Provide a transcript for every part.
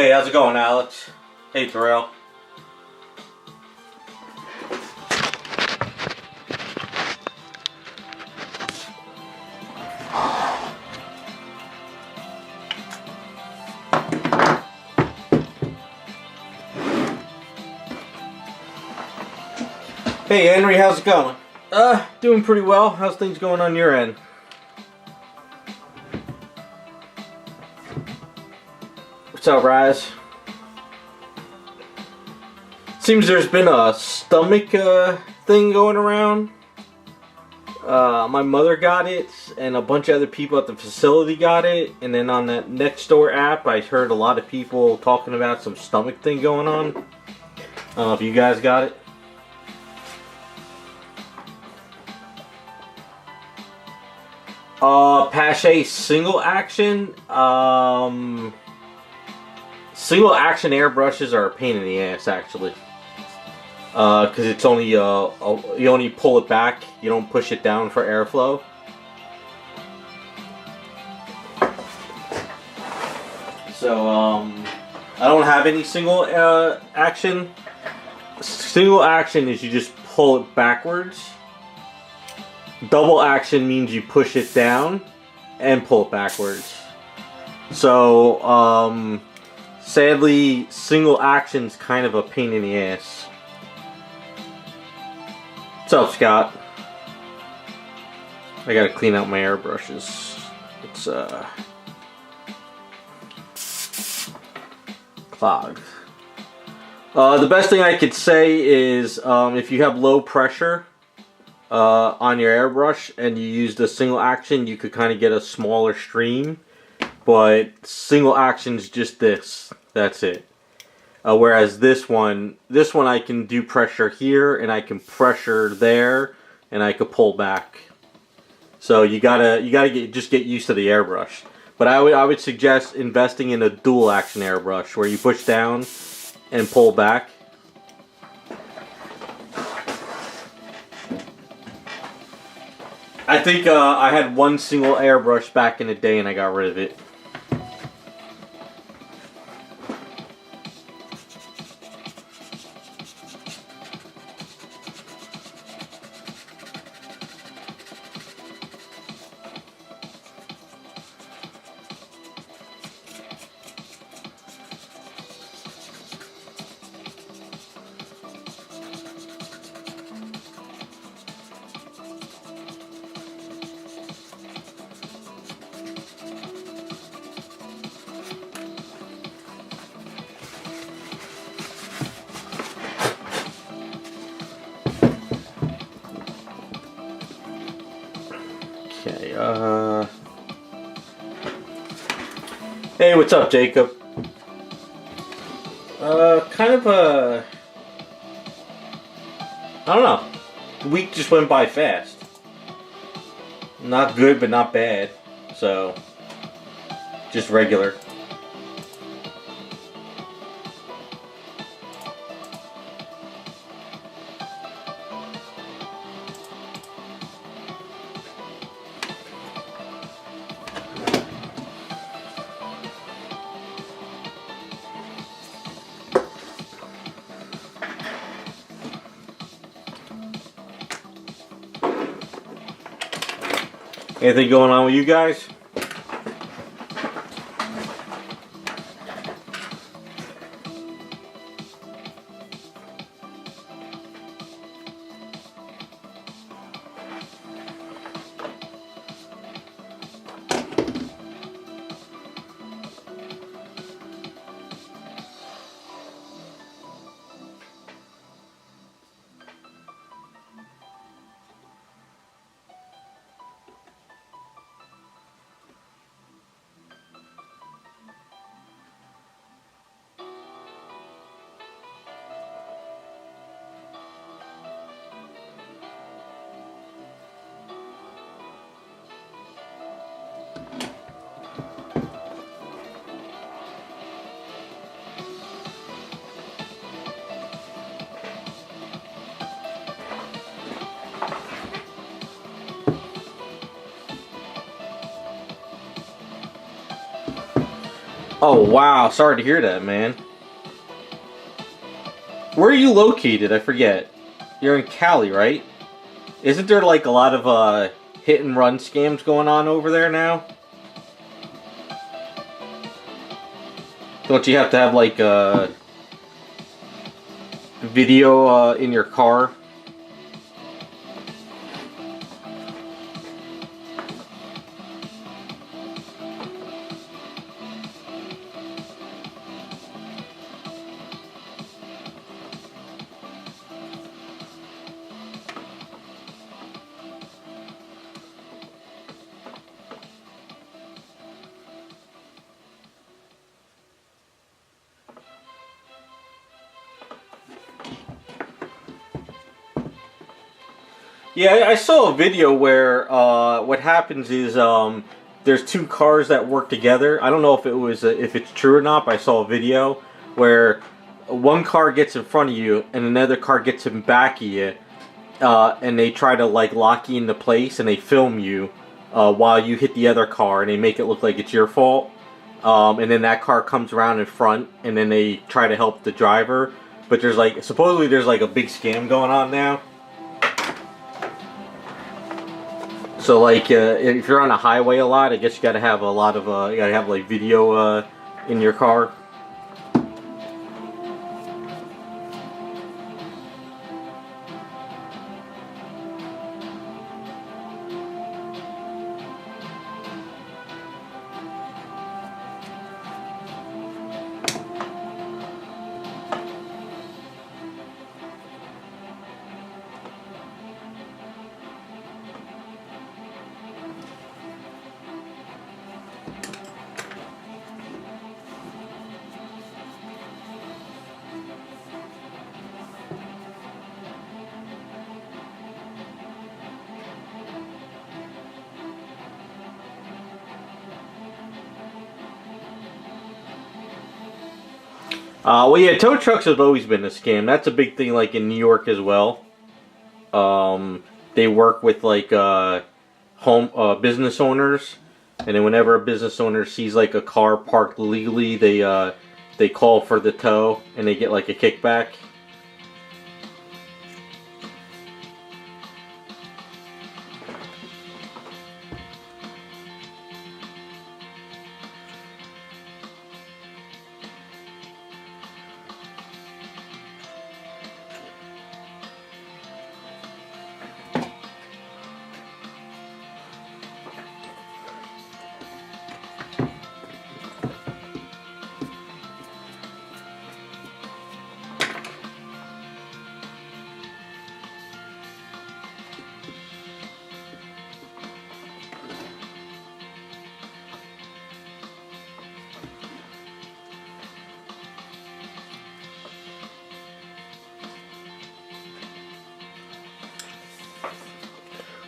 Hey, how's it going, Alex? Hey, Terrell. Hey, Henry, how's it going? Doing pretty well. How's things going on your end? What's up, Raz? Seems there's been a stomach thing going around. My mother got it, and a bunch of other people at the facility got it. And then on that Nextdoor app, I heard a lot of people talking about some stomach thing going on. I don't know if you guys got it. Pache single action. Single action airbrushes are a pain in the ass, actually. Because it's only you only pull it back. You don't push it down for airflow. So I don't have any single action. Single action is you just pull it backwards. Double action means you push it down and pull it backwards. So, sadly, single action's kind of a pain in the ass. What's up, Scott? I gotta clean out my airbrushes. It's, clogged. The best thing I could say is, if you have low pressure, on your airbrush and you use the single action, you could kind of get a smaller stream, but single action is just this. That's it. Whereas this one I can do pressure here and I can pressure there and I could pull back. So you gotta just get used to the airbrush. But I would suggest investing in a dual action airbrush where you push down and pull back. I think I had one single airbrush back in the day and I got rid of it. Okay, hey, what's up, Jacob? Kind of I don't know. The week just went by fast. Not good, but not bad. So, just regular. Anything going on with you guys? Oh wow, sorry to hear that, man. Where are you located? I forget. You're in Cali, right? Isn't there like a lot of hit and run scams going on over there now? Don't you have to have like a video in your car? Yeah, I saw a video where what happens is there's two cars that work together. I don't know if it was if it's true or not, but I saw a video where one car gets in front of you and another car gets in back of you, and they try to like lock you into place and they film you while you hit the other car and they make it look like it's your fault. And then that car comes around in front and then they try to help the driver. But there's like supposedly there's like a big scam going on now. So like if you're on a highway a lot, I guess you gotta have a lot of you gotta have like video in your car. Well, yeah, tow trucks have always been a scam. That's a big thing, like in New York as well. They work with like business owners, and then whenever a business owner sees like a car parked legally, they call for the tow and they get like a kickback.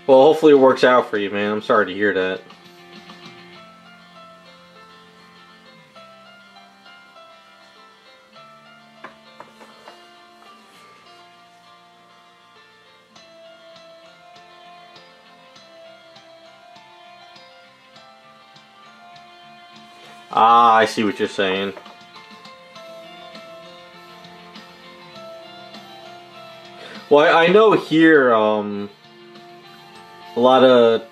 Well, hopefully it works out for you, man. I'm sorry to hear that. Ah, I see what you're saying. Well, I know here, a lot of...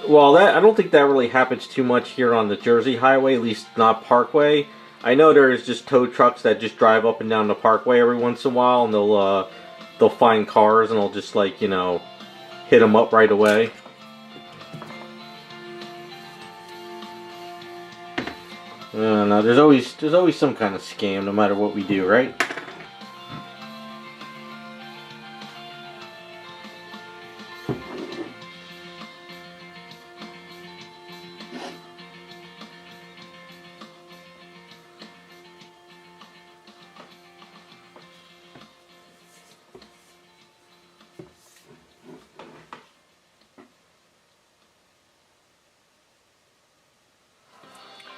Well, that I don't think that really happens too much here on the Jersey Highway, at least not Parkway. I know there's just tow trucks that just drive up and down the Parkway every once in a while, and they'll find cars and they'll just like, you know, hit them up right away. No, there's always some kind of scam, no matter what we do, right?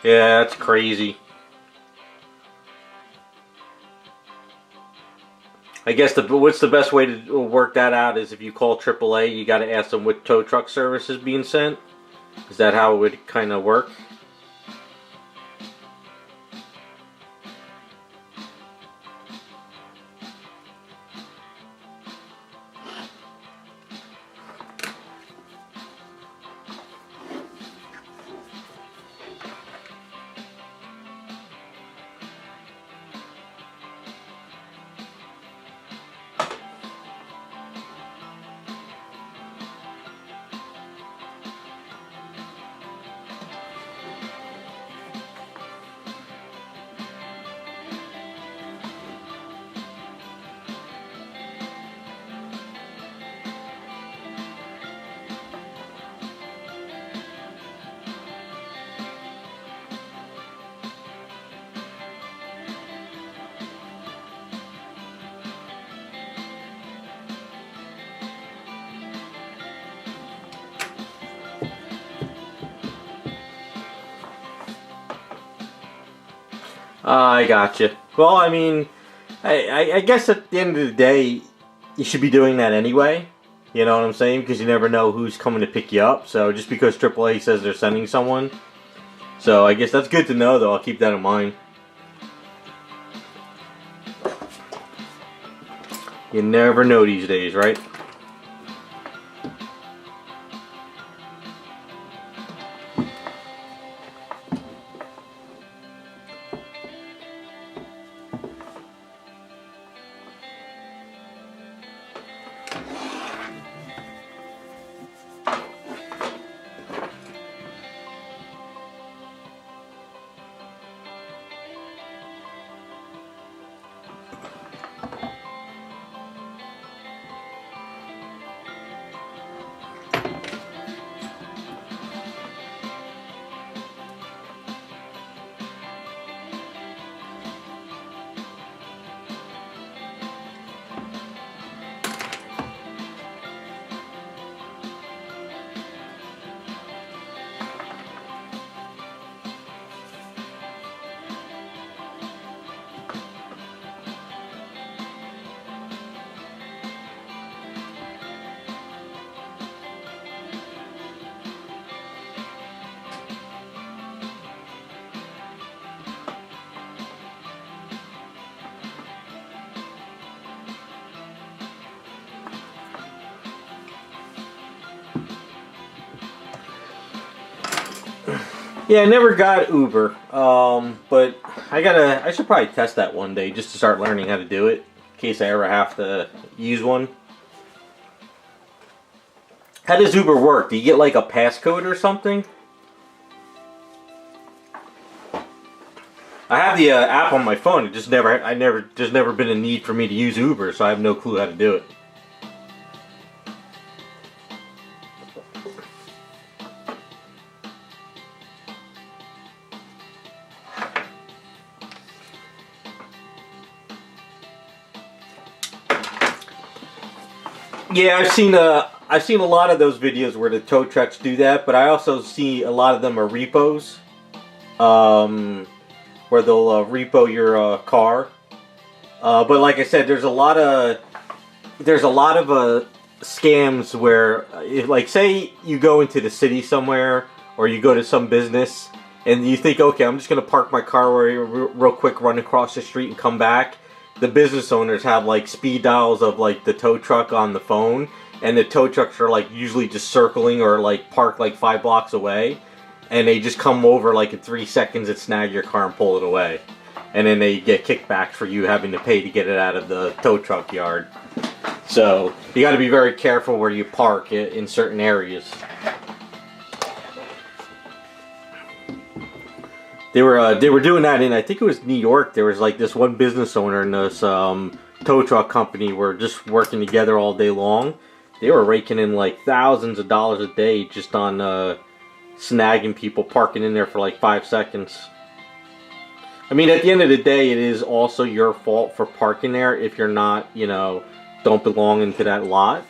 Yeah, that's crazy. I guess what's the best way to work that out is if you call AAA, you got to ask them what tow truck service is being sent. Is that how it would kind of work? I gotcha. Well, I mean, I guess at the end of the day, you should be doing that anyway. You know what I'm saying? Because you never know who's coming to pick you up. So just because AAA says they're sending someone. So I guess that's good to know, though. I'll keep that in mind. You never know these days, right? Yeah, I never got Uber, but I should probably test that one day just to start learning how to do it, in case I ever have to use one. How does Uber work? Do you get like a passcode or something? I have the app on my phone. It just there's never been a need for me to use Uber, so I have no clue how to do it. Yeah, I've seen a lot of those videos where the tow trucks do that, but I also see a lot of them are repos, where they'll repo your car. But like I said, there's a lot of scams where, like, say you go into the city somewhere or you go to some business and you think, okay, I'm just gonna park my car real quick, run across the street, and come back. The business owners have like speed dials of like the tow truck on the phone, and the tow trucks are like usually just circling or like parked like 5 blocks away, and they just come over like in 3 seconds and snag your car and pull it away, and then they get kickbacks for you having to pay to get it out of the tow truck yard. So you got to be very careful where you park in certain areas. They were doing that in, I think it was New York. There was like this one business owner and this tow truck company were just working together all day long. They were raking in like thousands of dollars a day just on snagging people parking in there for like 5 seconds. I mean, at the end of the day, it is also your fault for parking there if you're not, you know, don't belong into that lot.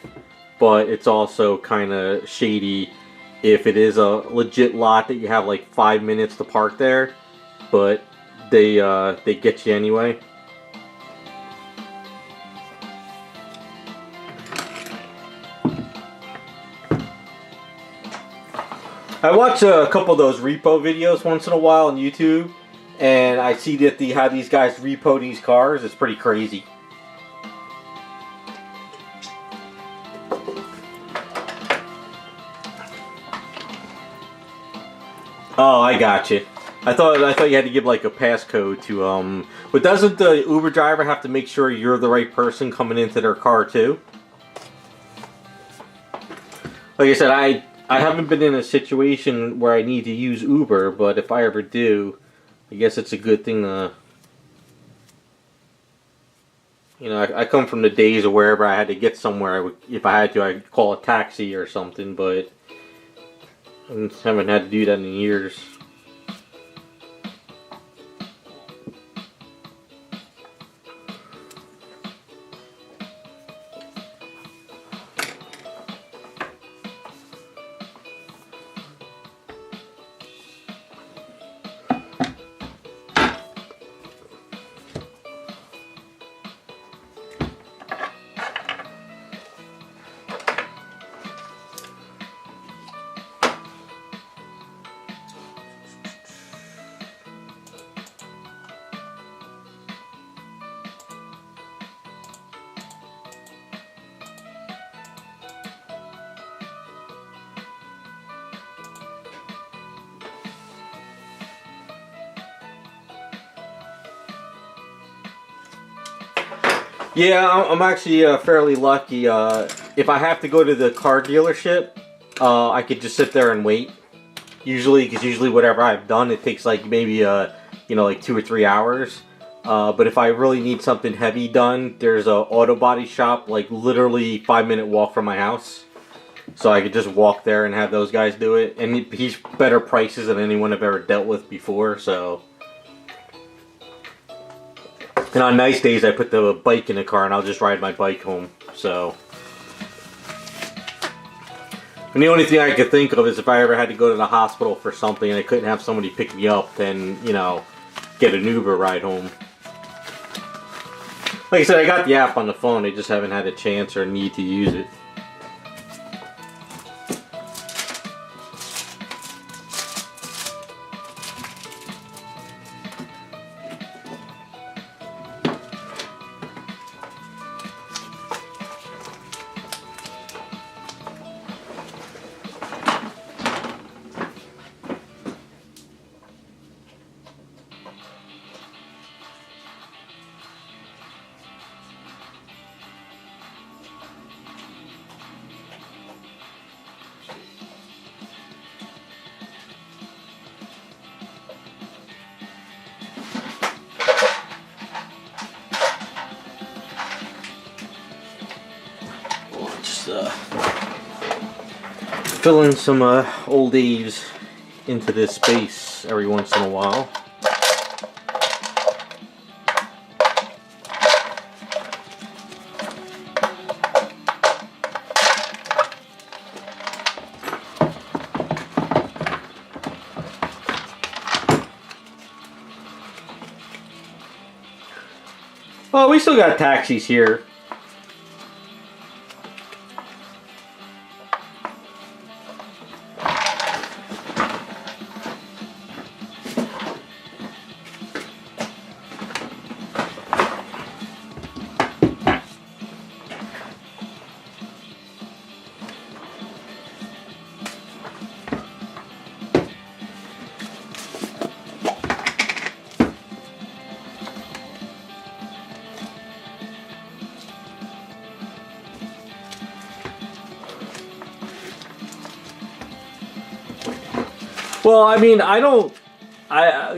But it's also kind of shady if it is a legit lot that you have like 5 minutes to park there, but they get you anyway. I watch a couple of those repo videos once in a while on YouTube, and I see that how these guys repo these cars. It's pretty crazy. Oh, I got you. I thought you had to give like a passcode to But doesn't the Uber driver have to make sure you're the right person coming into their car too? Like I said, I haven't been in a situation where I need to use Uber, but if I ever do, I guess it's a good thing to. You know, I come from the days of wherever I had to get somewhere. If I had to, I'd call a taxi or something, but I haven't had to do that in years. Yeah, I'm actually fairly lucky. If I have to go to the car dealership, I could just sit there and wait. Usually, because usually whatever I've done, it takes like maybe like 2 or 3 hours. But if I really need something heavy done, there's a auto body shop like literally 5-minute walk from my house. So I could just walk there and have those guys do it. And he's better prices than anyone I've ever dealt with before. So. And on nice days, I put the bike in the car and I'll just ride my bike home. So. And the only thing I could think of is if I ever had to go to the hospital for something and I couldn't have somebody pick me up, then, get an Uber ride home. Like I said, I got the app on the phone, I just haven't had a chance or need to use it. Fill in some old eaves into this space every once in a while. Oh, we still got taxis here. Well, I mean,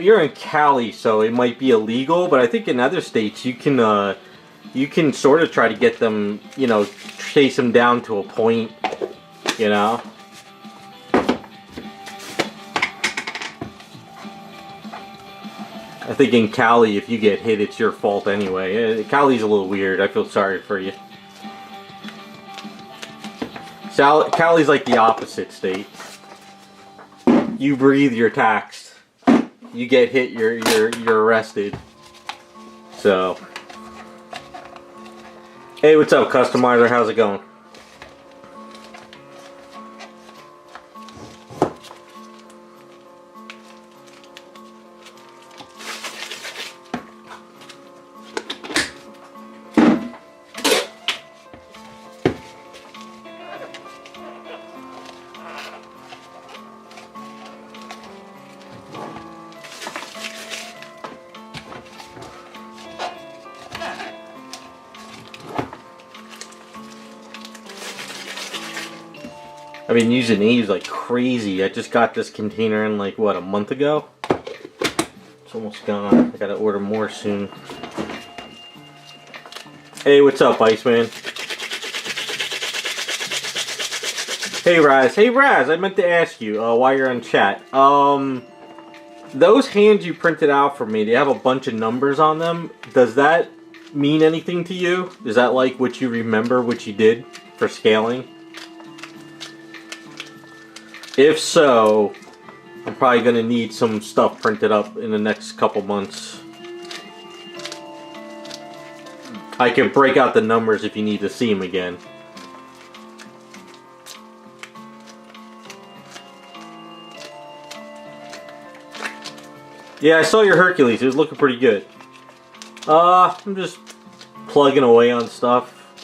you're in Cali, so it might be illegal, but I think in other states you can sort of try to get them, chase them down to a point, I think in Cali, if you get hit, it's your fault anyway. Cali's a little weird. I feel sorry for you. Cali's like the opposite state. You breathe, you're taxed. You get hit, you're arrested. So, hey, what's up, customizer? How's it going? I've been using these like crazy. I just got this container in like, what, a month ago? It's almost gone. I gotta order more soon. Hey, what's up, Iceman? Hey, Raz. Hey, Raz, I meant to ask you while you're on chat. Those hands you printed out for me, they have a bunch of numbers on them. Does that mean anything to you? Is that like what you remember, what you did for scaling? If so, I'm probably going to need some stuff printed up in the next couple months. I can break out the numbers if you need to see them again. Yeah, I saw your Hercules. It was looking pretty good. I'm just plugging away on stuff.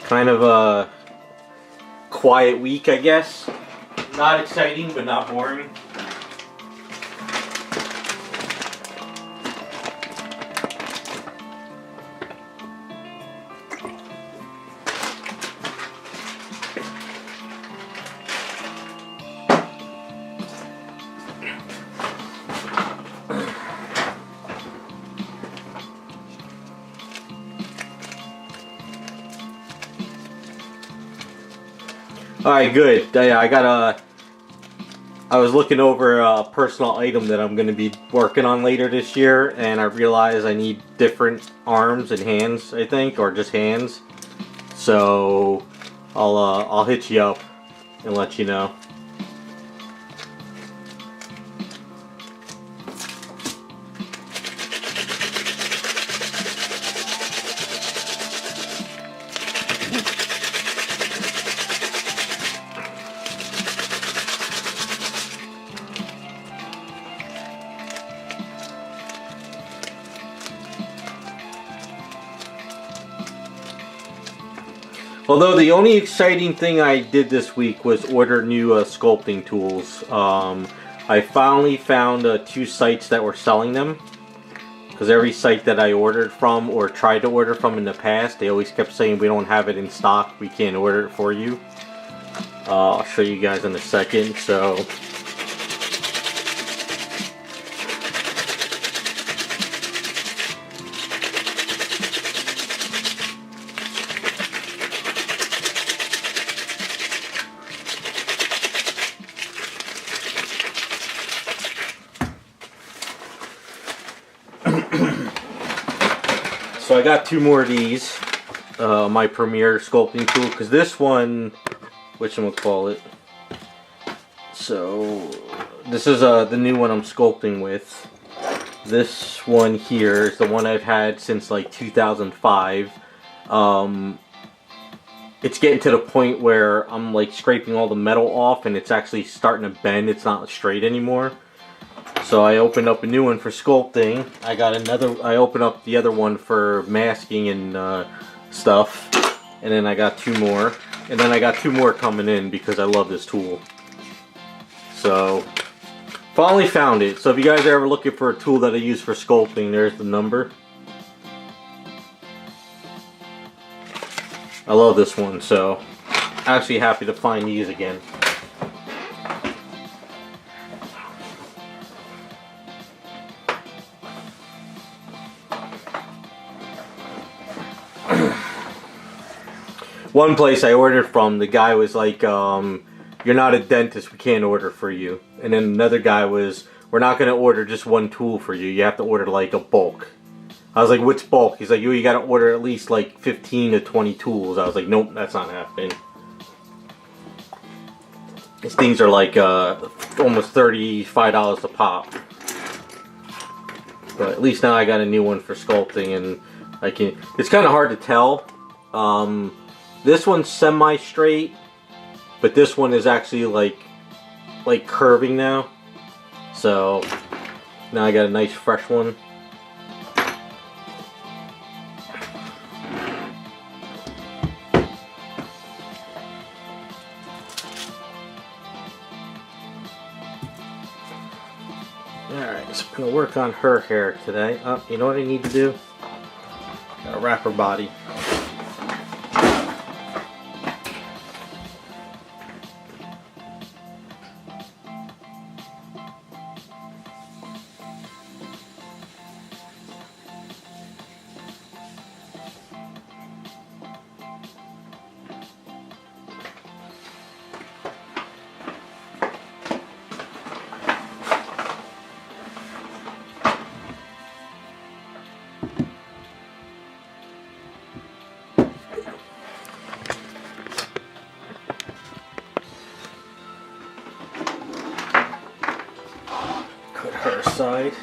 Kind of a quiet week, I guess. Not exciting, but not boring. Alright, good. Yeah, I was looking over a personal item that I'm going to be working on later this year, and I realized I need different arms and hands, I think, or just hands. So I'll hit you up and let you know. Although the only exciting thing I did this week was order new sculpting tools. I finally found 2 sites that were selling them. Because every site that I ordered from or tried to order from in the past, they always kept saying we don't have it in stock, we can't order it for you. I'll show you guys in a second. So I got 2 more of these, my Premier sculpting tool, because this one, whatchamacallit, so this is the new one I'm sculpting with. This one here is the one I've had since like 2005. It's getting to the point where I'm like scraping all the metal off and it's actually starting to bend, it's not straight anymore. So I opened up a new one for sculpting. I opened up the other one for masking and stuff. And then I got 2 more. And then I got 2 more coming in because I love this tool. So, finally found it. So if you guys are ever looking for a tool that I use for sculpting, there's the number. I love this one, so actually happy to find these again. One place I ordered from, the guy was like, you're not a dentist, we can't order for you. And then another guy was, we're not going to order just 1 tool for you, you have to order like a bulk. I was like, what's bulk? He's like, you got to order at least like 15 to 20 tools. I was like, nope, that's not happening. These things are like almost $35 a pop. But at least now I got a new one for sculpting, and I can. It's kind of hard to tell. This one's semi-straight, but this one is actually like curving now. So now I got a nice fresh one. Alright, so I'm going to work on her hair today. Oh, you know what I need to do? Gotta wrap her body. Her side.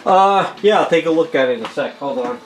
Yeah, I'll take a look at it in a sec. Hold on.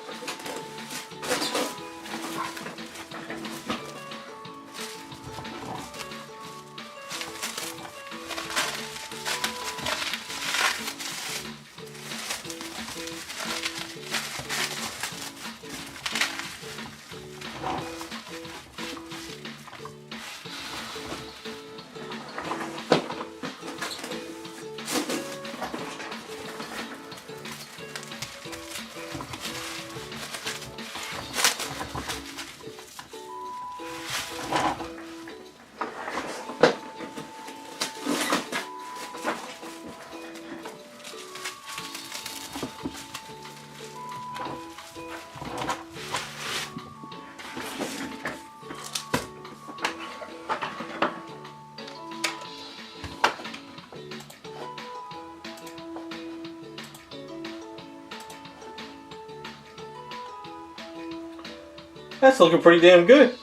That's looking pretty damn good.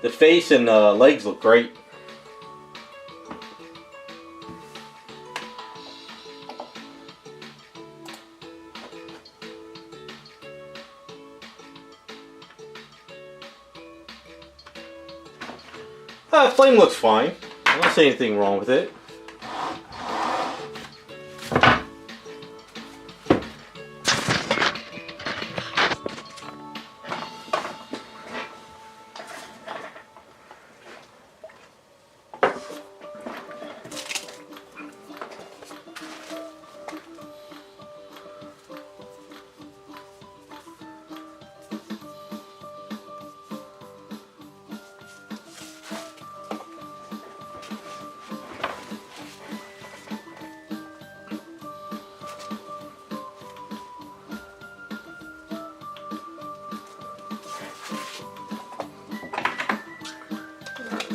The face and legs look great. Flame looks fine. I don't see anything wrong with it.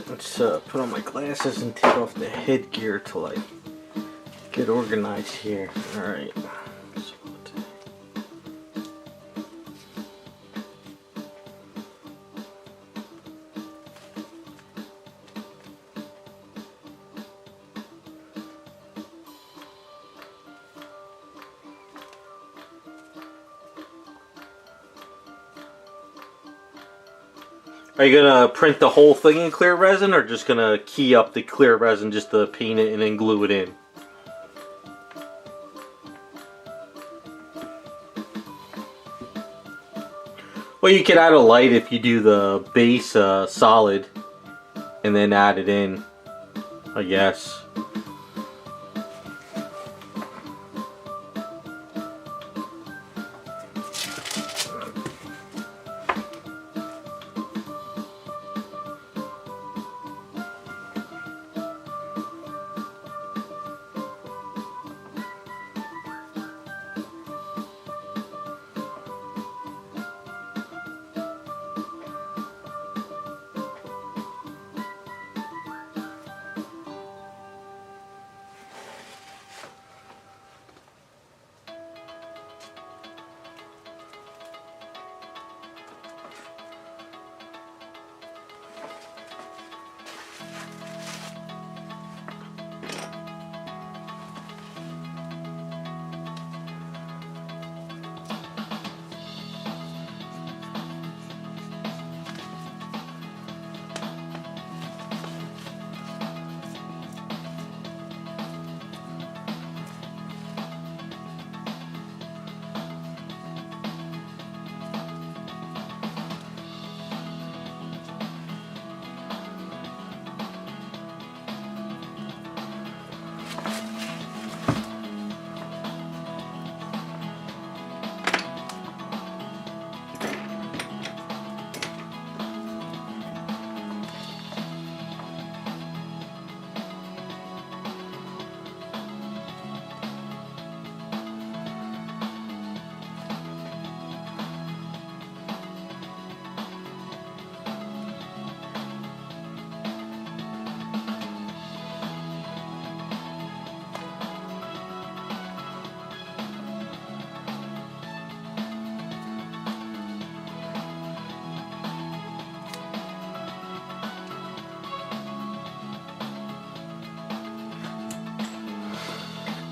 Let's put on my glasses and take off the headgear till I get organized here. Alright. Are you gonna print the whole thing in clear resin, or just gonna key up the clear resin just to paint it and then glue it in? Well, you can add a light if you do the base solid and then add it in, I guess.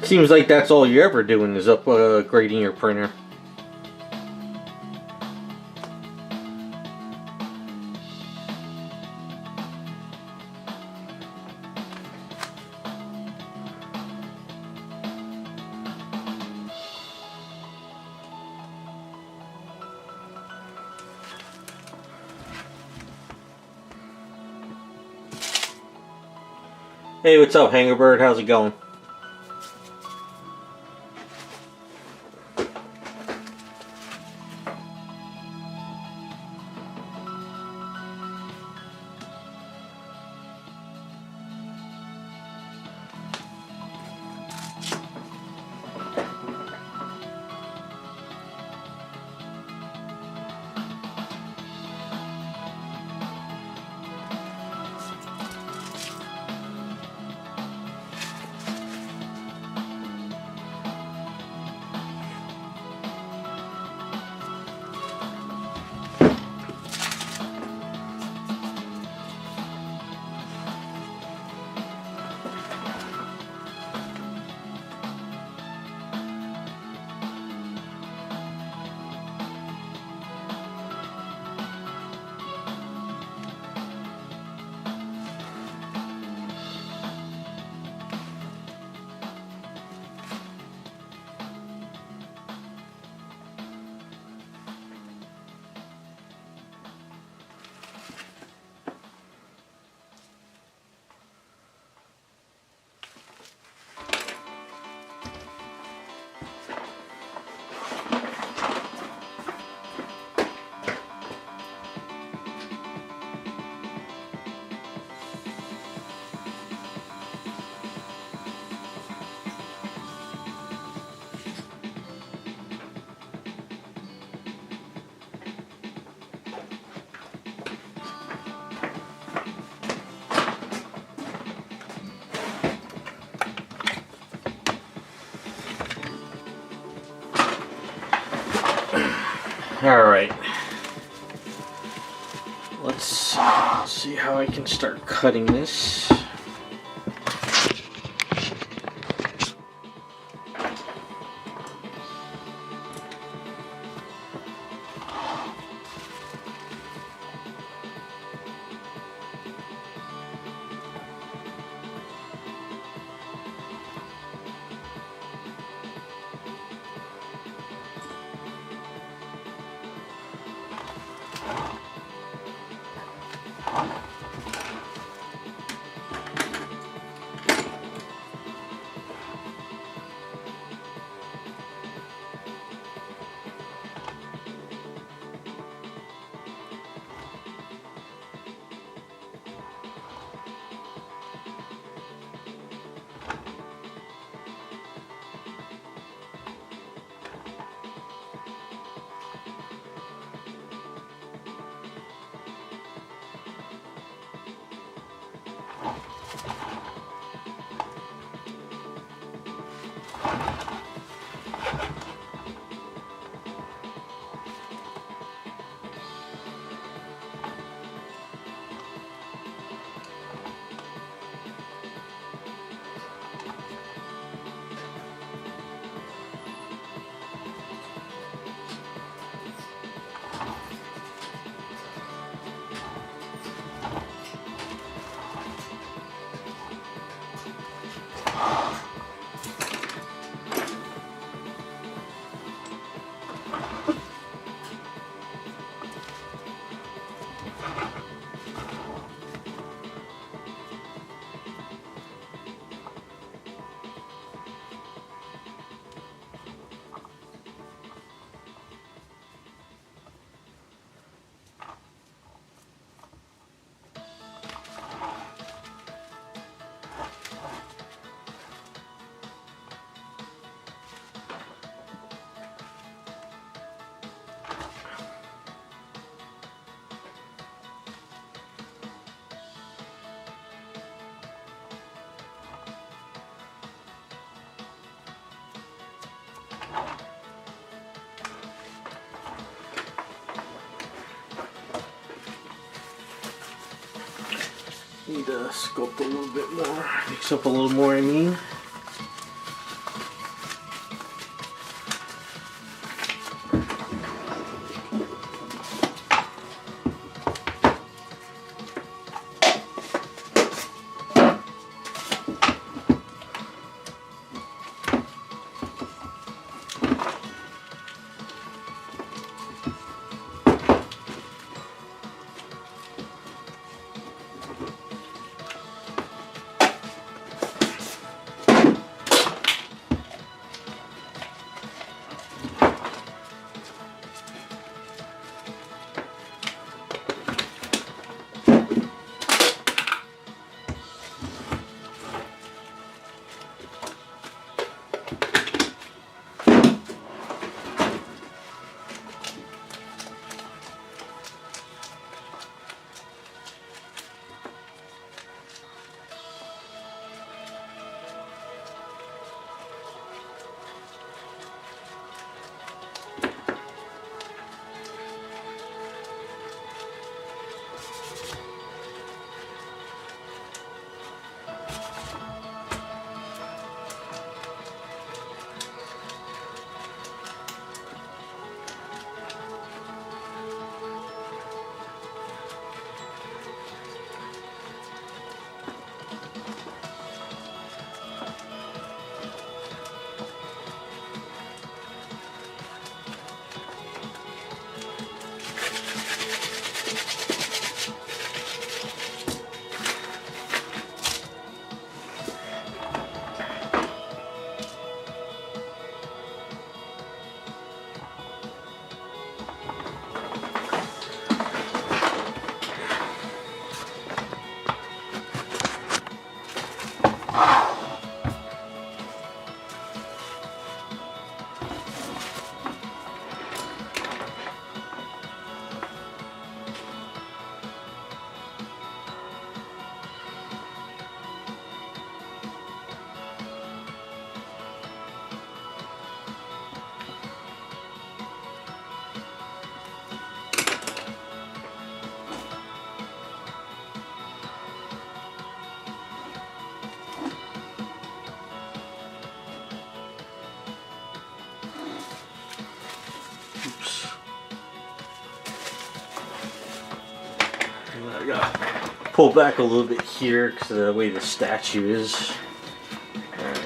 Seems like that's all you're ever doing is upgrading your printer. Hey, what's up, Hangerbird? How's it going? Alright, let's see how I can start cutting this. Need to sculpt a little bit more, mix up a little more, I mean. I gotta pull back a little bit here because of the way the statue is. Alright.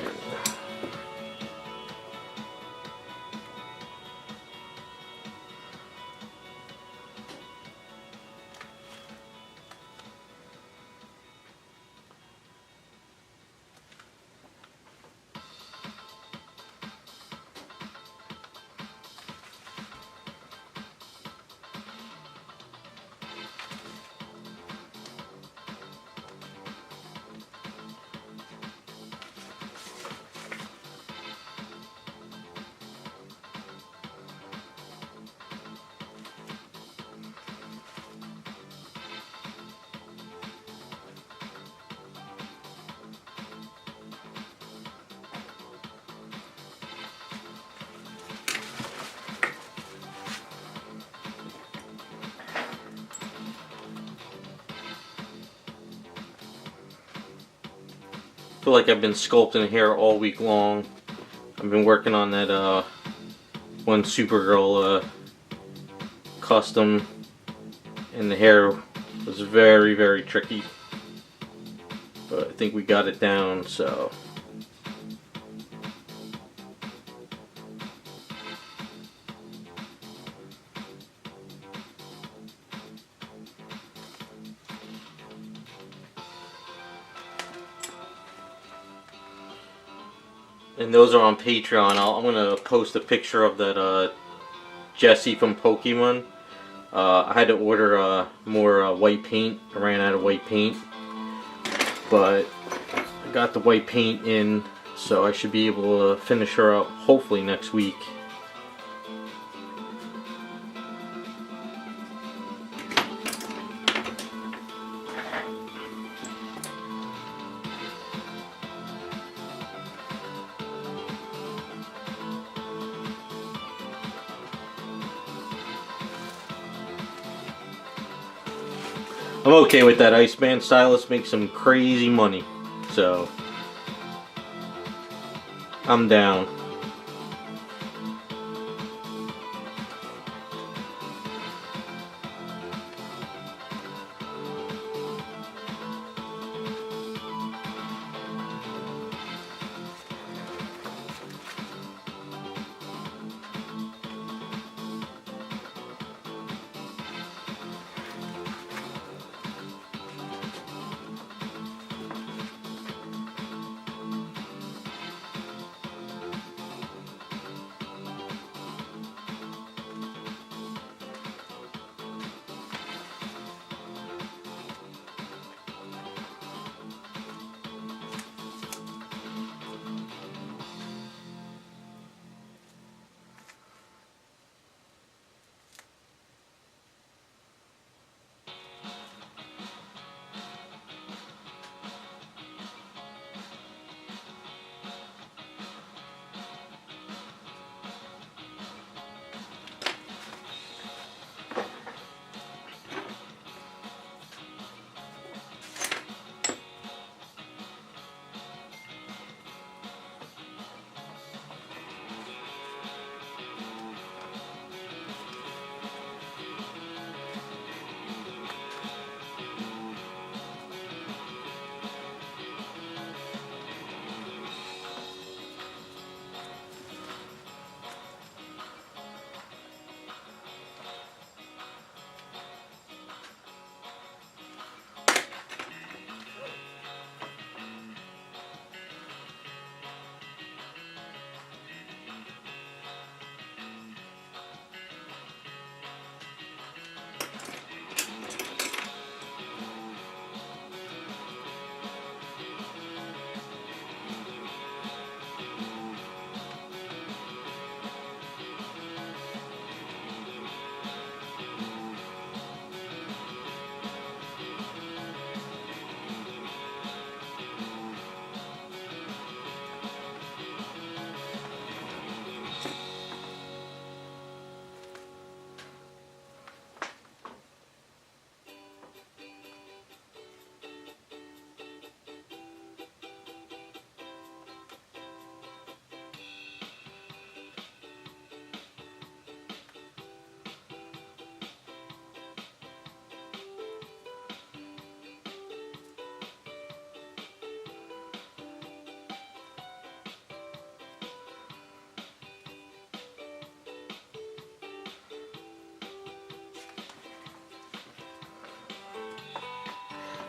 I feel like I've been sculpting hair all week long. I've been working on that one Supergirl custom, and the hair was very, very tricky. But I think we got it down, so. And those are on Patreon. I'm gonna post a picture of that Jessie from Pokemon. I had to order more white paint. I ran out of white paint, but I got the white paint in, so I should be able to finish her up hopefully next week. I'm okay with that. Iceman Stylist makes some crazy money, so I'm down.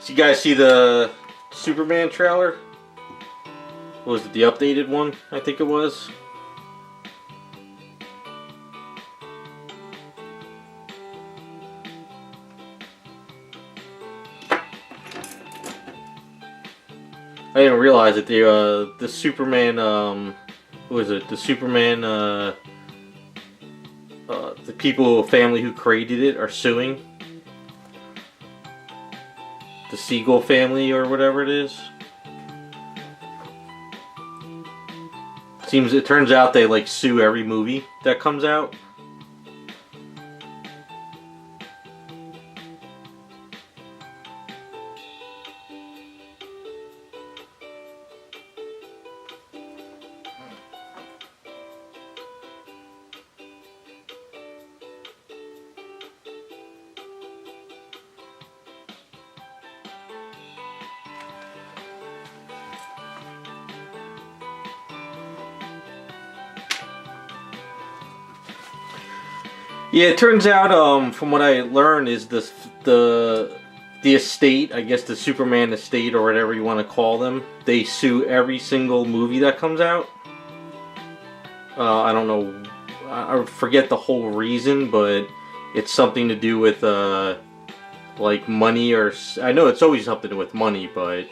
So you guys see the Superman trailer? What was it, the updated one? I think it was. I didn't realize that the Superman what was it? The Superman the people family who created it are suing the Siegel family or whatever it is. It turns out they like sue every movie that comes out. Yeah, it turns out, from what I learned, is the estate, I guess the Superman estate or whatever you want to call them, they sue every single movie that comes out. I don't know, I forget the whole reason, but it's something to do with like money, or I know it's always something to do with money, but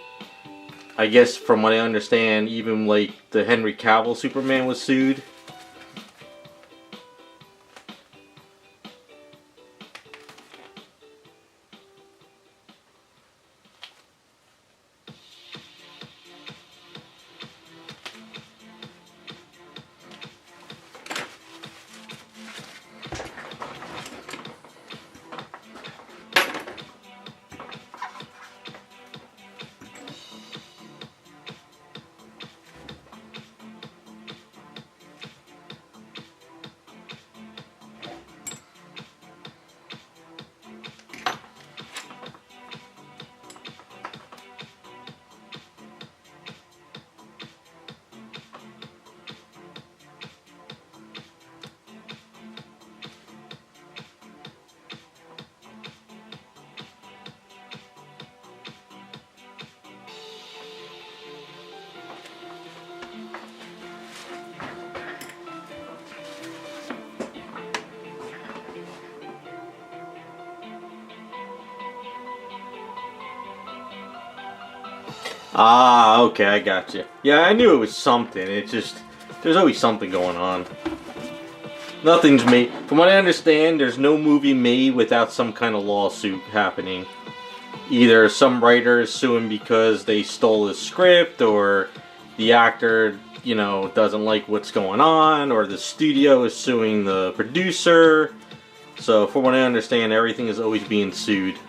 I guess from what I understand, even like the Henry Cavill Superman was sued. Ah, okay, I got you. Yeah, I knew it was something. It just, there's always something going on. Nothing's made. From what I understand, there's no movie made without some kind of lawsuit happening. Either some writer is suing because they stole his script, or the actor, you know, doesn't like what's going on, or the studio is suing the producer. So, from what I understand, everything is always being sued.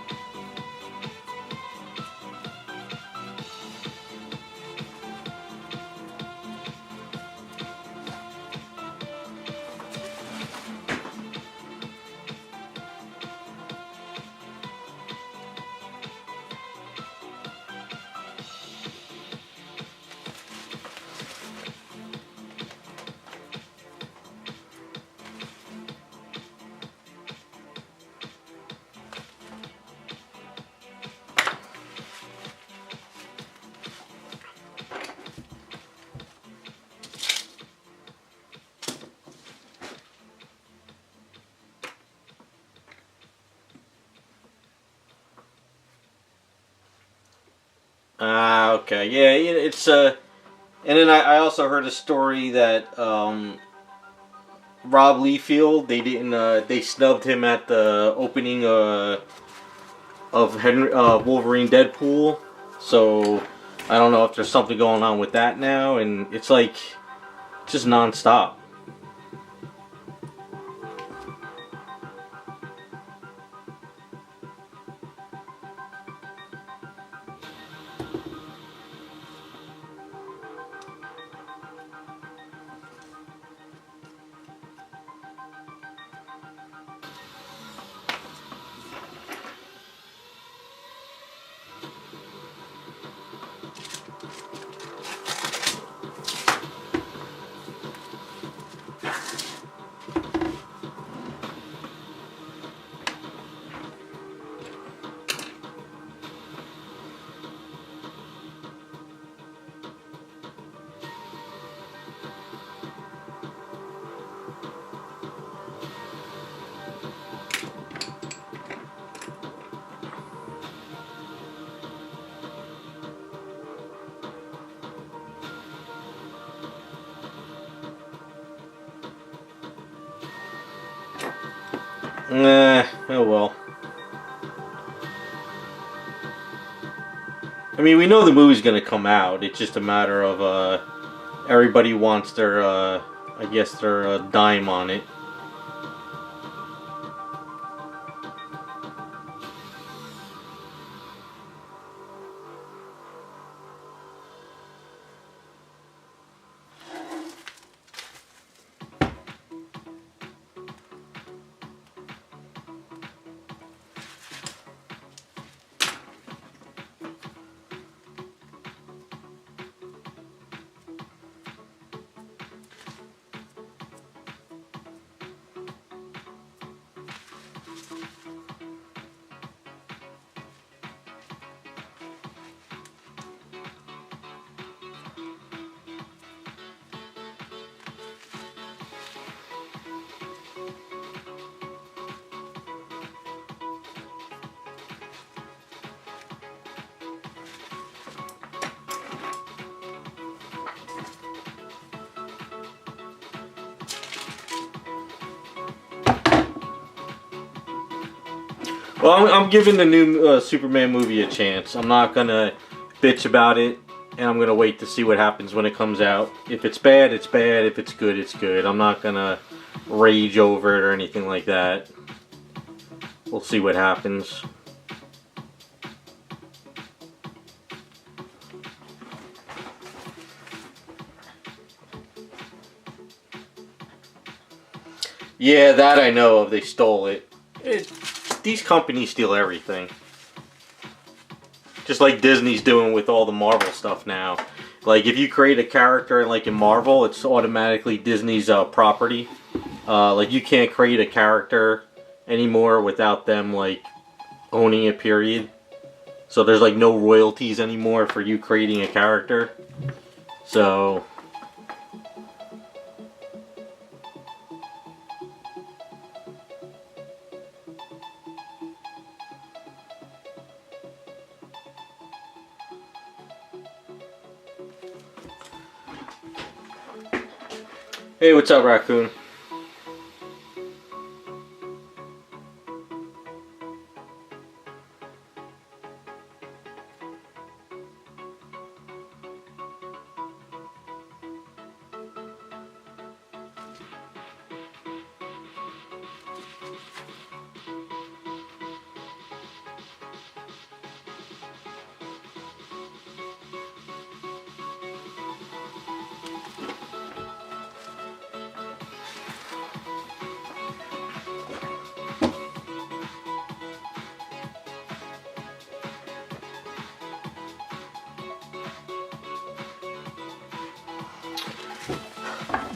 Ah, okay, yeah, it's and then I also heard a story that Rob Liefeld, they snubbed him at the opening of Wolverine Deadpool, so I don't know if there's something going on with that now, and it's like just non-stop. Oh well. I mean, we know the movie's gonna come out. It's just a matter of everybody wants their I guess their dime on it. Well, I'm giving the new Superman movie a chance. I'm not gonna bitch about it, and I'm gonna wait to see what happens when it comes out. If it's bad, it's bad. If it's good, it's good. I'm not gonna rage over it or anything like that. We'll see what happens. Yeah, that I know of. They stole it. These companies steal everything. Just like Disney's doing with all the Marvel stuff now. Like if you create a character like in Marvel, it's automatically Disney's property. Like you can't create a character anymore without them like owning it, period. So there's like no royalties anymore for you creating a character. So hey, what's up, Raccoon?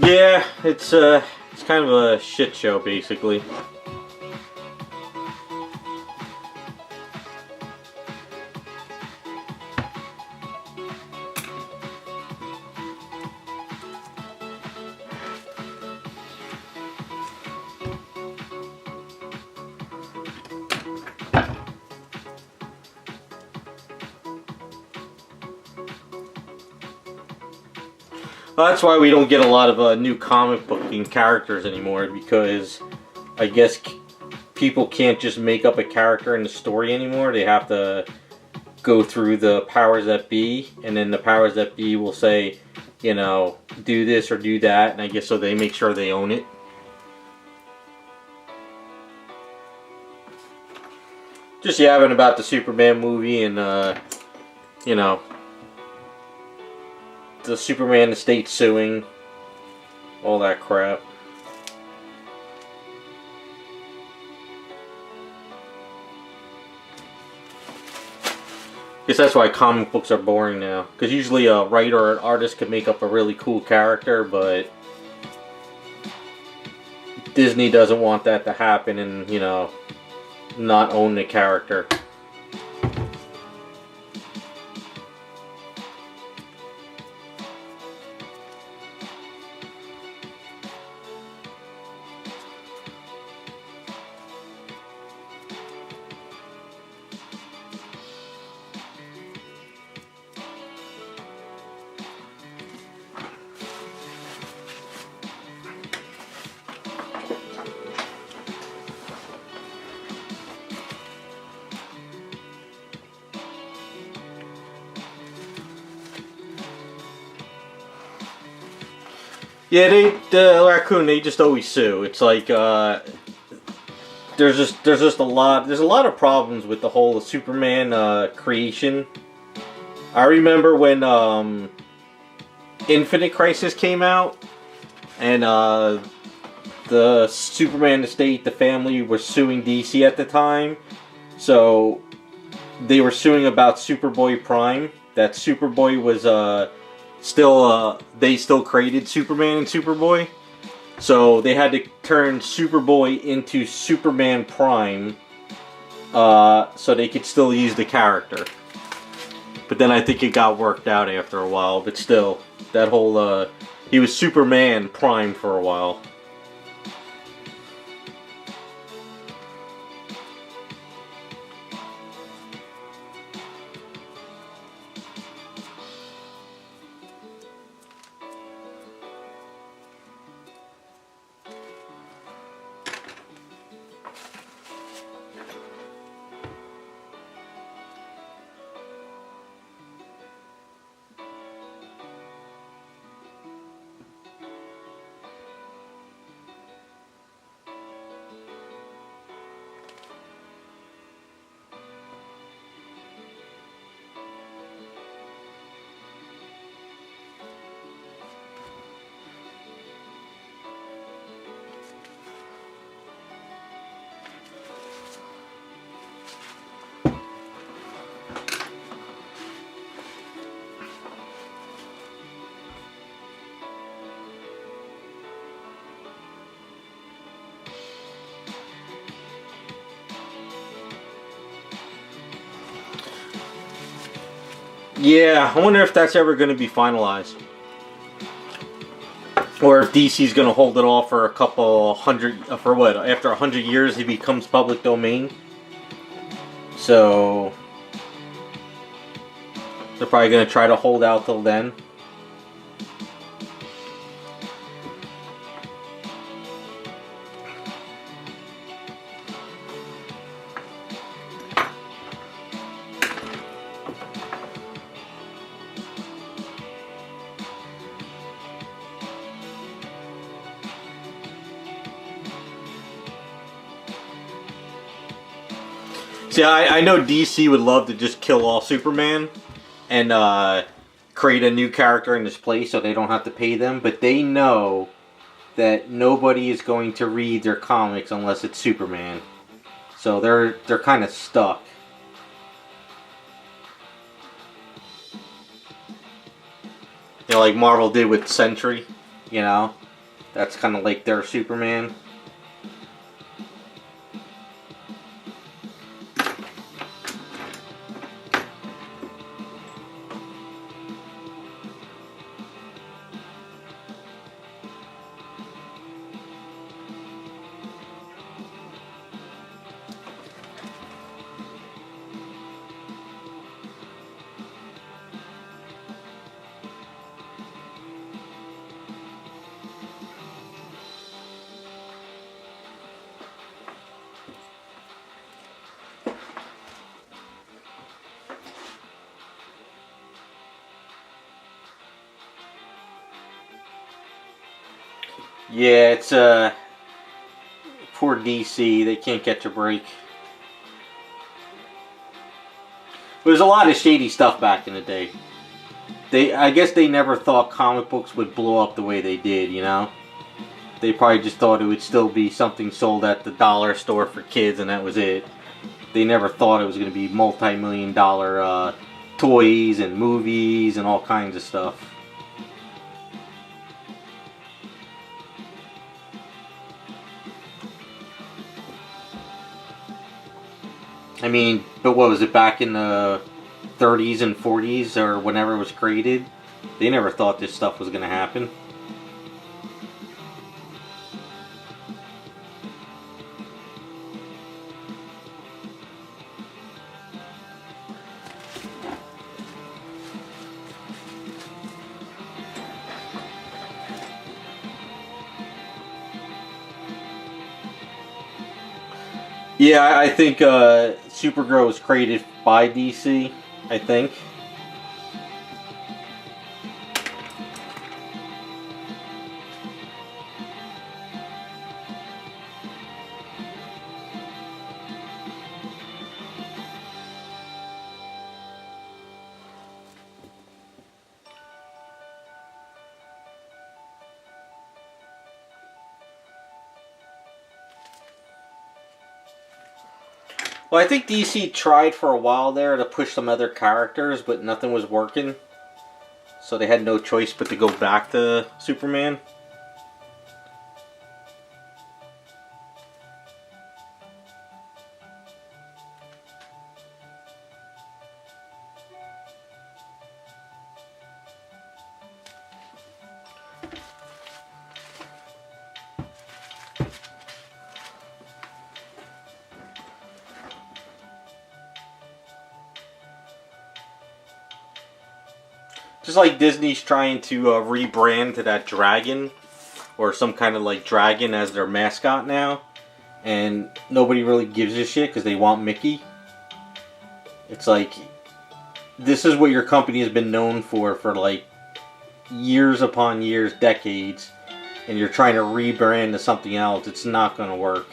Yeah, it's kind of a shit show, basically. Well, that's why we don't get a lot of new comic booking characters anymore, because I guess people can't just make up a character in the story anymore. They have to go through the powers that be, and then the powers that be will say, you know, do this or do that, and I guess so they make sure they own it. Just yapping about the Superman movie and, you know, the Superman estate suing, all that crap. Guess that's why comic books are boring now. Because usually a writer or an artist could make up a really cool character, but Disney doesn't want that to happen and, you know, not own the character. Yeah, the raccoon, they just always sue. It's like there's just a lot of problems with the whole Superman creation. I remember when Infinite Crisis came out, and the Superman estate, the family, was suing DC at the time. So they were suing about Superboy Prime. That Superboy was they still created Superman and Superboy. So they had to turn Superboy into Superman Prime so they could still use the character. But then I think it got worked out after a while. But still, that whole he was Superman Prime for a while. Yeah, I wonder if that's ever going to be finalized. Or if DC's going to hold it off for a couple hundred, for what, after 100 years he becomes public domain. So they're probably going to try to hold out till then. See, I know DC would love to just kill off Superman and create a new character in his place so they don't have to pay them, but they know that nobody is going to read their comics unless it's Superman. So they're kind of stuck. You know, like Marvel did with Sentry, you know? That's kind of like their Superman. Yeah, it's poor DC. They can't catch a break. There's a lot of shady stuff back in the day. I guess they never thought comic books would blow up the way they did, you know? They probably just thought it would still be something sold at the dollar store for kids and that was it. They never thought it was going to be multi-million-dollar toys and movies and all kinds of stuff. I mean, but what was it, back in the 30s and 40s or whenever it was created? They never thought this stuff was going to happen. Yeah, I think Supergirl was created by DC, I think. Well, I think DC tried for a while there to push some other characters, but nothing was working. So they had no choice but to go back to Superman. Just like Disney's trying to rebrand to that dragon, or some kind of like dragon as their mascot now, and nobody really gives a shit because they want Mickey. It's like, this is what your company has been known for like years upon years, decades, and you're trying to rebrand to something else. It's not going to work.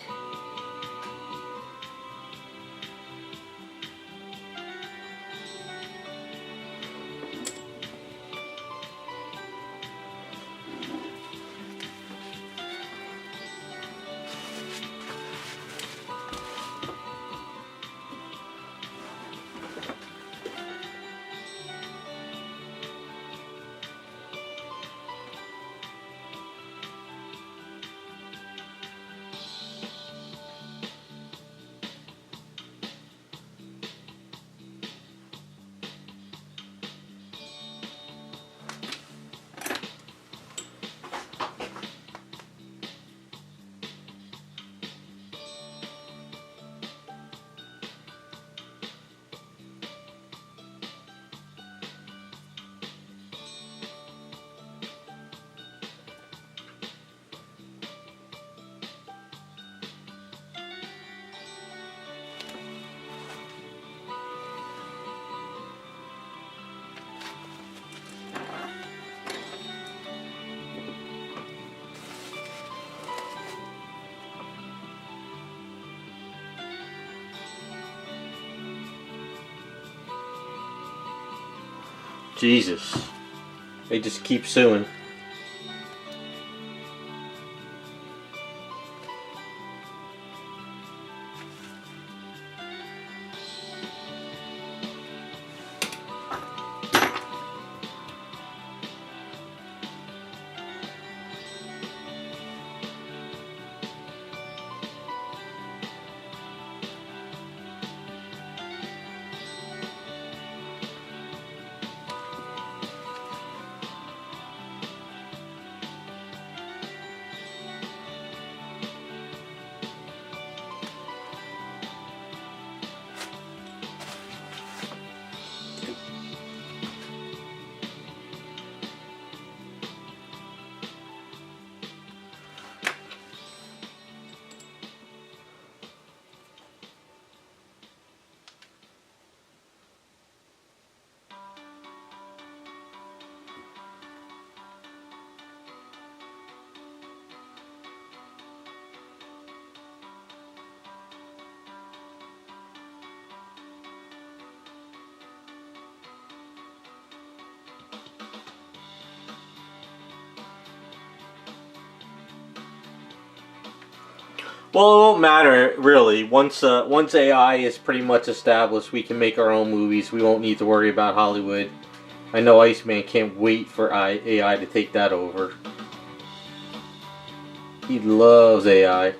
Jesus. They just keep suing. Well, it won't matter, really. Once AI is pretty much established, we can make our own movies. We won't need to worry about Hollywood. I know Iceman can't wait for AI to take that over. He loves AI.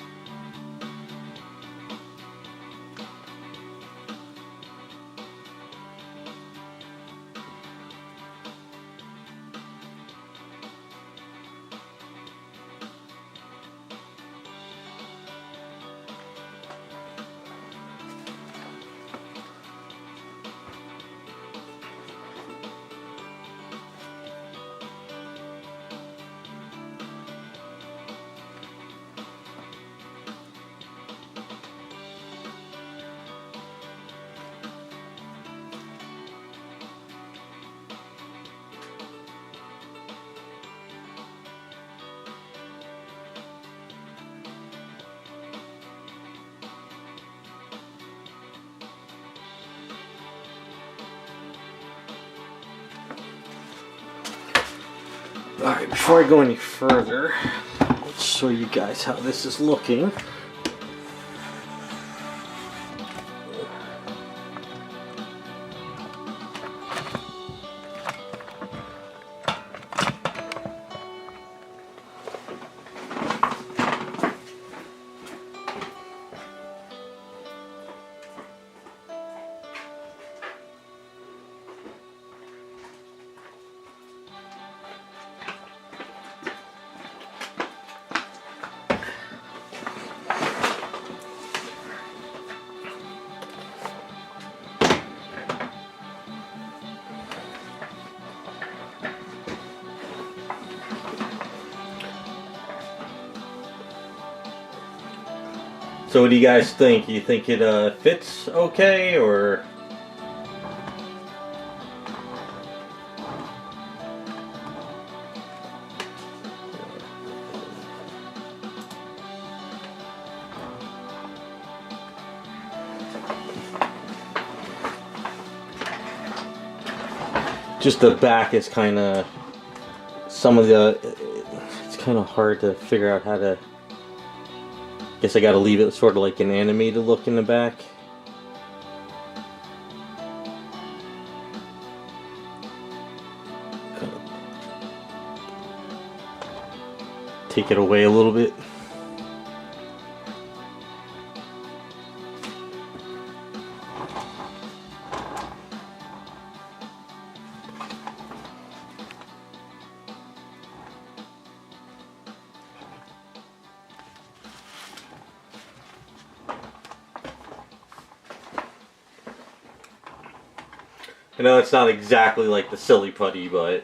Alright, before I go any further, let's show you guys how this is looking. So what do you guys think? You think it fits okay, or? Just the back is kind of, it's kind of hard to figure out how to, guess I got to leave it sort of like an animated look in the back. Kind of take it away a little bit. I know it's not exactly like the silly putty, but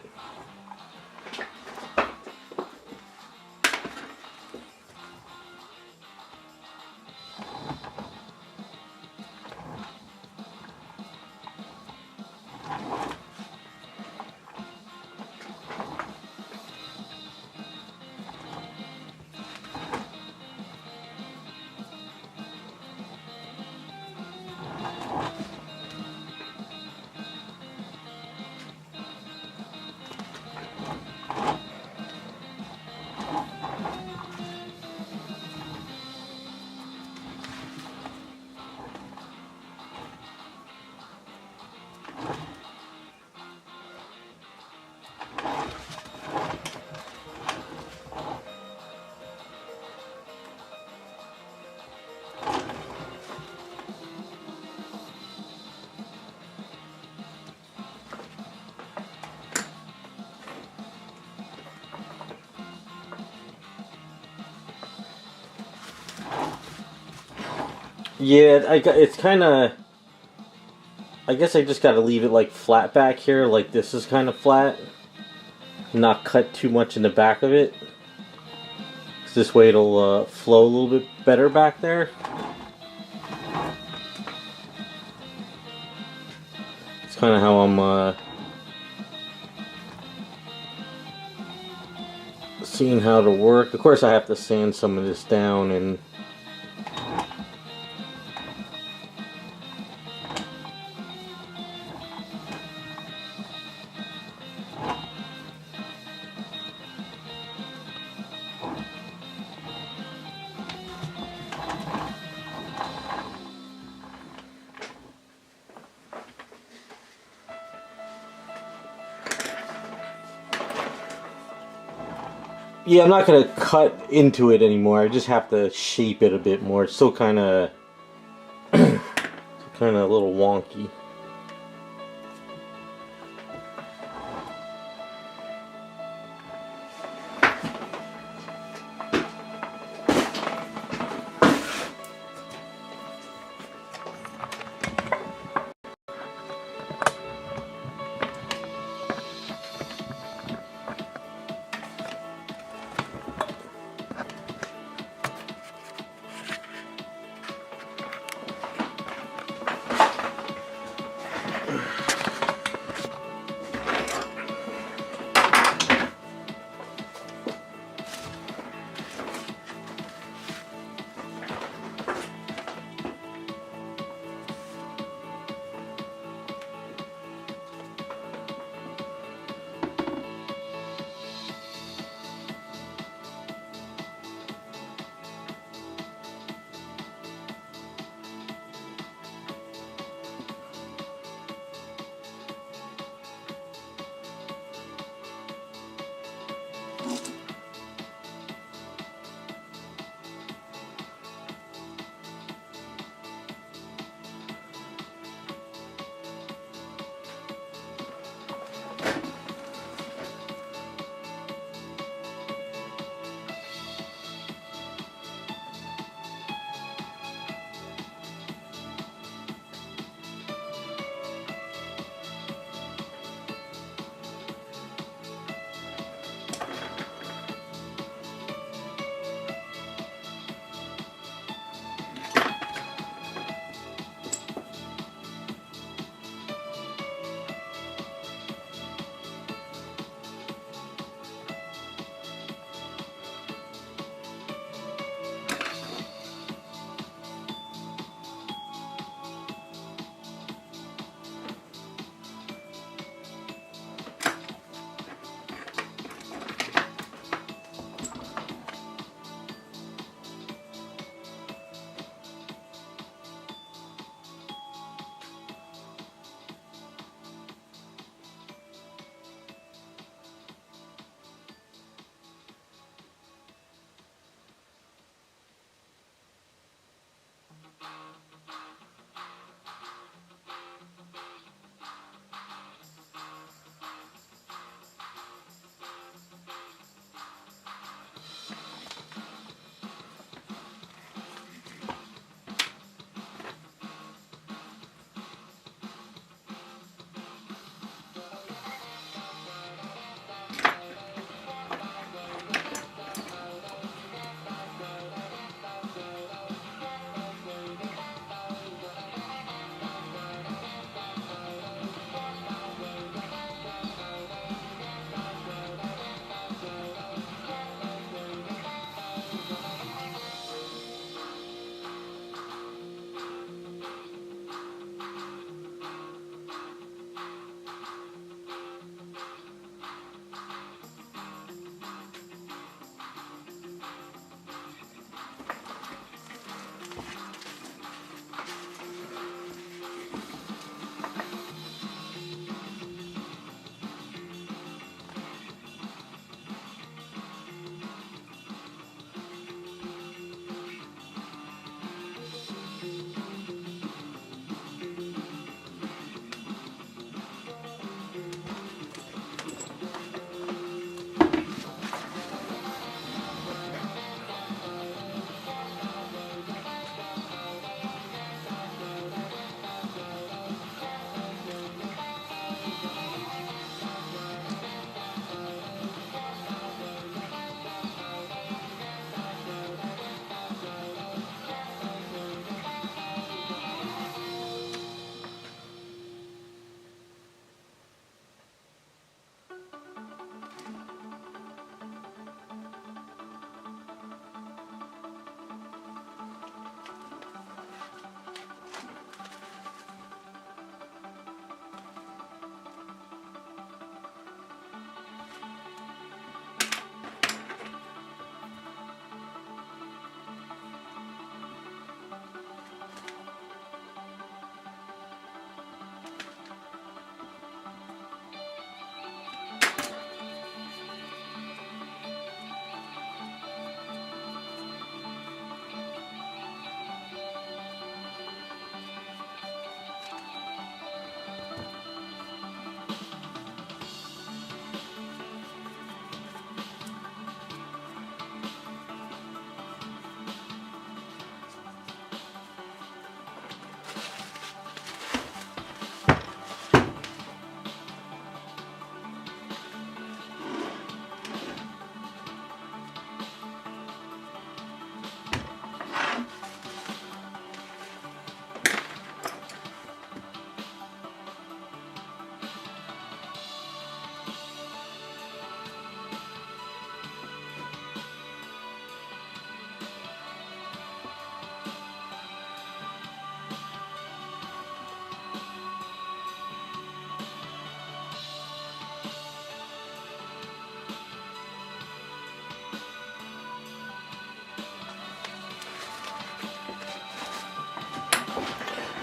yeah, it's kind of, I guess I just got to leave it like flat back here, like this is kind of flat. Not cut too much in the back of it. This way it'll flow a little bit better back there. It's kind of how I'm seeing how to work. Of course I have to sand some of this down and yeah, I'm not going to cut into it anymore. I just have to shape it a bit more. It's still kind of a little wonky.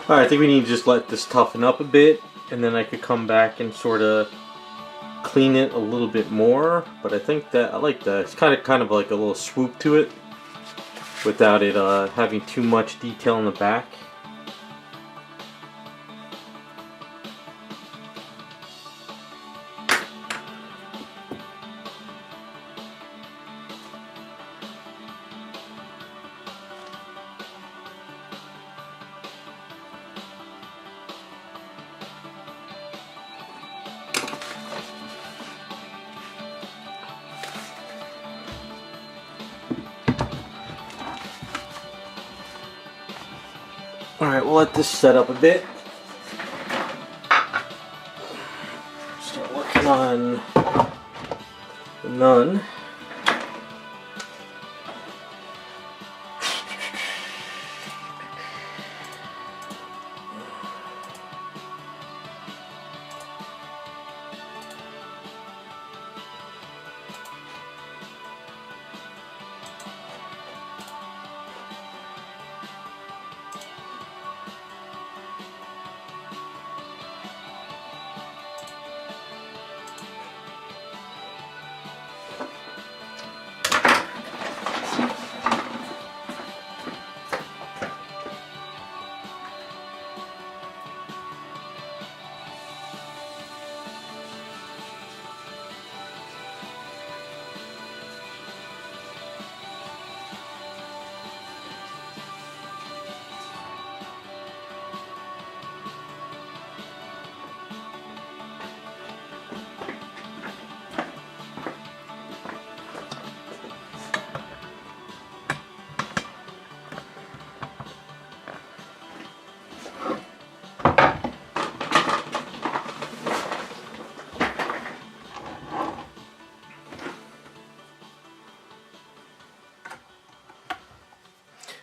Alright, I think we need to just let this toughen up a bit, and then I could come back and sort of clean it a little bit more. But I think that I like that. It's kind of like a little swoop to it without it having too much detail in the back. Alright, we'll let this set up a bit. Start working on the nun.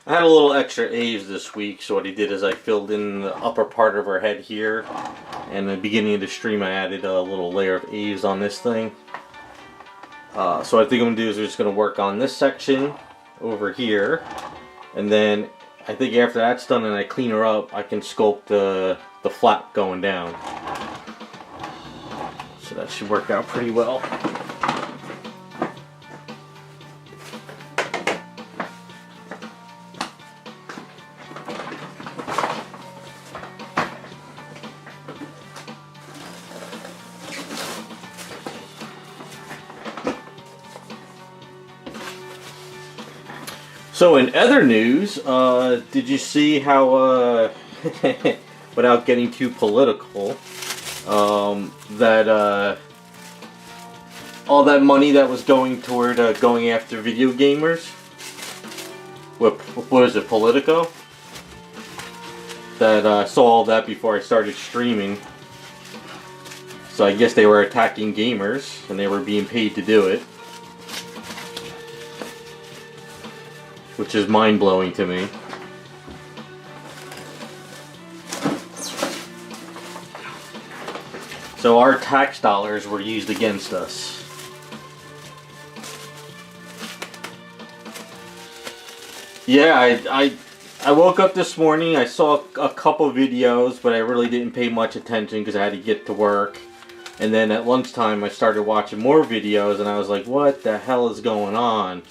I had a little extra A's this week, so what I did is I filled in the upper part of her head here, and at the beginning of the stream I added a little layer of A's on this thing. So what I think I'm going to do is we're just going to work on this section over here, and then I think after that's done and I clean her up, I can sculpt the flap going down. So that should work out pretty well. So in other news, did you see how, without getting too political, that all that money that was going toward going after video gamers, what is it, Politico? That I saw all that before I started streaming. So I guess they were attacking gamers, and they were being paid to do it. Which is mind-blowing to me. So our tax dollars were used against us. Yeah, I woke up this morning, I saw a couple videos, but I really didn't pay much attention because I had to get to work. And then at lunchtime I started watching more videos and I was like, what the hell is going on?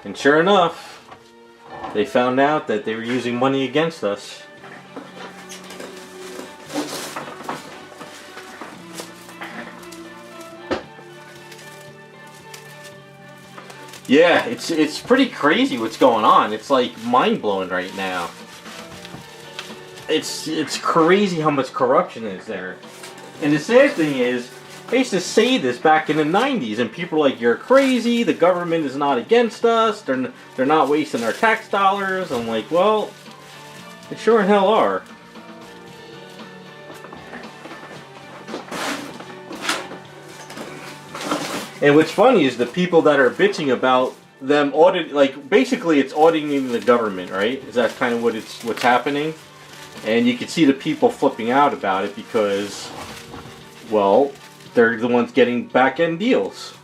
And sure enough, they found out that they were using money against us. Yeah, it's pretty crazy what's going on. It's like mind-blowing right now. It's crazy how much corruption is there. And the sad thing is, I used to say this back in the 90s, and people were like, you're crazy, the government is not against us, they're not wasting our tax dollars. I'm like, well, they sure in hell are. And what's funny is the people that are bitching about them basically it's auditing the government, right? Is that kind of what's happening? And you can see the people flipping out about it because, well, they're the ones getting back-end deals.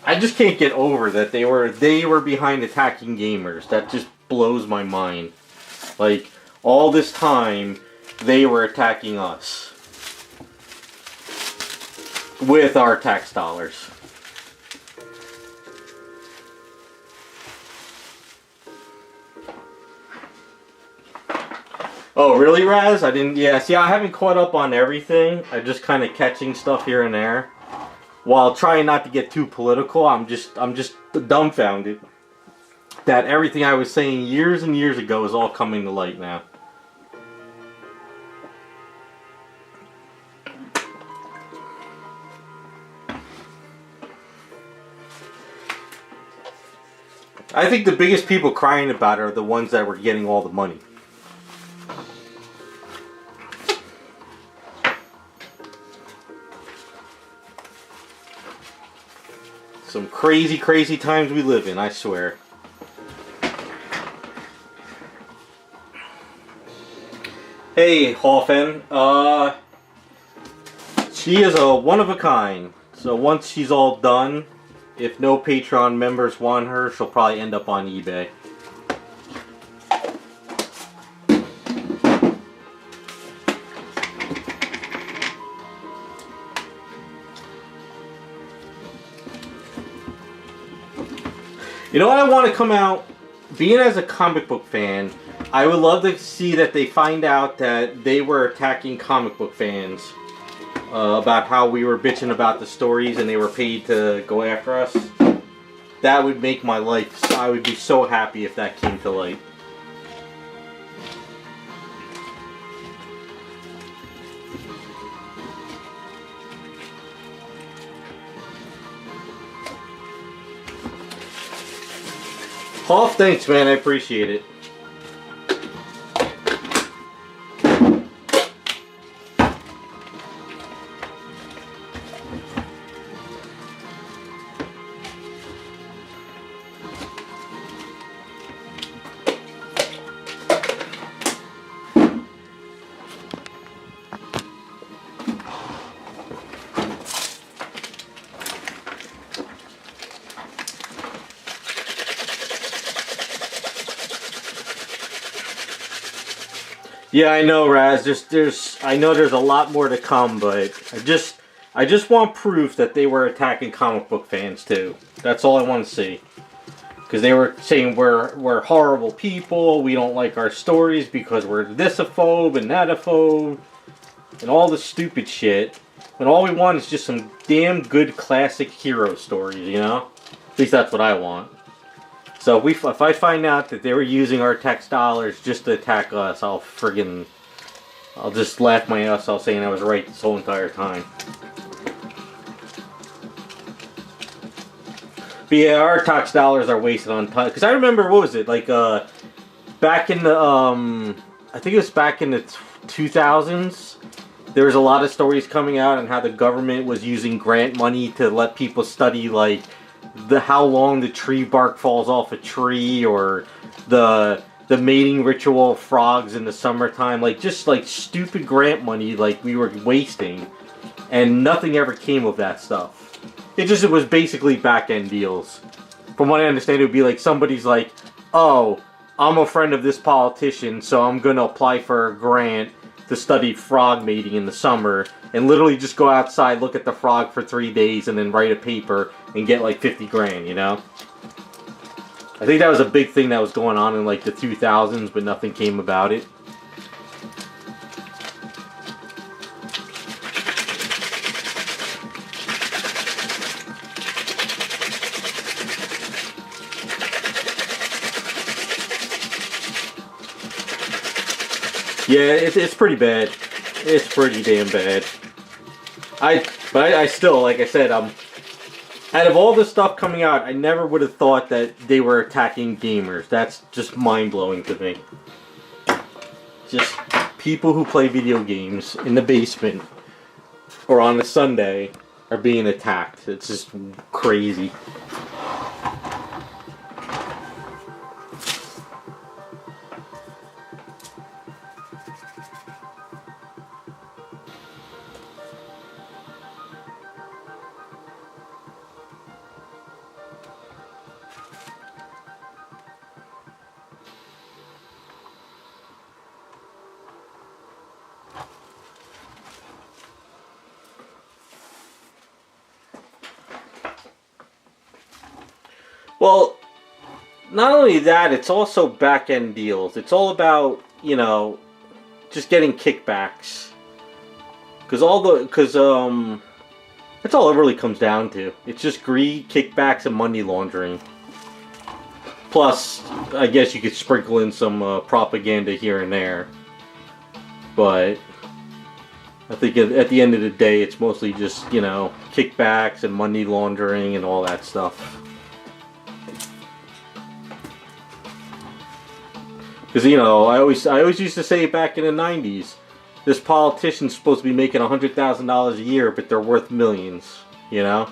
I just can't get over that they were behind attacking gamers. That just blows my mind. Like, all this time, they were attacking us with our tax dollars. Oh, really, Raz? I didn't... Yeah, see, I haven't caught up on everything. I'm just kind of catching stuff here and there. While trying not to get too political, I'm just dumbfounded that everything I was saying years and years ago is all coming to light now. I think the biggest people crying about it are the ones that were getting all the money. Some crazy, crazy times we live in, I swear. Hey, Hoffen. She is a one of a kind. So once she's all done, if no Patreon members want her, she'll probably end up on eBay. You know what I want to come out, being as a comic book fan, I would love to see that they find out that they were attacking comic book fans about how we were bitching about the stories and they were paid to go after us. That would make my life, I would be so happy if that came to light. Hoff, thanks, man. I appreciate it. Yeah, I know, Raz. I know there's a lot more to come, but I just want proof that they were attacking comic book fans too. That's all I want to see. Because they were saying we're horrible people. We don't like our stories because we're thisophobe and thatophobe and all this stupid shit. When all we want is just some damn good classic hero stories, you know? At least that's what I want. So if I find out that they were using our tax dollars just to attack us, I'll just laugh my ass off saying I was right this whole entire time. But yeah, our tax dollars are wasted on time. Because I remember, what was it, like, back in the, I think it was back in the 2000s, there was a lot of stories coming out on how the government was using grant money to let people study, like, how long the tree bark falls off a tree, or the mating ritual of frogs in the summertime, like just like stupid grant money like we were wasting, and nothing ever came of that stuff. It was basically back end deals. From what I understand, it would be like somebody's like, oh, I'm a friend of this politician, so I'm gonna apply for a grant to study frog mating in the summer, and literally just go outside, look at the frog for 3 days, and then write a paper and get like 50 grand, you know? I think that was a big thing that was going on in like the 2000s, but nothing came about it. Yeah, it's pretty bad. It's pretty damn bad. But I still, like I said, out of all the stuff coming out, I never would have thought that they were attacking gamers. That's just mind-blowing to me. Just people who play video games in the basement or on a Sunday are being attacked. It's just crazy. Well, not only that, it's also back end deals. It's all about, you know, just getting kickbacks. That's all it really comes down to. It's just greed, kickbacks, and money laundering. Plus, I guess you could sprinkle in some propaganda here and there. But I think at the end of the day, it's mostly just, you know, kickbacks and money laundering and all that stuff. Because, you know, I always used to say back in the 90s, this politician's supposed to be making $100,000 a year, but they're worth millions, you know?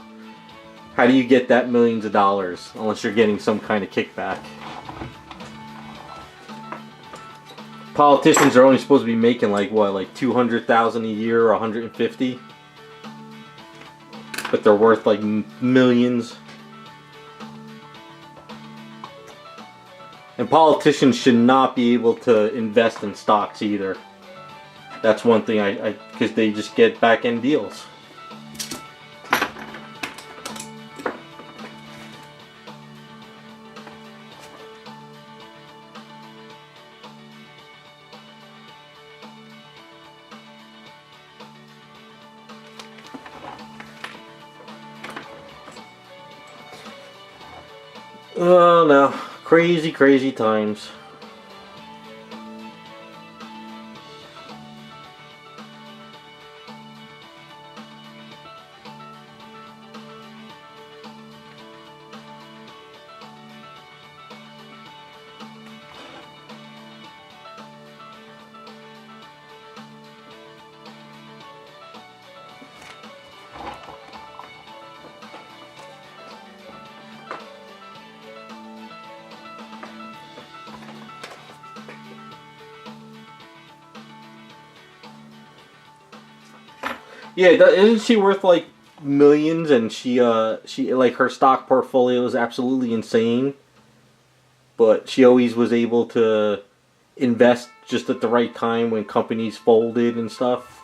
How do you get that millions of dollars unless you're getting some kind of kickback? Politicians are only supposed to be making like what, like 200,000 a year or 150, but they're worth like millions. And politicians should not be able to invest in stocks either. That's one thing because they just get back end deals. Oh no, crazy, crazy times. Yeah, isn't she worth like millions? And she like her stock portfolio is absolutely insane. But she always was able to invest just at the right time when companies folded and stuff.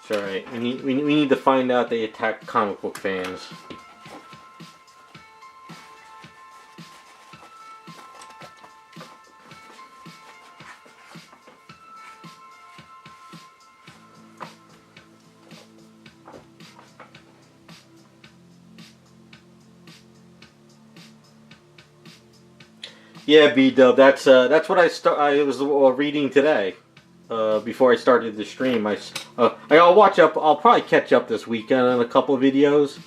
It's alright. We need to find out they attack comic book fans. Yeah, B-Dub, that's what I was reading today. Before I started the stream, I'll watch up. I'll probably catch up this weekend on a couple of videos,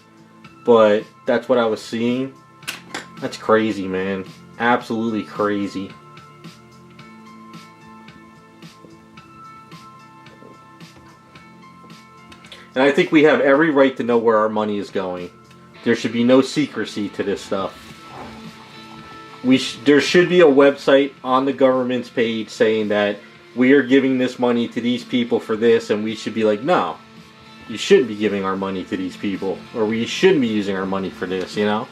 but that's what I was seeing. That's crazy, man. Absolutely crazy. And I think we have every right to know where our money is going. There should be no secrecy to this stuff. There should be a website on the government's page saying that we are giving this money to these people for this, and we should be like, no, you shouldn't be giving our money to these people, or we shouldn't be using our money for this, you know?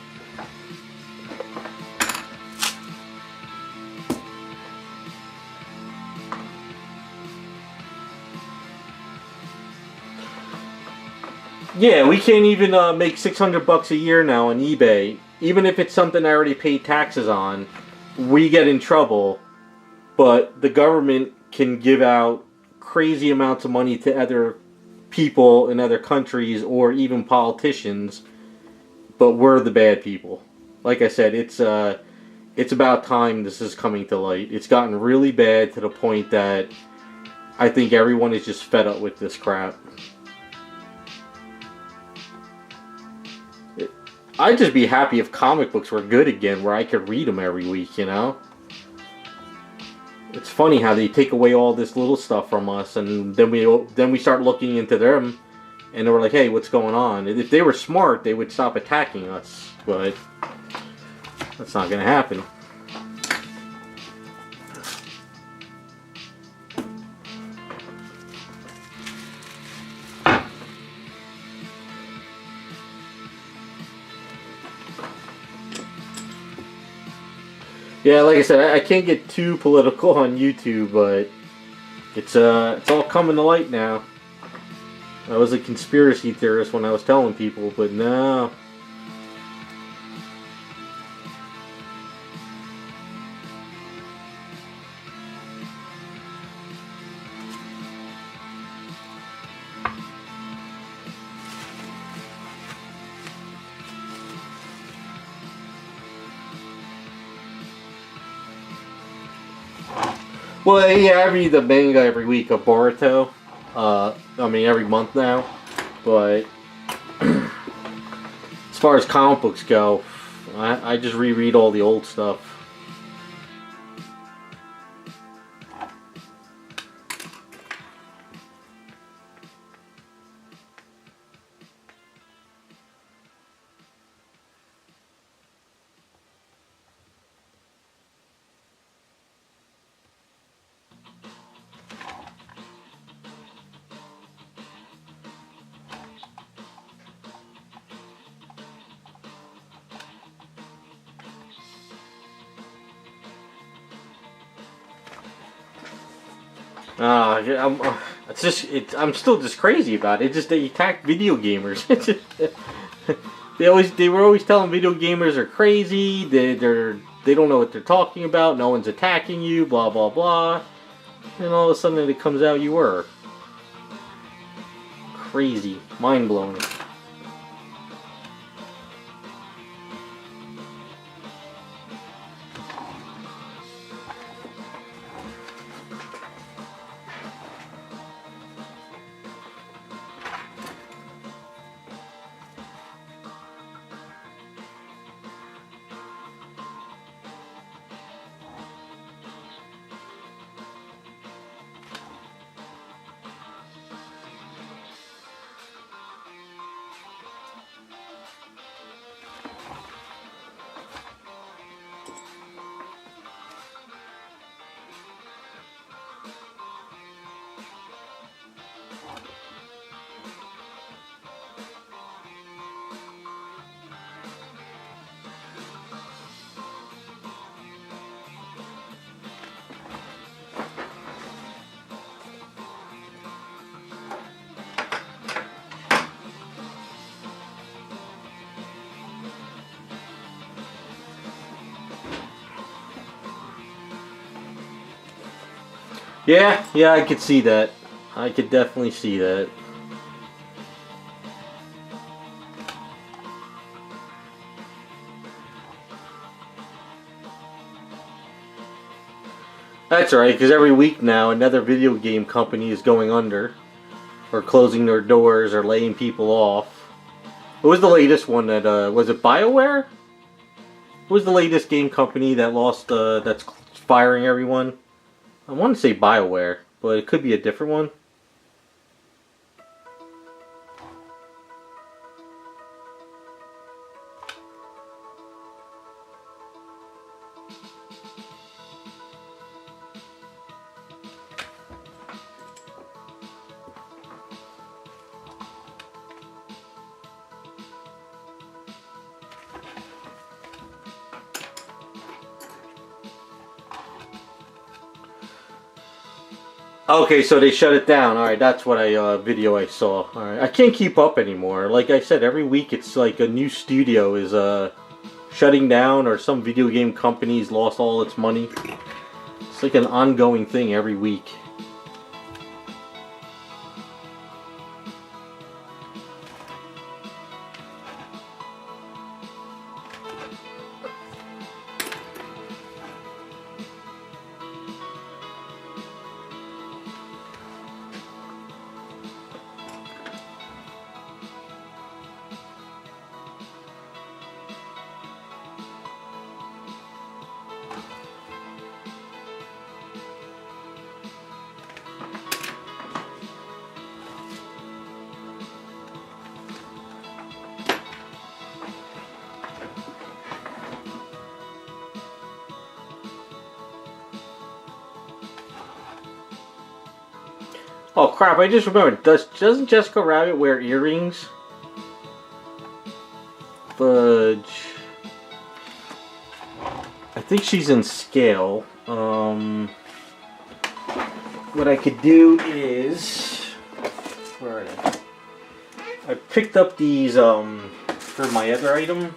Yeah, we can't even make $600 a year now on eBay. Even if it's something I already paid taxes on, we get in trouble. But the government can give out crazy amounts of money to other people in other countries or even politicians. But we're the bad people. Like I said, it's about time this is coming to light. It's gotten really bad to the point that I think everyone is just fed up with this crap. I'd just be happy if comic books were good again, where I could read them every week, you know? It's funny how they take away all this little stuff from us, and then we start looking into them, and we're like, hey, what's going on? And if they were smart, they would stop attacking us, but that's not going to happen. Yeah, like I said, I can't get too political on YouTube, but it's all coming to light now. I was a conspiracy theorist when I was telling people, but no. Well, yeah, I read the manga every week of Boruto. I mean, every month now. But as far as comic books go, I just reread all the old stuff. I'm still just crazy about it. It's just they attack video gamers. They were always telling video gamers are crazy. They don't know what they're talking about. No one's attacking you. Blah blah blah. And all of a sudden it comes out you were crazy, mind blowing. Yeah, I could see that. I could definitely see that. That's right, because every week now another video game company is going under, or closing their doors, or laying people off. What was the latest one that, was it BioWare? What was the latest game company that lost, that's firing everyone? I want to say BioWare, but it could be a different one. Okay, so they shut it down. Alright, that's what video I saw. Alright, I can't keep up anymore. Like I said, every week it's like a new studio is shutting down, or some video game company's lost all its money. It's like an ongoing thing every week. Oh crap, I just remembered. Doesn't Jessica Rabbit wear earrings? Fudge. I think she's in scale. What I could do is, where are they? I picked up these for my other item.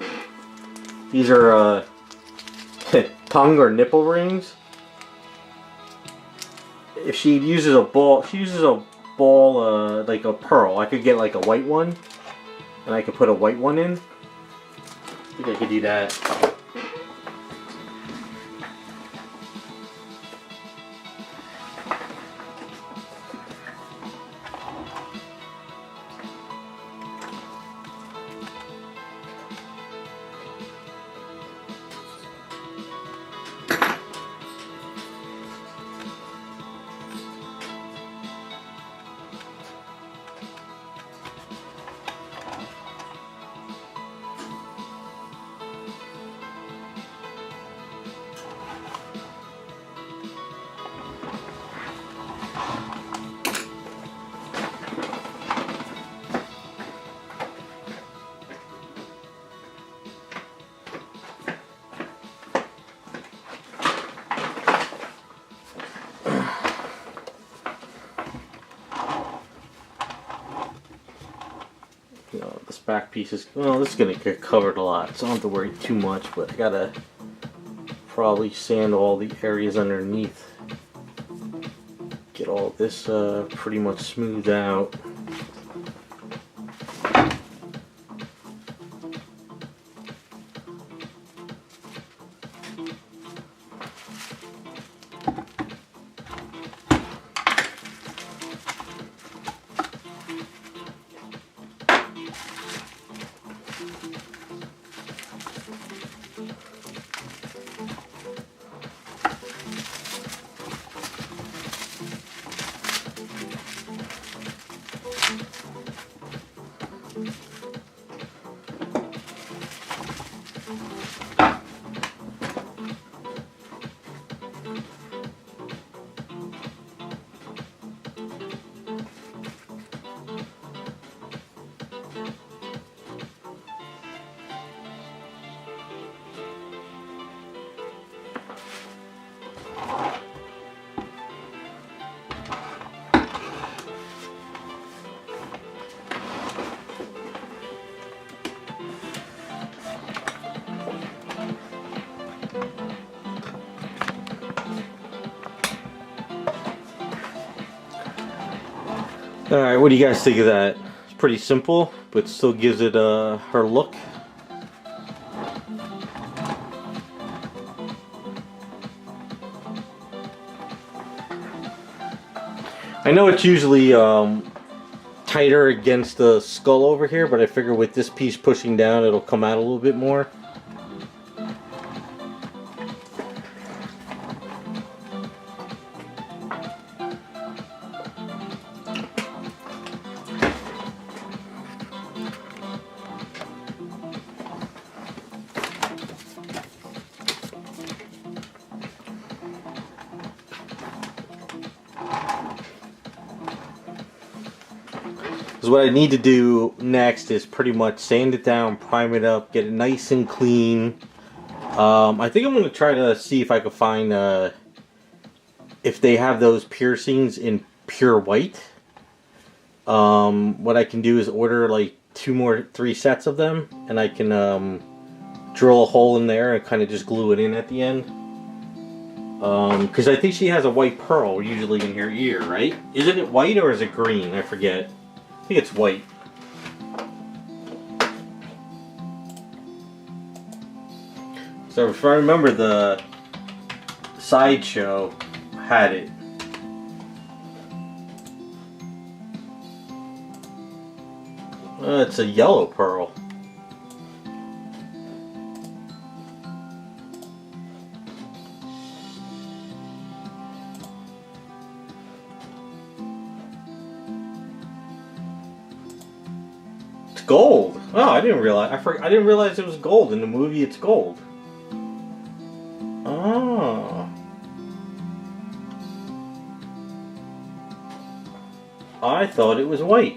These are tongue or nipple rings. If she uses a ball, like a pearl. I could get like a white one, and I could put a white one in. I think I could do that. This back piece is, well, this is going to get covered a lot, so I don't have to worry too much, but I gotta probably sand all the areas underneath. Get all this pretty much smoothed out. Alright, what do you guys think of that? It's pretty simple, but still gives it her look. I know it's usually tighter against the skull over here, but I figure with this piece pushing down it'll come out a little bit more. Because what I need to do next is pretty much sand it down, prime it up, get it nice and clean. I think I'm going to try to see if I can find if they have those piercings in pure white. What I can do is order like 3 sets of them, and I can drill a hole in there and kind of just glue it in at the end. Because I think she has a white pearl usually in her ear, right? Isn't it white or is it green? I forget. I think it's white. So if I remember, the sideshow had it. It's a yellow pearl. Gold. Oh, I didn't realize. I didn't realize it was gold in the movie. It's gold. Oh. I thought it was white.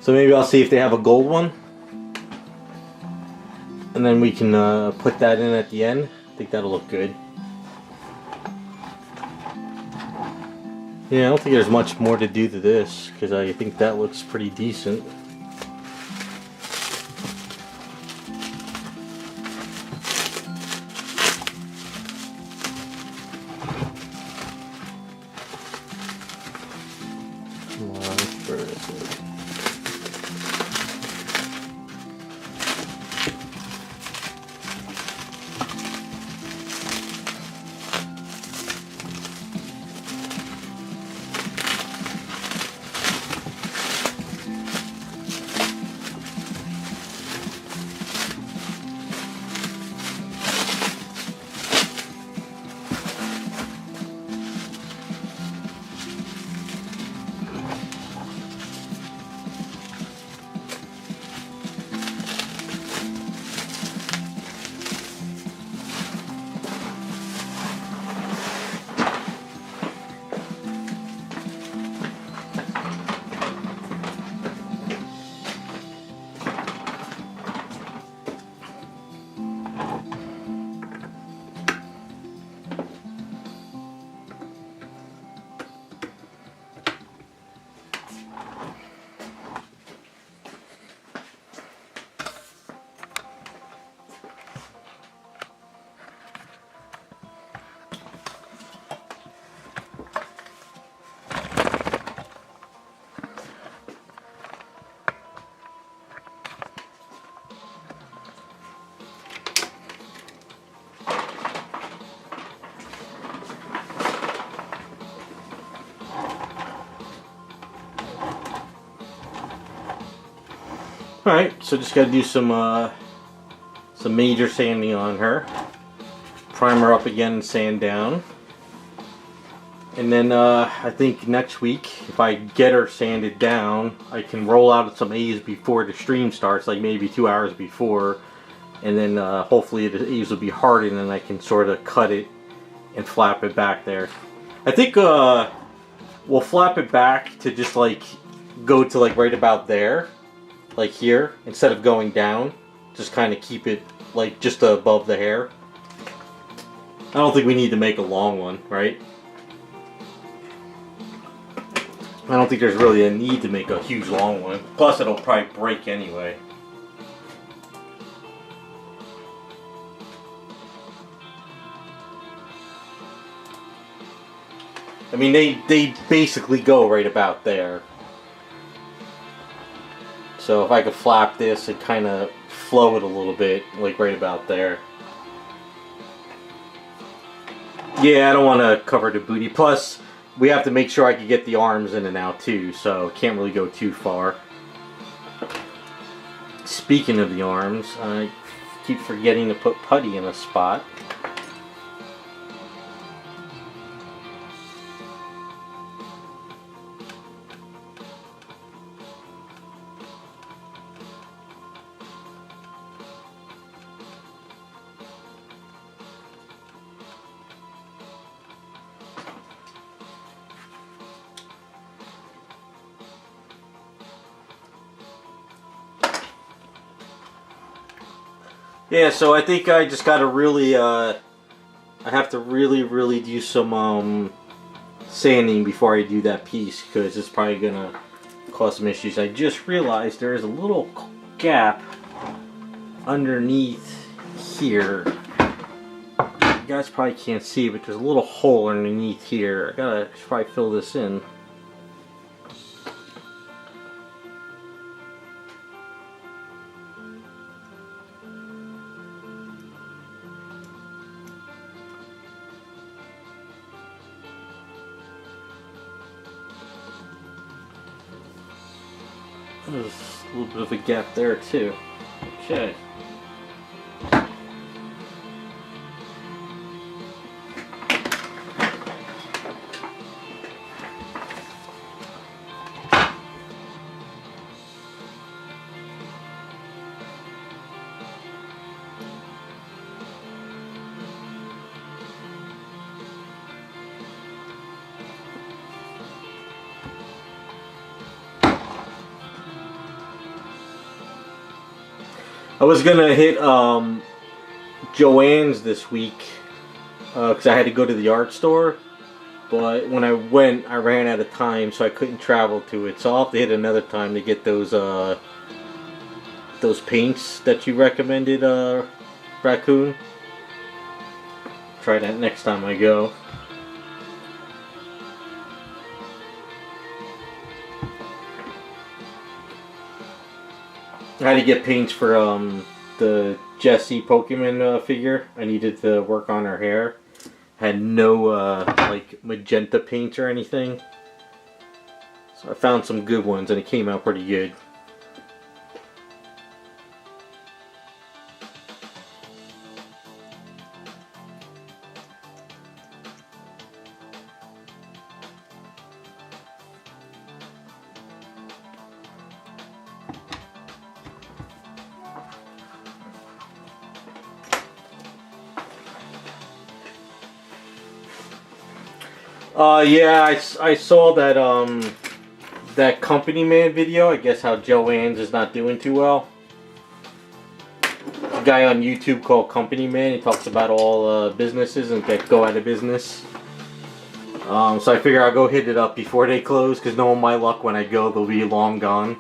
So maybe I'll see if they have a gold one. And then we can put that in at the end. I think that'll look good. Yeah, I don't think there's much more to do to this, because I think that looks pretty decent. Come on, where is it? Alright, so just gotta do some major sanding on her. Primer up again and sand down. And then I think next week, if I get her sanded down, I can roll out some A's before the stream starts, like maybe 2 hours before. And then hopefully the A's will be hardened and I can sort of cut it and flap it back there. I think we'll flap it back to just like go to like right about there. Like here, instead of going down, just kind of keep it like just above the hair. I don't think we need to make a long one, right? I don't think there's really a need to make a huge long one. Plus it'll probably break anyway. I mean, they basically go right about there. So if I could flap this and kind of flow it a little bit, like right about there. Yeah, I don't want to cover the booty. Plus, we have to make sure I can get the arms in and out too, so can't really go too far. Speaking of the arms, I keep forgetting to put putty in a spot. Yeah, so I think I just gotta really, I have to really do some sanding before I do that piece, because it's probably gonna cause some issues. I just realized there is a little gap underneath here. You guys probably can't see, but there's a little hole underneath here. I gotta probably fill this in. There's a little bit of a gap there too. Okay. I was gonna hit Joann's this week because I had to go to the art store, but when I went, I ran out of time, so I couldn't travel to it. So I'll have to hit another time to get those paints that you recommended, Raccoon. Try that next time I go. I had to get paints for the Jessie Pokemon figure. I needed to work on her hair. Had no like magenta paints or anything, so I found some good ones and it came out pretty good. Yeah, I saw that that Company Man video. I guess how Joann's is not doing too well. A guy on YouTube called Company Man. He talks about all businesses and that go out of business. So I figure I'll go hit it up before they close, because knowing my luck, when I go, they'll be long gone.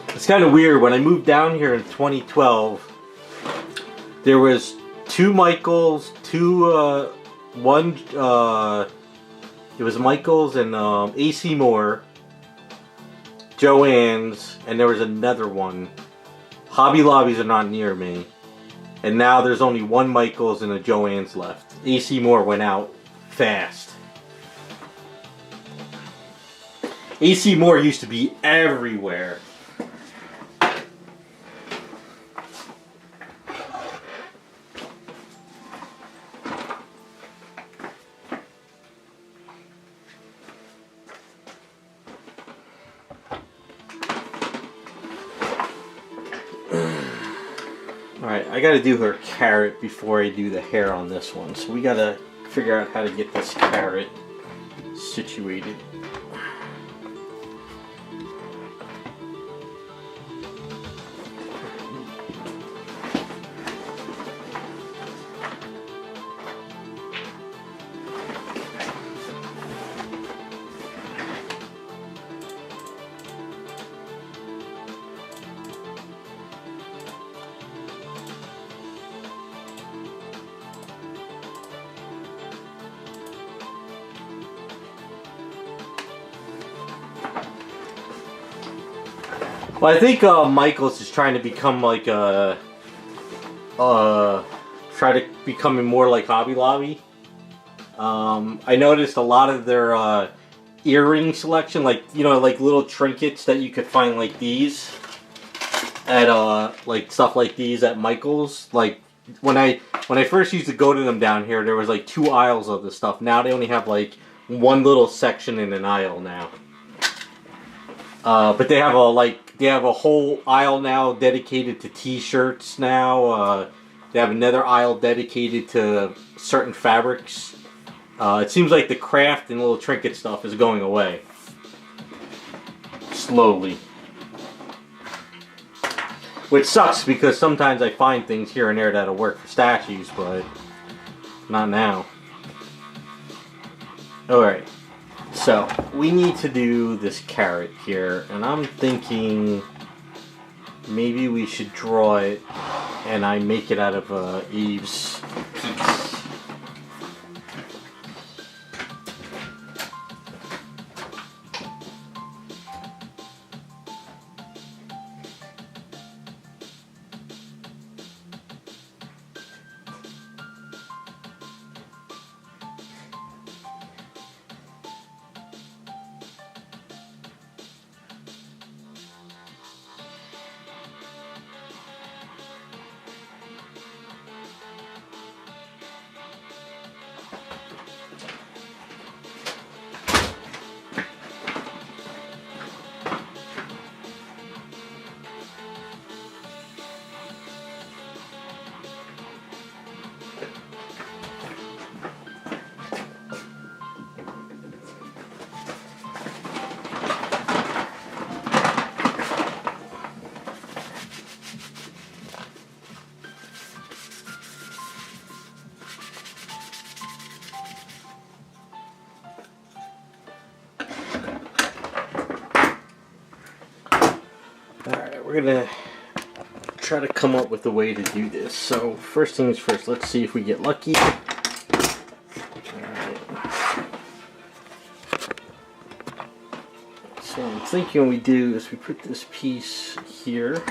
It's kind of weird. When I moved down here in 2012, there was two Michaels, it was Michaels and AC Moore, Joann's, and there was another one. Hobby Lobbies are not near me. And now there's only one Michaels and a Joann's left. AC Moore went out fast. AC Moore used to be everywhere. Alright, I gotta do her carrot before I do the hair on this one. So we gotta figure out how to get this carrot situated. Well, I think Michaels is trying to become like try to becoming more like Hobby Lobby. I noticed a lot of their earring selection, like, you know, like little trinkets that you could find like these at like stuff like these at Michaels. Like when I first used to go to them down here, there was like 2 aisles of this stuff. Now they only have like one little section in an aisle now. But they have a whole aisle now dedicated to t-shirts now. They have another aisle dedicated to certain fabrics. It seems like the craft and little trinket stuff is going away. Slowly. Which sucks, because sometimes I find things here and there that'll work for statues, but not now. Alright. So, we need to do this carrot here, and I'm thinking maybe we should draw it and I make it out of Eve's piece. we're gonna try to come up with a way to do this. So first things first, let's see if we get lucky. Alright. So I'm thinking what we do is we put this piece here.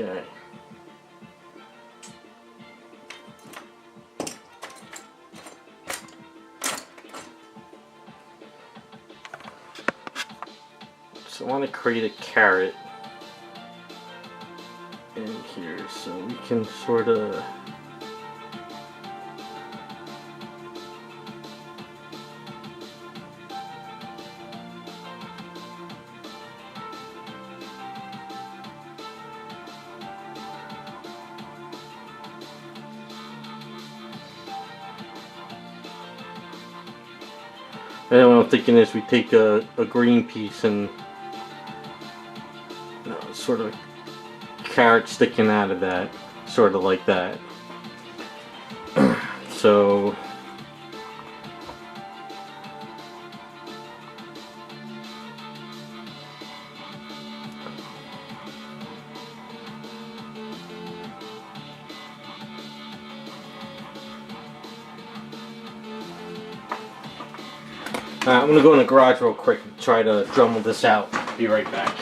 Okay. So I want to create a carrot in here so we can sort of and what I'm thinking is we take a green piece and sort of carrot sticking out of that, sort of like that. So I'm going to go in the garage real quick and try to Dremel this out. Be right back.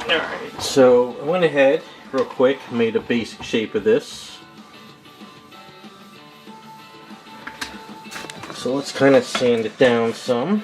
Alright, so I went ahead real quick, made a basic shape of this. So let's kind of sand it down some.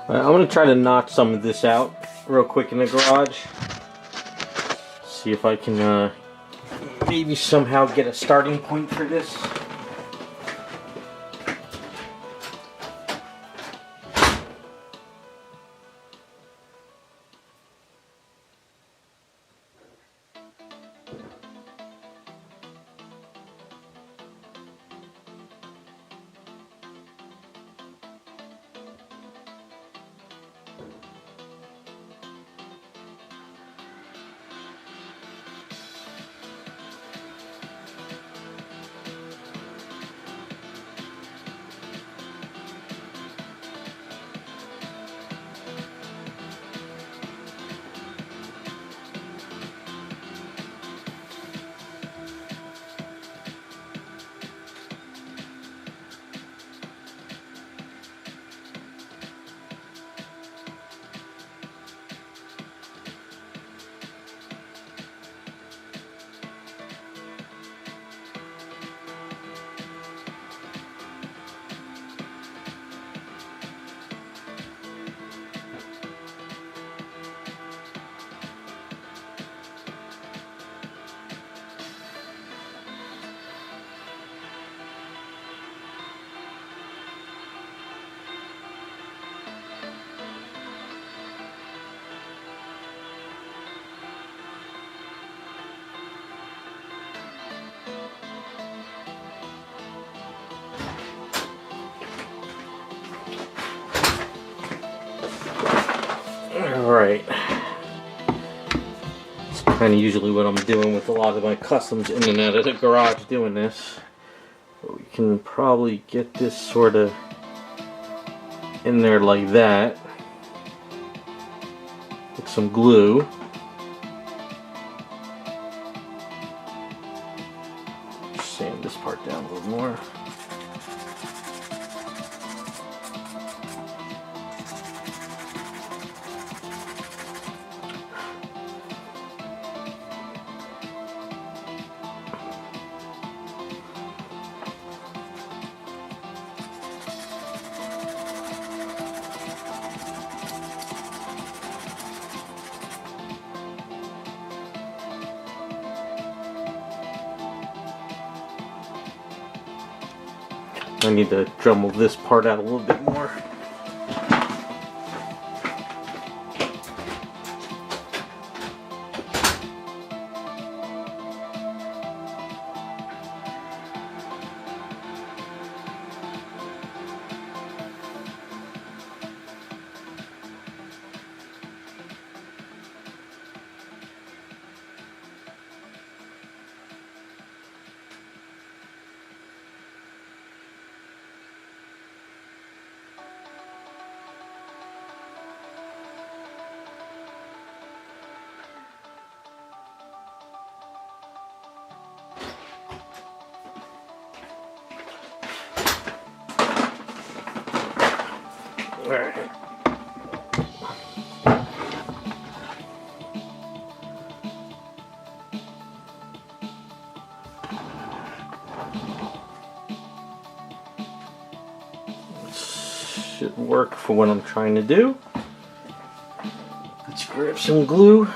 I'm going to try to knock some of this out real quick in the garage. See if I can maybe somehow get a starting point for this. Alright. It's kind of usually what I'm doing with a lot of my customs in and out of the garage doing this. But we can probably get this sort of in there like that. With some glue. Sand this part down a little more. I need to dremel this part out a little bit more. Alright. Should work for what I'm trying to do. Let's grab some glue.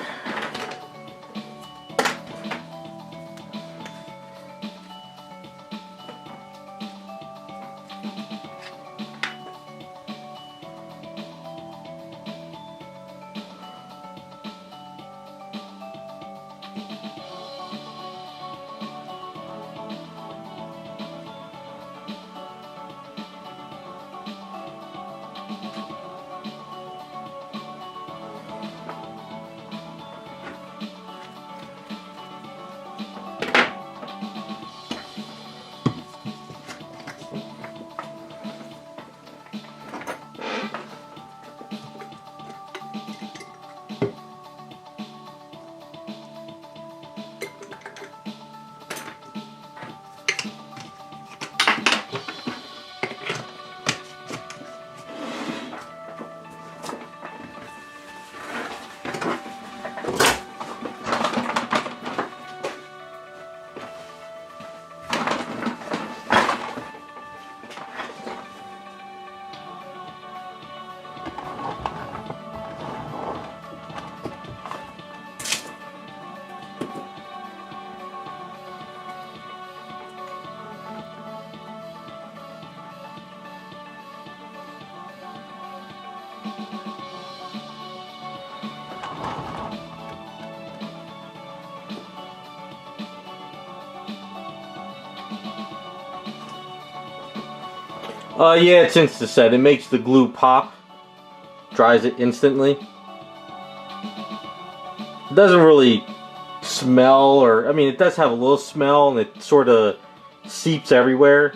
Yeah, it's Insta-Set. It makes the glue pop. Dries it instantly. It doesn't really smell, or I mean, it does have a little smell, and it sort of seeps everywhere.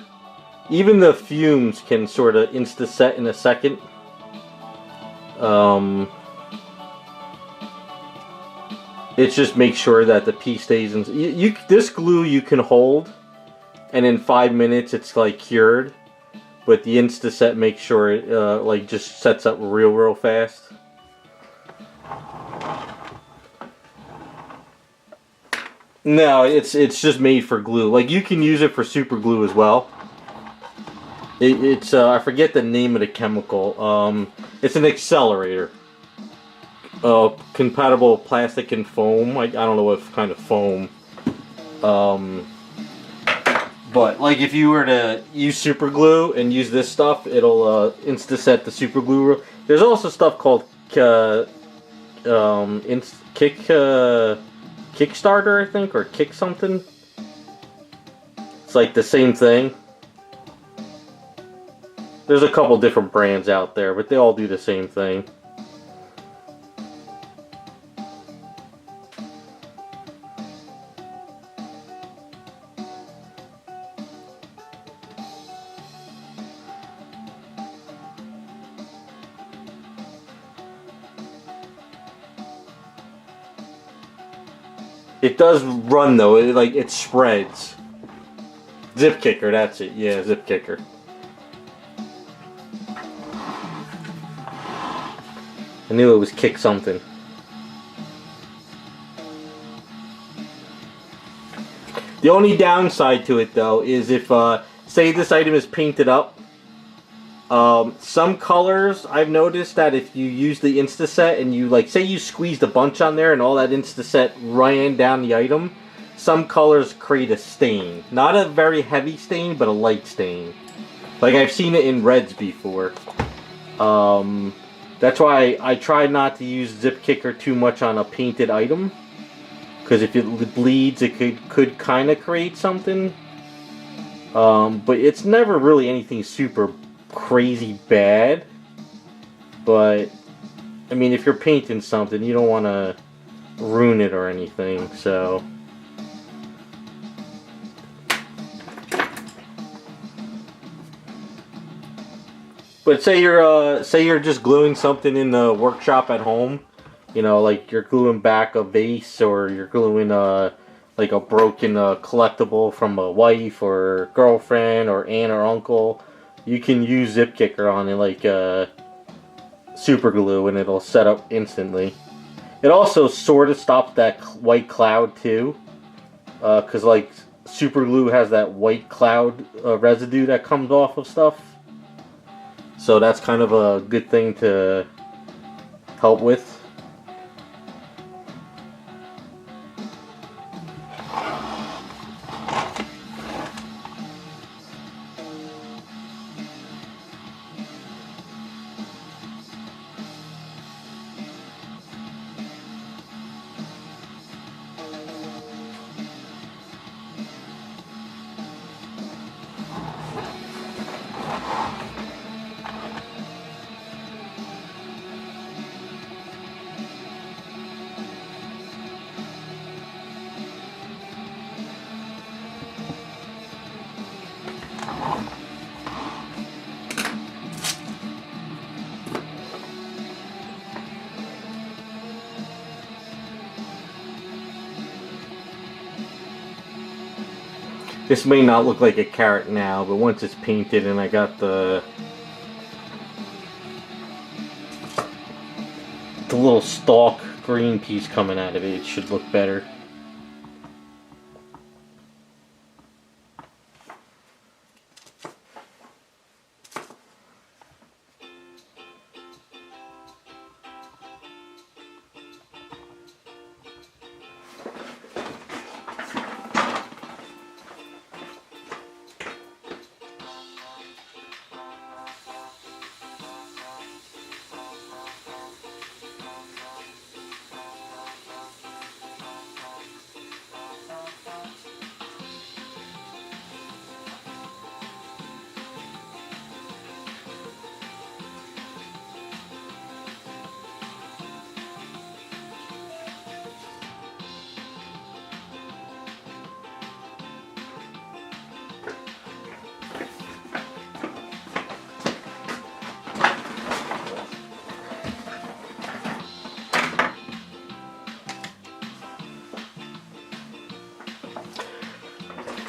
Even the fumes can sort of Insta-Set in a second. It just makes sure that the pea stays in. This glue you can hold, and in 5 minutes it's like cured. But the Insta-Set makes sure it like just sets up real fast. No, it's just made for glue. Like, you can use it for super glue as well. It's I forget the name of the chemical. It's an accelerator. Compatible plastic and foam. I don't know what kind of foam. But like, if you were to use super glue and use this stuff, it'll Insta-Set the super glue. There's also stuff called Kickstarter, I think, or Kick something. It's like the same thing. There's a couple different brands out there, but they all do the same thing. It does run though, it spreads. Zip kicker, that's it. Yeah, zip kicker. I knew it was kick something. The only downside to it though is if say this item is painted up, some colors I've noticed that if you use the Insta-Set and you say you squeezed a bunch on there and all that Insta-Set ran down the item, some colors create a stain. Not a very heavy stain, but a light stain. Like, I've seen it in reds before. That's why I try not to use zip kicker too much on a painted item, because if it bleeds, it could kind of create something. But it's never really anything super crazy bad. But I mean, if you're painting something, you don't want to ruin it or anything, so but say you're just gluing something in the workshop at home, like you're gluing back a vase, or you're gluing like a broken collectible from a wife or girlfriend or aunt or uncle. You can use zip kicker on it like super glue, and it'll set up instantly. It also sort of stops that white cloud too, because like super glue has that white cloud residue that comes off of stuff. So that's kind of a good thing to help with. This may not look like a carrot now, but once it's painted and I got the little stalk green piece coming out of it, it should look better.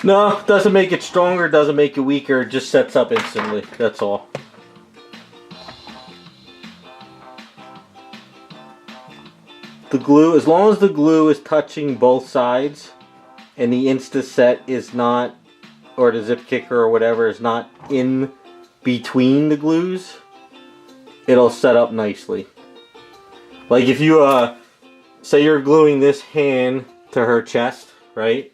No, doesn't make it stronger, doesn't make it weaker, it just sets up instantly, that's all. The glue, as long as the glue is touching both sides and the Insta-Set is not, or the zip kicker or whatever is not in between the glues, it'll set up nicely. Like if you, say you're gluing this hand to her chest, right?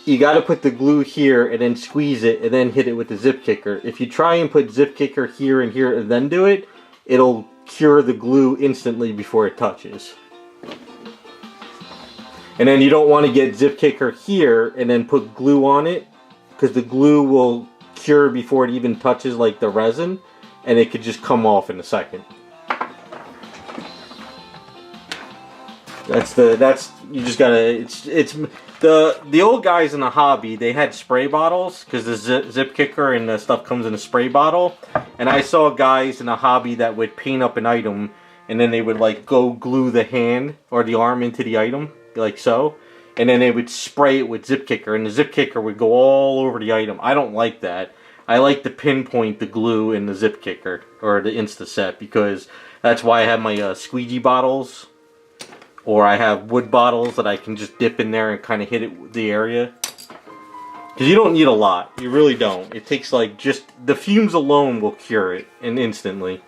You got to put the glue here and then squeeze it and then hit it with the zip kicker. If you try and put zip kicker here and here and then do it, it'll cure the glue instantly before it touches. And then you don't want to get zip kicker here and then put glue on it, because the glue will cure before it even touches like the resin, and it could just come off in a second. You just gotta, it's the old guys in the hobby, they had spray bottles, because the zip kicker and the stuff comes in a spray bottle, and I saw guys in the hobby that would paint up an item and then they would like go glue the hand or the arm into the item like so, and then they would spray it with zip kicker and the zip kicker would go all over the item. I don't like that. I like to pinpoint the glue in the zip kicker or the Insta-Set, because that's why I have my squeegee bottles. Or I have wood bottles that I can just dip in there and kind of hit it with the area. Because you don't need a lot. You really don't. It takes like just... the fumes alone will cure it and instantly.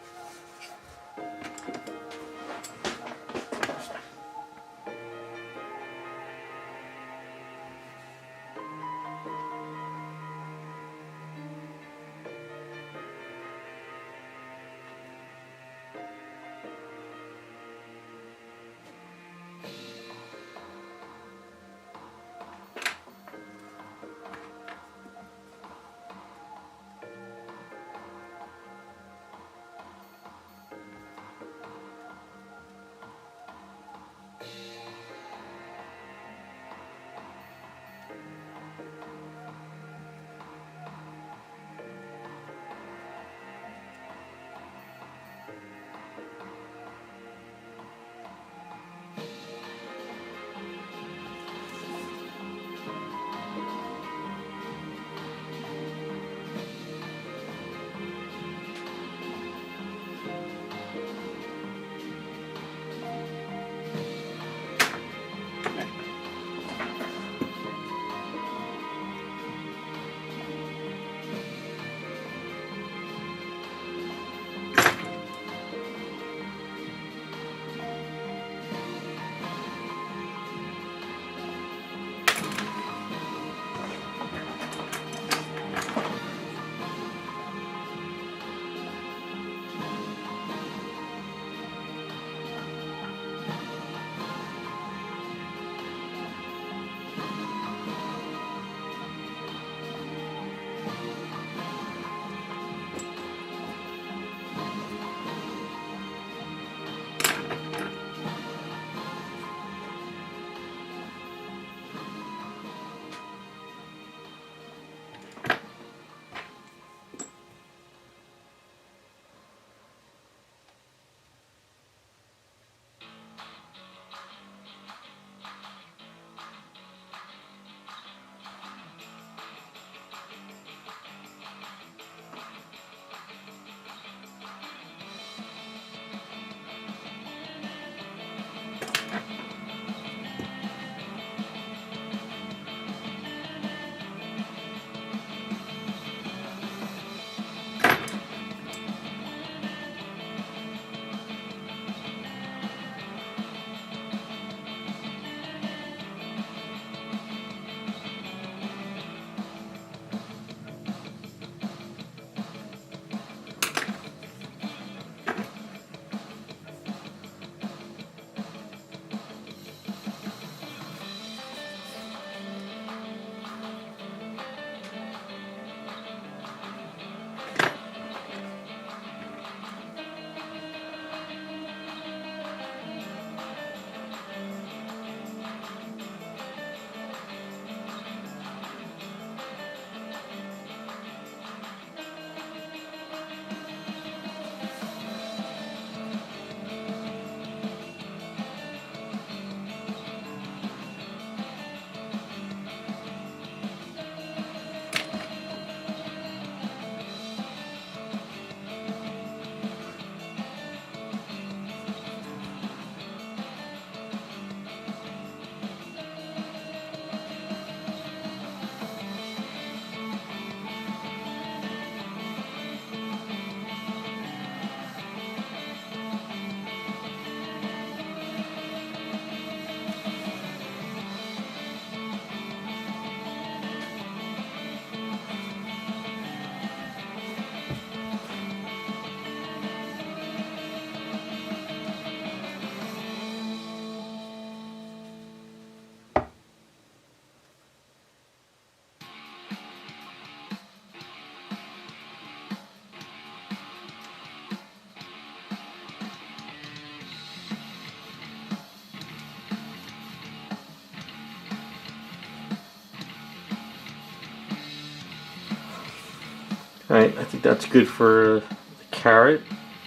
Alright, I think that's good for the carrot.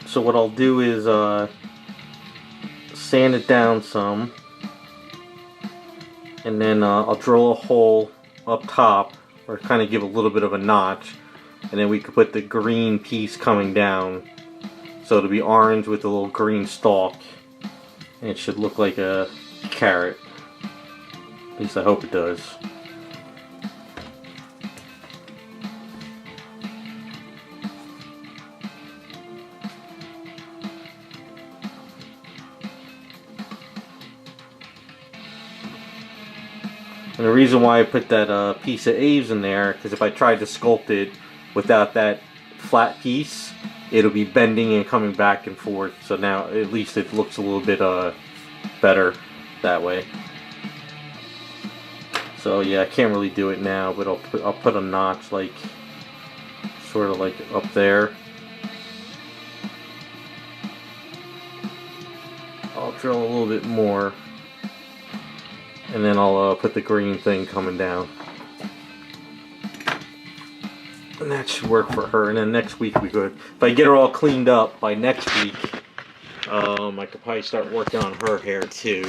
So what I'll do is sand it down some, and then I'll drill a hole up top, or kind of give a little bit of a notch, and then we could put the green piece coming down. So it'll be orange with a little green stalk, and it should look like a carrot. At least I hope it does. And the reason why I put that piece of Aves in there, because if I tried to sculpt it without that flat piece, it'll be bending and coming back and forth. So now at least it looks a little bit better that way. So yeah, I can't really do it now, but I'll put a notch like sort of like up there. I'll drill a little bit more, and then I'll put the green thing coming down. And that should work for her. And then next week we could, if I get her all cleaned up by next week, I could probably start working on her hair too.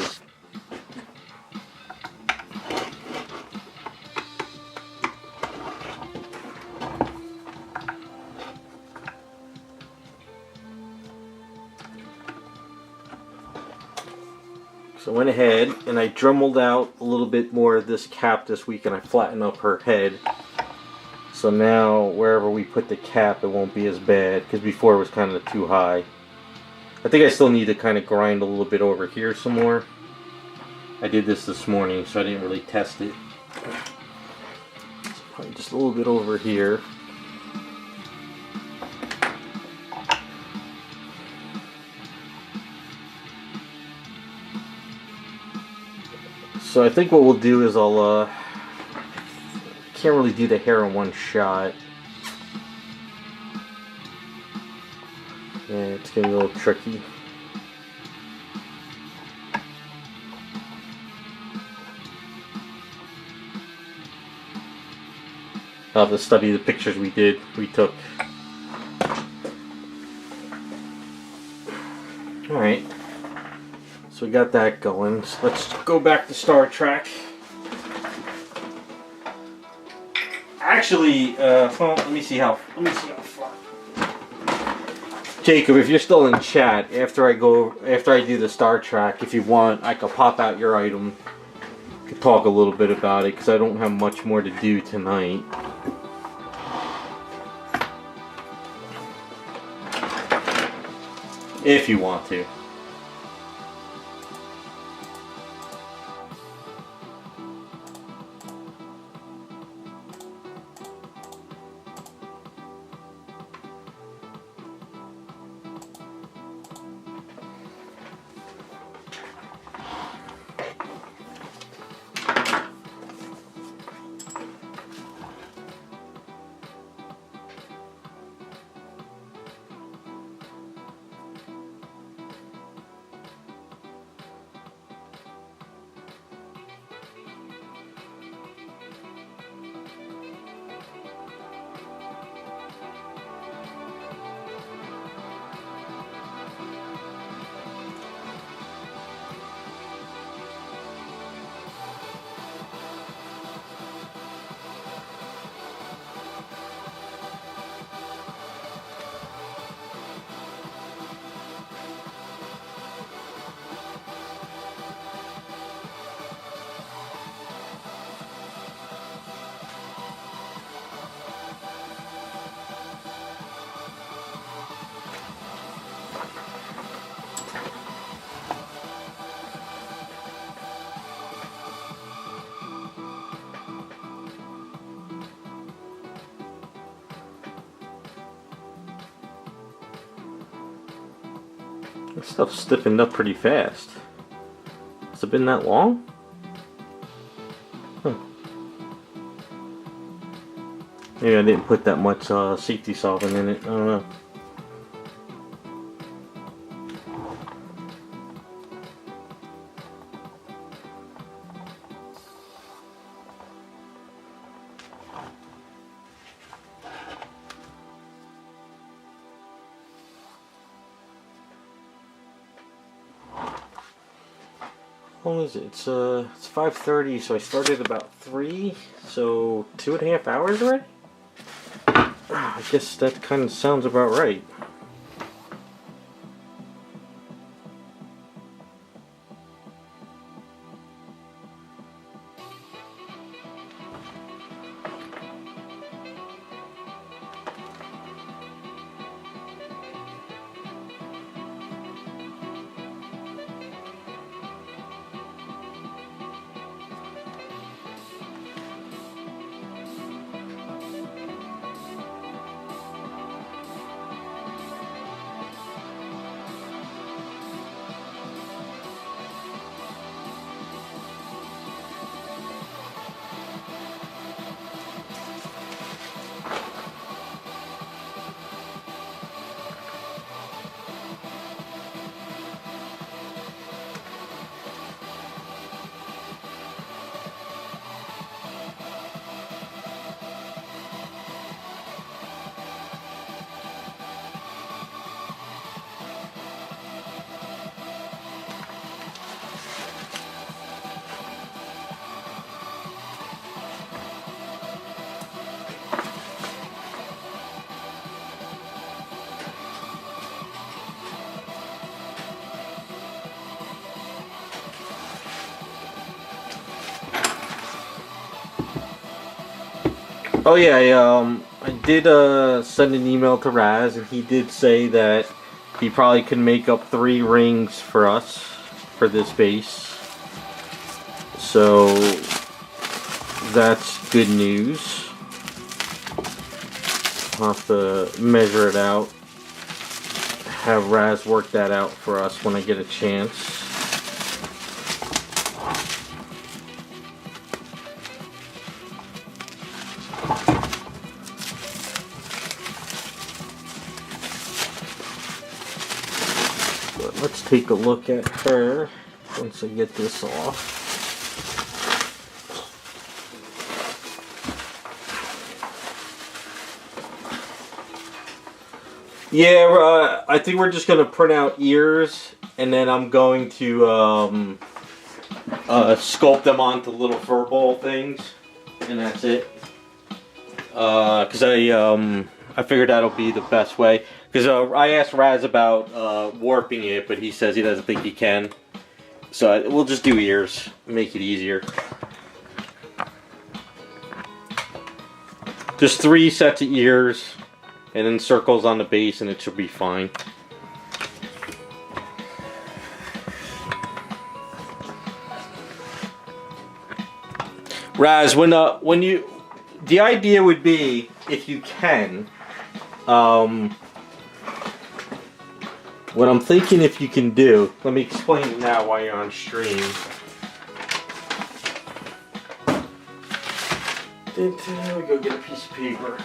So I went ahead and I dremeled out a little bit more of this cap this week, and I flattened up her head. So now wherever we put the cap, it won't be as bad, because before it was kind of too high. I think I still need to kind of grind a little bit over here some more. I did this morning, so I didn't really test it. So probably just a little bit over here. So I think what we'll do is can't really do the hair in one shot. Yeah, it's gonna be a little tricky. I'll have to study the pictures we took. Alright. So we got that going. So let's go back to Star Trek. Actually, well, let me see how far. Jacob, if you're still in chat, after I do the Star Trek, if you want, I could pop out your item. Could talk a little bit about it, because I don't have much more to do tonight. If you want to. This stuff stiffened up pretty fast. Has it been that long? Huh. Maybe I didn't put that much safety solvent in it. I don't know. How long is it? It's 5:30, so I started about 3, so 2.5 hours already? I guess that kind of sounds about right. Oh yeah, I did send an email to Raz, and he did say that he probably could make up 3 rings for us for this base. So that's good news. I'll have to measure it out. Have Raz work that out for us when I get a chance. Let's take a look at her once I get this off. Yeah, I think we're just going to print out ears, and then I'm going to sculpt them onto little fur ball things, and that's it. Because I figured that'll be the best way. Because I asked Raz about warping it, but he says he doesn't think he can. So we'll just do ears, make it easier. Just 3 sets of ears, and then circles on the base, and it should be fine. Raz, when you, the idea would be, if you can, what I'm thinking if you can do, let me explain it now while you're on stream. Let me go get a piece of paper.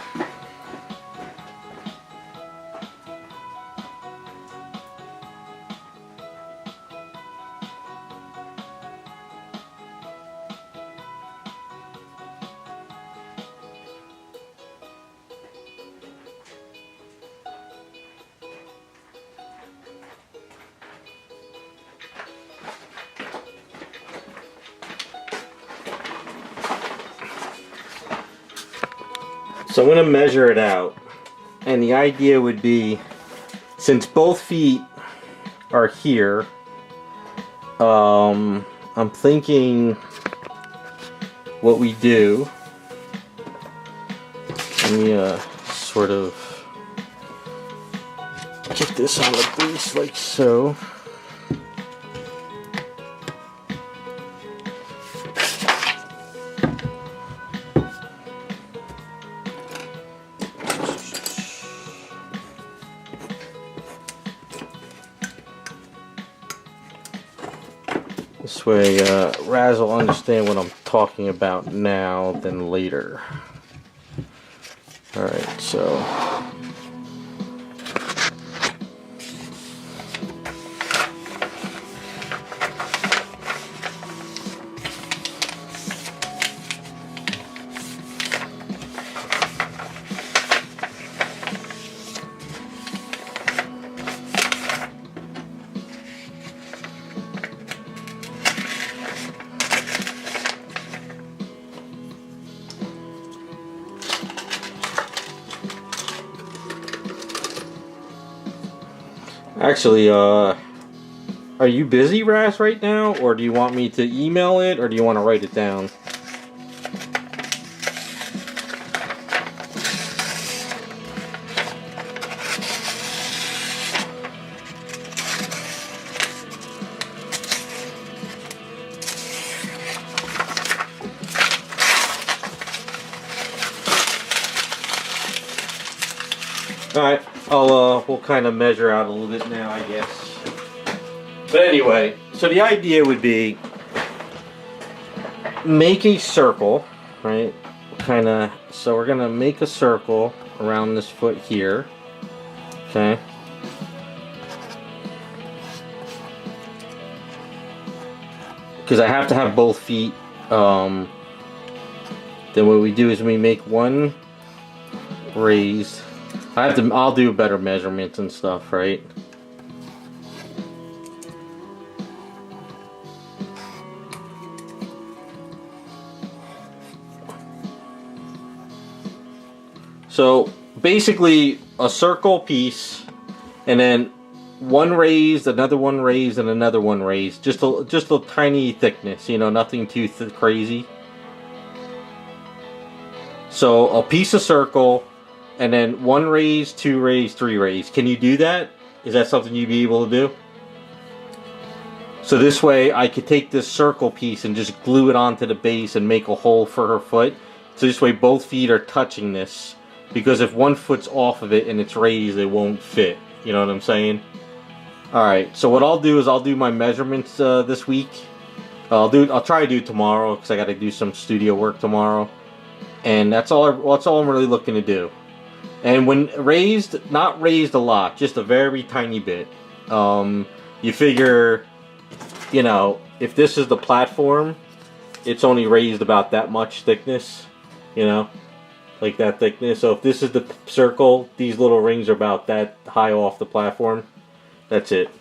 So I'm going to measure it out, and the idea would be, since both feet are here, I'm thinking what we do, let me sort of get this on the base like so. This way, Raz will understand what I'm talking about now than later. Alright, so... Actually, are you busy, Raz, right now? Or do you want me to email it, or do you want to write it down? Alright, we'll kind of measure out a little bit now, I guess. But anyway, so the idea would be make a circle, right? So we're gonna make a circle around this foot here, okay? Because I have to have both feet. Then what we do is we make one raised. I'll do better measurements and stuff, right? So basically a circle piece, and then one raised, another one raised, and another one raised. Just a tiny thickness, you know, nothing too crazy. So a piece of circle, and then one raised, two raised, three raised. Can you do that? Is that something you'd be able to do? So this way I could take this circle piece and just glue it onto the base and make a hole for her foot. So this way both feet are touching this. Because if one foot's off of it and it's raised, it won't fit. You know what I'm saying? Alright, so what I'll do is I'll do my measurements this week. I'll try to do it tomorrow because I got to do some studio work tomorrow. And that's all I'm really looking to do. And when raised, not raised a lot, just a very tiny bit. You figure, you know, if this is the platform, it's only raised about that much thickness, you know, like that thickness. So if this is the circle, these little rings are about that high off the platform. That's it.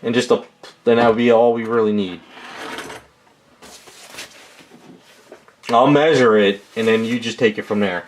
And then that'll be all we really need. I'll measure it, and then you just take it from there.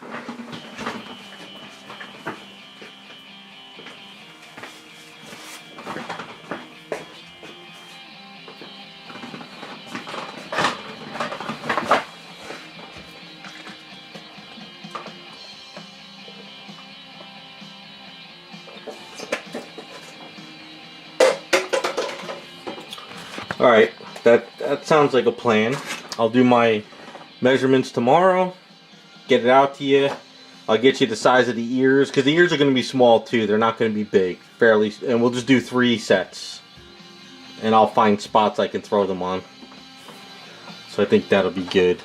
Alright, that sounds like a plan. I'll do my measurements tomorrow, get it out to you. I'll get you the size of the ears, because the ears are going to be small too. They're not going to be big, and we'll just do 3 sets. And I'll find spots I can throw them on. So I think that'll be good.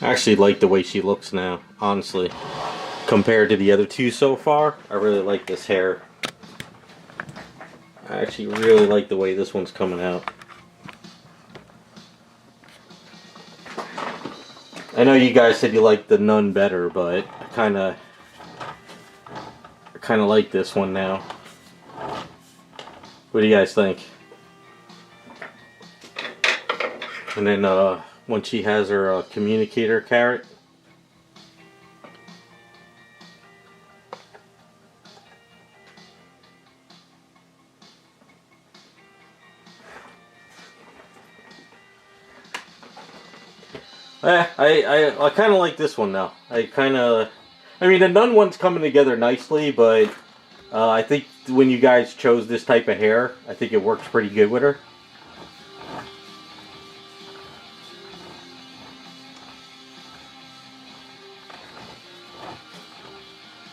I actually like the way she looks now, honestly. Compared to the other two so far, I really like this hair. I actually really like the way this one's coming out. I know you guys said you liked the nun better, but I kind of like this one now. What do you guys think? And then when she has her communicator carrot. I kind of like this one now. I mean, the nun one's coming together nicely, but I think when you guys chose this type of hair, I think it works pretty good with her.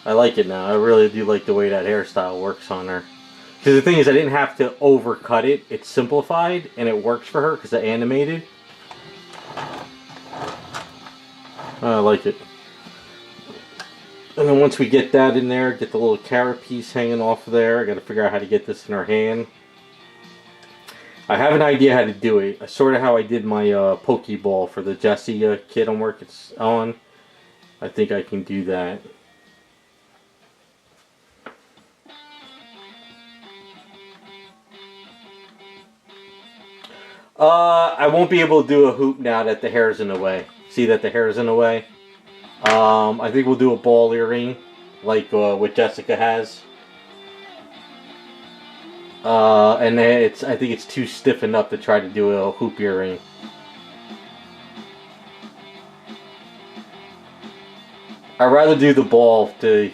I like it now. I really do like the way that hairstyle works on her. Because the thing is, I didn't have to overcut it. It's simplified, and it works for her because it's animated. I like it. And then once we get that in there, get the little carrot piece hanging off of there. I got to figure out how to get this in her hand. I have an idea how to do it. Sort of how I did my Pokeball for the Jessie kit I'm working on. I think I can do that. I won't be able to do a hoop now that the hair's in the way. See that the hair's in the way? I think we'll do a ball earring like what Jessica has. And I think it's too stiffened up to try to do a hoop earring. I'd rather do the ball to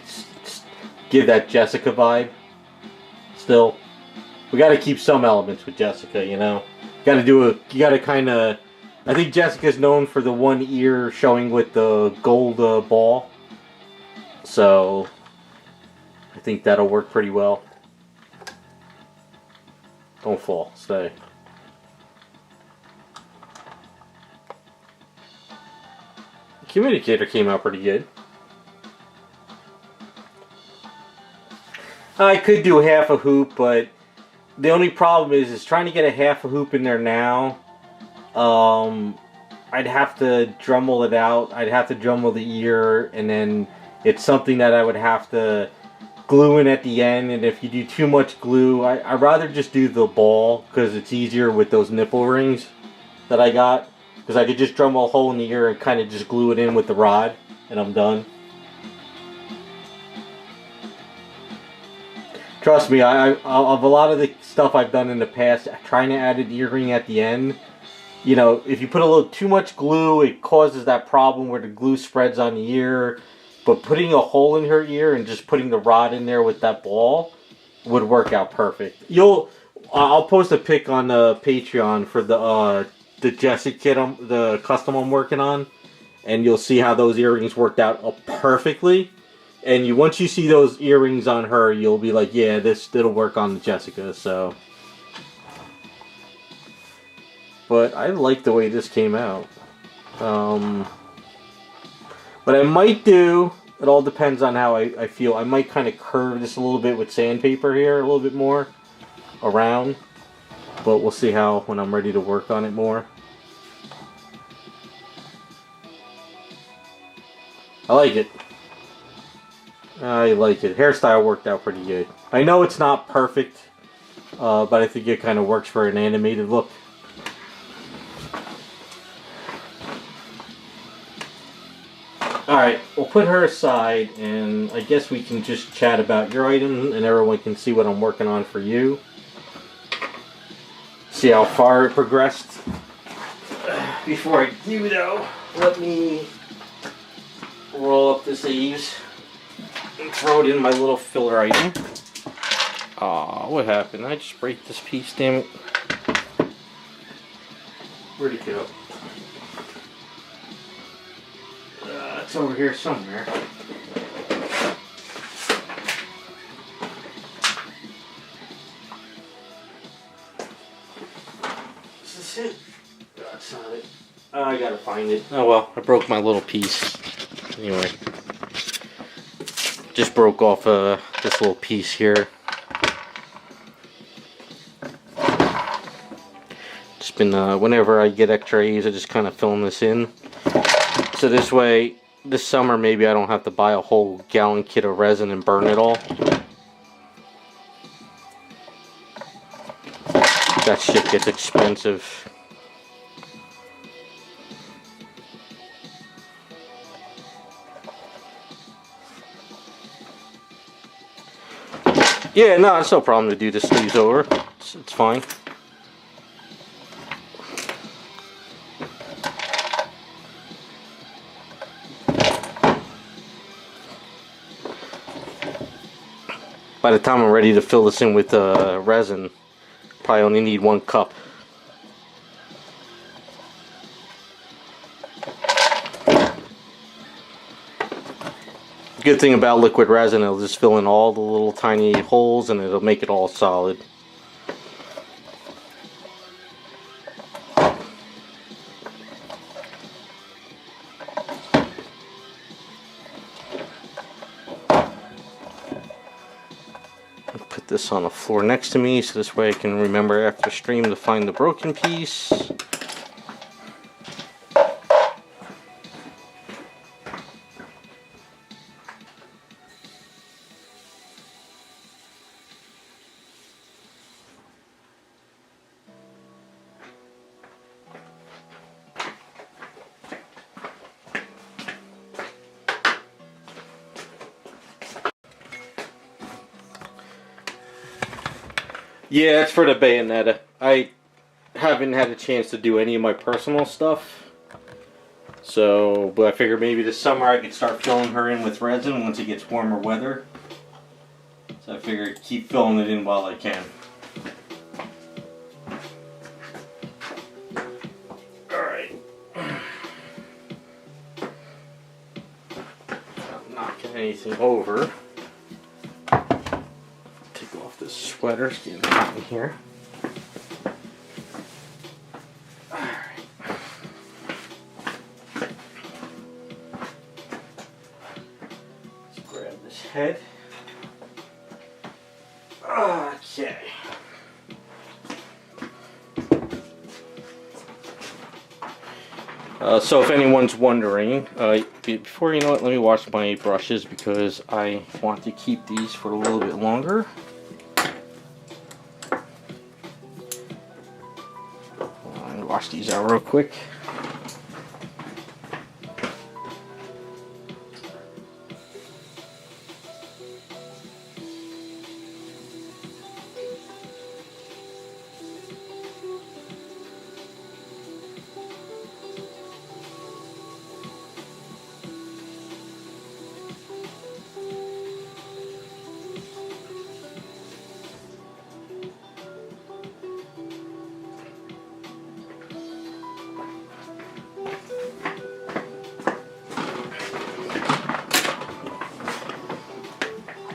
give that Jessica vibe. Still, we got to keep some elements with Jessica, you know. You got to kind of. I think Jessica's known for the one ear showing with the gold ball, so I think that'll work pretty well. Don't fall, stay. The communicator came out pretty good. I could do half a hoop, but the only problem is trying to get a half a hoop in there now. I'd have to Dremel it out. I'd have to Dremel the ear, and then it's something that I would have to glue in at the end. And if you do too much glue, I'd rather just do the ball because it's easier with those nipple rings that I got. Because I could just Dremel a hole in the ear and kind of just glue it in with the rod, and I'm done. Trust me, of a lot of the stuff I've done in the past, trying to add an earring at the end, you know, if you put a little too much glue, it causes that problem where the glue spreads on the ear. But putting a hole in her ear and just putting the rod in there with that ball would work out perfect. I'll post a pic on the Patreon for the Jessie kit, the custom I'm working on, and you'll see how those earrings worked out perfectly. And once you see those earrings on her, you'll be like, yeah, it'll work on Jessica. So, but I like the way this came out. What I might do, it all depends on how I feel. I might kind of curve this a little bit with sandpaper here, a little bit more around. But we'll see how when I'm ready to work on it more. I like it. I like it. Hairstyle worked out pretty good. I know it's not perfect, but I think it kind of works for an animated look. Alright, we'll put her aside, and I guess we can just chat about your item, and everyone can see what I'm working on for you. See how far it progressed. Before I do, though, let me roll up this eaves. Throw it in my little filler item. Aw, what happened? I just break this piece, damn it. Where'd it go? It's over here somewhere. Is this it? That's not it. I gotta find it. Oh well, I broke my little piece. Anyway. Just broke off this little piece here. Just been whenever I get extra A's, I just kind of film this in. So this way, this summer maybe I don't have to buy a whole gallon kit of resin and burn it all. That shit gets expensive. Yeah, no, it's no problem to do the sleeves over. It's fine. By the time I'm ready to fill this in with resin, probably only need 1 cup. Good thing about liquid resin, it'll just fill in all the little tiny holes and it'll make it all solid. I'll put this on the floor next to me so this way I can remember after stream to find the broken piece. Yeah, it's for the bayonetta. I haven't had a chance to do any of my personal stuff. So, but I figured maybe this summer I could start filling her in with resin once it gets warmer weather. So I figured keep filling it in while I can. Alright. Not knocking anything over. Take off this sweater, it's getting hot in here. Head. Okay. So if anyone's wondering, before, you know what, let me wash my brushes because I want to keep these for a little bit longer. Let me wash these out real quick.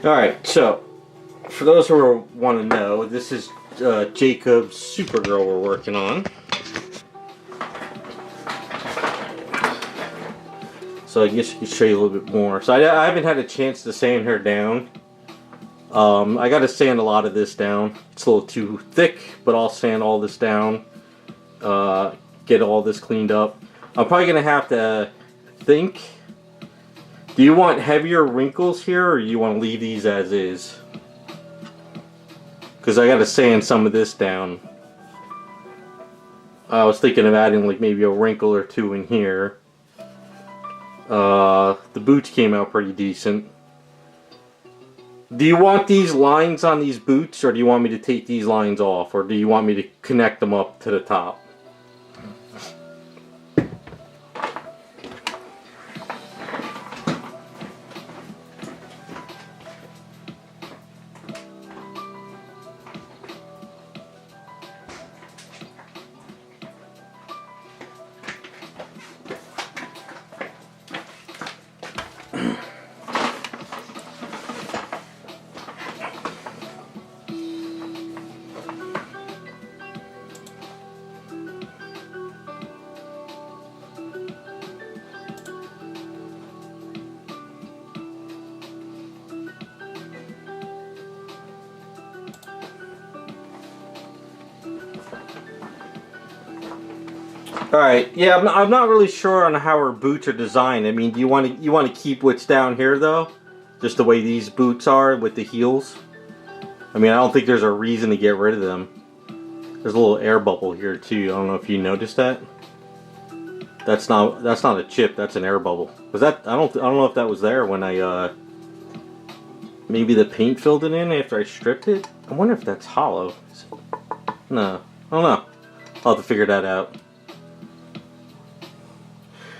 Alright, so for those who want to know, this is Jacob's Supergirl we're working on. So I guess I can show you a little bit more. So I haven't had a chance to sand her down. I got to sand a lot of this down. It's a little too thick, but I'll sand all this down. Get all this cleaned up. I'm probably going to have to think. Do you want heavier wrinkles here, or you want to leave these as is? Because I got to sand some of this down. I was thinking of adding like maybe a wrinkle or two in here. The boots came out pretty decent. Do you want these lines on these boots, or do you want me to take these lines off, or do you want me to connect them up to the top? Alright, yeah, I'm not really sure on how her boots are designed. I mean, do you want to keep what's down here though? Just the way these boots are with the heels? I mean, I don't think there's a reason to get rid of them. There's a little air bubble here too. I don't know if you noticed that. That's not a chip, that's an air bubble. Was that I don't know if that was there when I maybe the paint filled it in after I stripped it? I wonder if that's hollow. No, I don't know. I'll have to figure that out.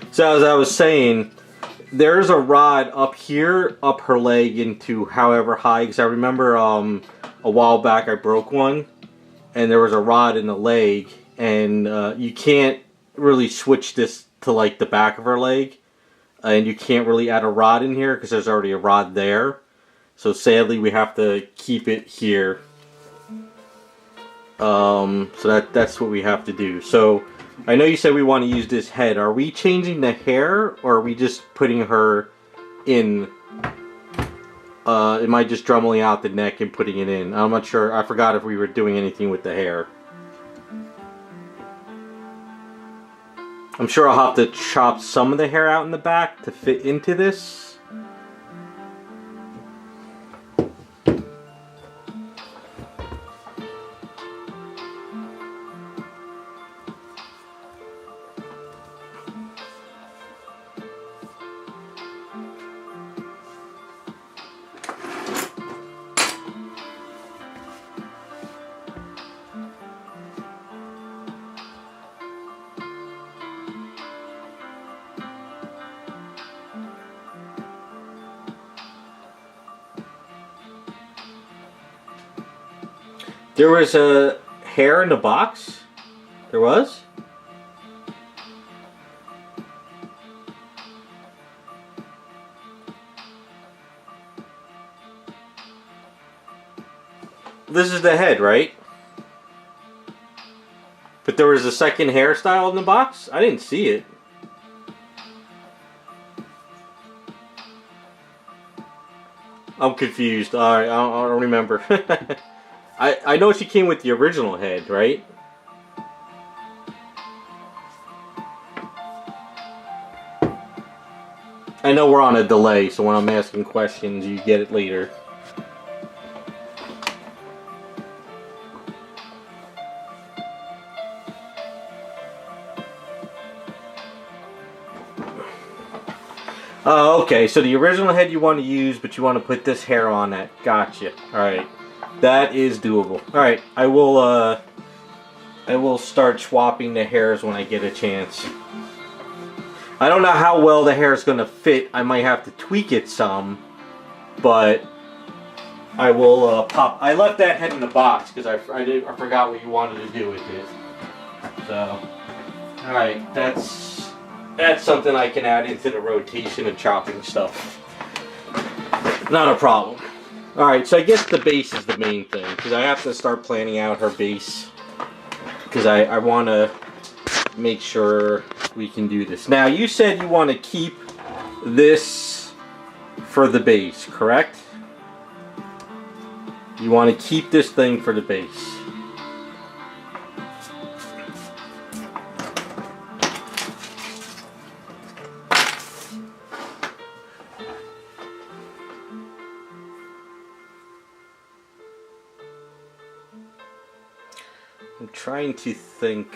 So as I was saying, there's a rod up here, up her leg into however high, because I remember a while back I broke one, and there was a rod in the leg, and you can't really switch this to like the back of her leg, and you can't really add a rod in here because there's already a rod there. So sadly we have to keep it here. So that's what we have to do. So I know you said we want to use this head. Are we changing the hair, or are we just putting her in? Am I just drumming out the neck and putting it in? I'm not sure. I forgot if we were doing anything with the hair. I'm sure I'll have to chop some of the hair out in the back to fit into this. There was a hair in the box? There was? This is the head, right? But there was a second hairstyle in the box? I didn't see it. I'm confused. Alright, I don't remember. I know she came with the original head, right? I know we're on a delay, so when I'm asking questions, you get it later. Oh, okay, so the original head you want to use, but you want to put this hair on that. Gotcha. Alright. That is doable. Alright, I will start swapping the hairs when I get a chance. I don't know how well the hair is going to fit. I might have to tweak it some, but I will pop. I left that head in the box because I forgot what you wanted to do with it. So, alright, that's something I can add into the rotation of chopping stuff. Not a problem. Alright, so I guess the base is the main thing, because I have to start planning out her base. Because I want to make sure we can do this. Now, you said you want to keep this for the base, correct? You want to keep this thing for the base. I'm trying to think.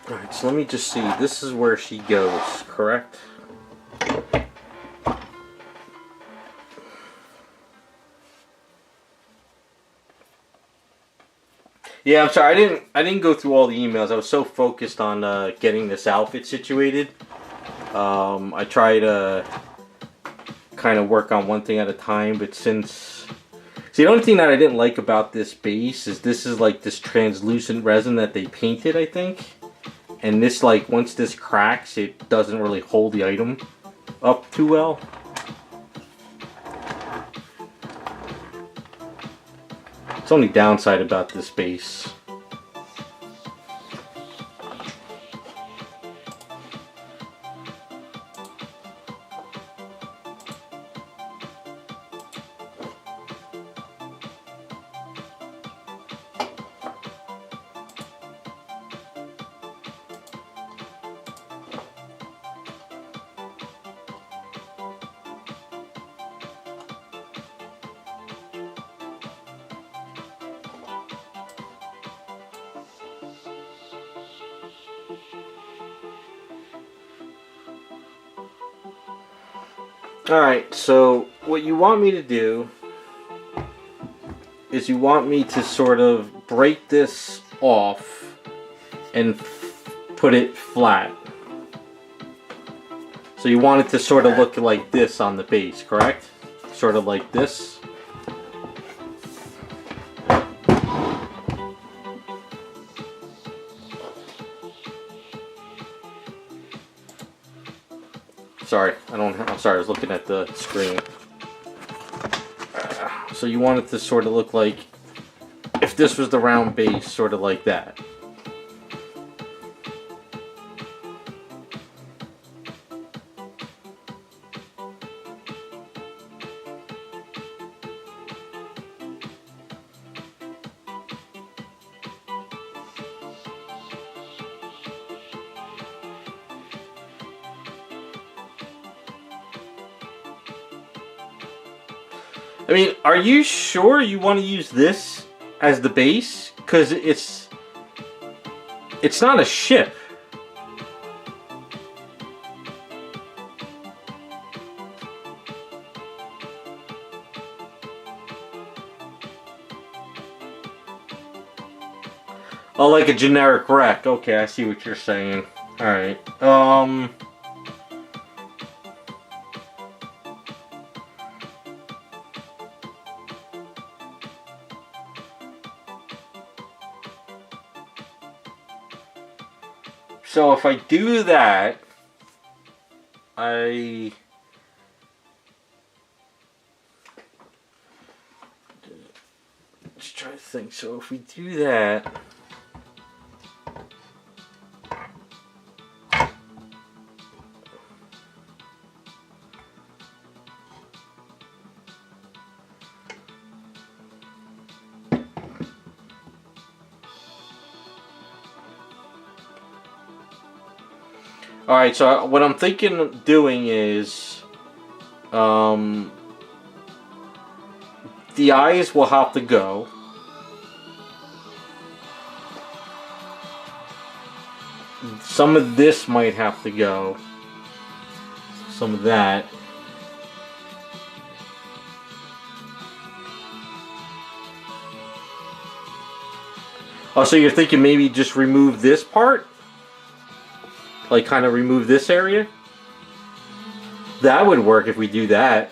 Alright, so let me just see. This is where she goes, correct? Yeah, I'm sorry. I didn't go through all the emails. I was so focused on getting this outfit situated. I try to kind of work on one thing at a time, but since... See, the only thing that I didn't like about this base is this is like this translucent resin that they painted, I think. And this, like, once this cracks, it doesn't really hold the item up too well. It's the only downside about this base. Alright, so what you want me to do is you want me to sort of break this off and put it flat. So you want it to sort of look like this on the base, correct? Sort of like this. Sorry, I'm sorry, I was looking at the screen. So you want it to sort of look like, if this was the round base, sort of like that. I mean, are you sure you want to use this as the base? Because it's not a ship. Oh, like a generic wreck. Okay, I see what you're saying. Alright. So if I do that, I just try to think. So if we do that, alright, so what I'm thinking of doing is, the eyes will have to go. Some of this might have to go. Some of that. Oh, so you're thinking maybe just remove this part? Like kind of remove this area? That would work if we do that.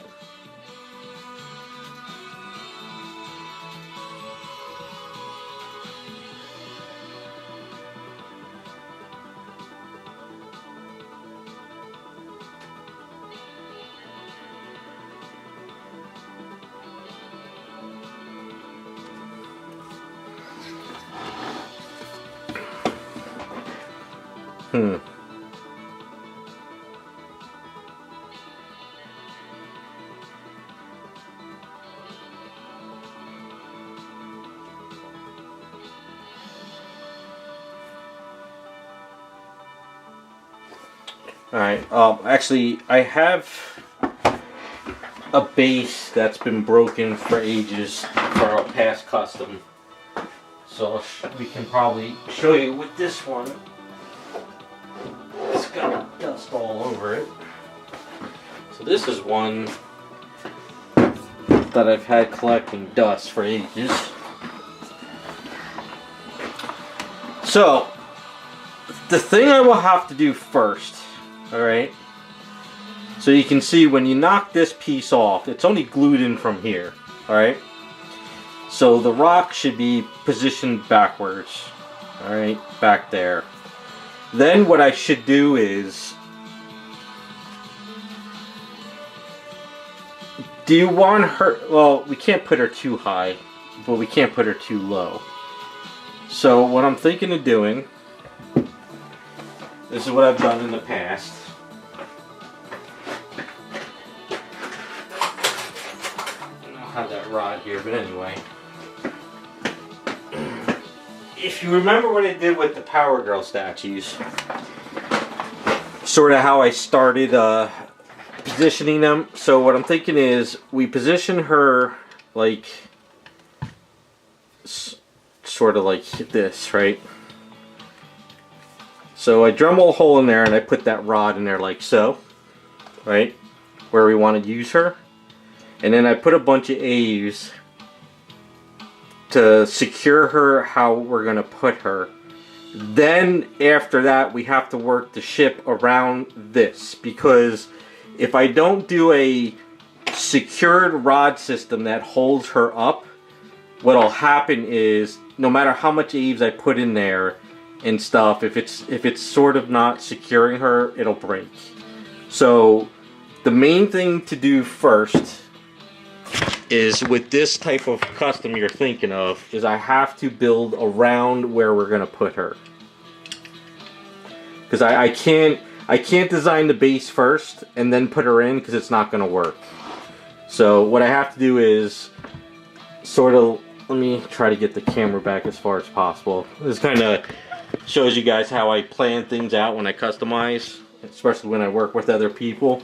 Alright, actually, I have a base that's been broken for ages for our past custom. So we can probably show you with this one. It's got dust all over it. So this is one that I've had collecting dust for ages. So, the thing I will have to do first, alright, so you can see when you knock this piece off, it's only glued in from here, alright? So the rock should be positioned backwards, alright, back there. Then what I should do is, do you want her, well, we can't put her too high, but we can't put her too low. So what I'm thinking of doing, this is what I've done in the past. I don't have that rod here, but anyway. If you remember what I did with the Power Girl statues, sort of how I started positioning them. So what I'm thinking is we position her like sort of like this, right? So I Dremel a hole in there and I put that rod in there like so, right? Where we want to use her. And then I put a bunch of A's to secure her how we're going to put her. Then after that we have to work the ship around this, because if I don't do a secured rod system that holds her up, what'll happen is no matter how much A's I put in there and stuff, if it's sort of not securing her, it'll break. So the main thing to do first is, with this type of custom you're thinking of, is I have to build around where we're gonna put her, because I can't design the base first and then put her in, because it's not gonna work. So what I have to do is sort of, let me try to get the camera back as far as possible. This kind of shows you guys how I plan things out when I customize, especially when I work with other people.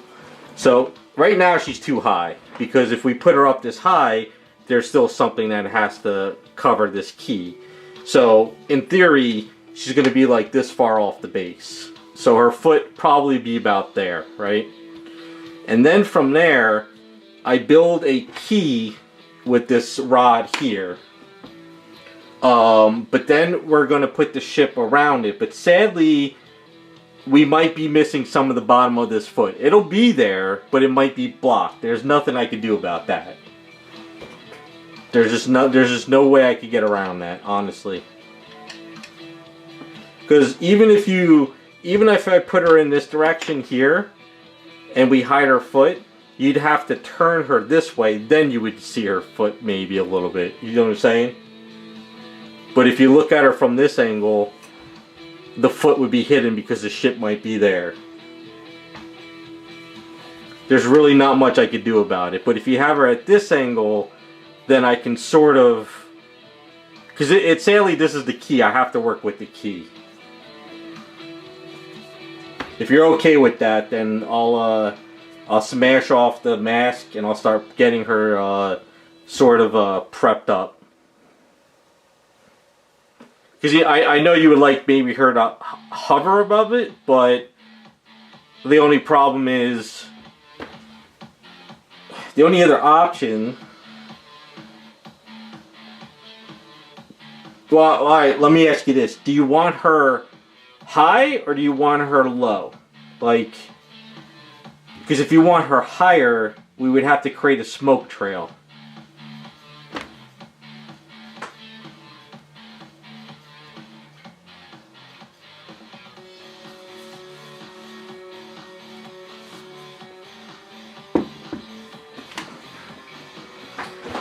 So right now she's too high, because if we put her up this high, there's still something that has to cover this key. So in theory, she's going to be like this far off the base. So her foot probably be about there, right? And then from there, I build a key with this rod here. But then we're going to put the ship around it. But sadly, we might be missing some of the bottom of this foot. It'll be there, but it might be blocked. There's nothing I could do about that. There's just no way I could get around that, honestly. Because even if you even if I put her in this direction here, and we hide her foot, you'd have to turn her this way, then you would see her foot maybe a little bit. You know what I'm saying? But if you look at her from this angle, the foot would be hidden because the ship might be there. There's really not much I could do about it. But if you have her at this angle, then I can sort of... Because sadly, this is the key. I have to work with the key. If you're okay with that, then I'll smash off the mask and I'll start getting her sort of prepped up. Because I know you would like maybe her to hover above it, but the only problem is... The only other option... Well, alright, let me ask you this. Do you want her high or do you want her low? Like, because if you want her higher, we would have to create a smoke trail.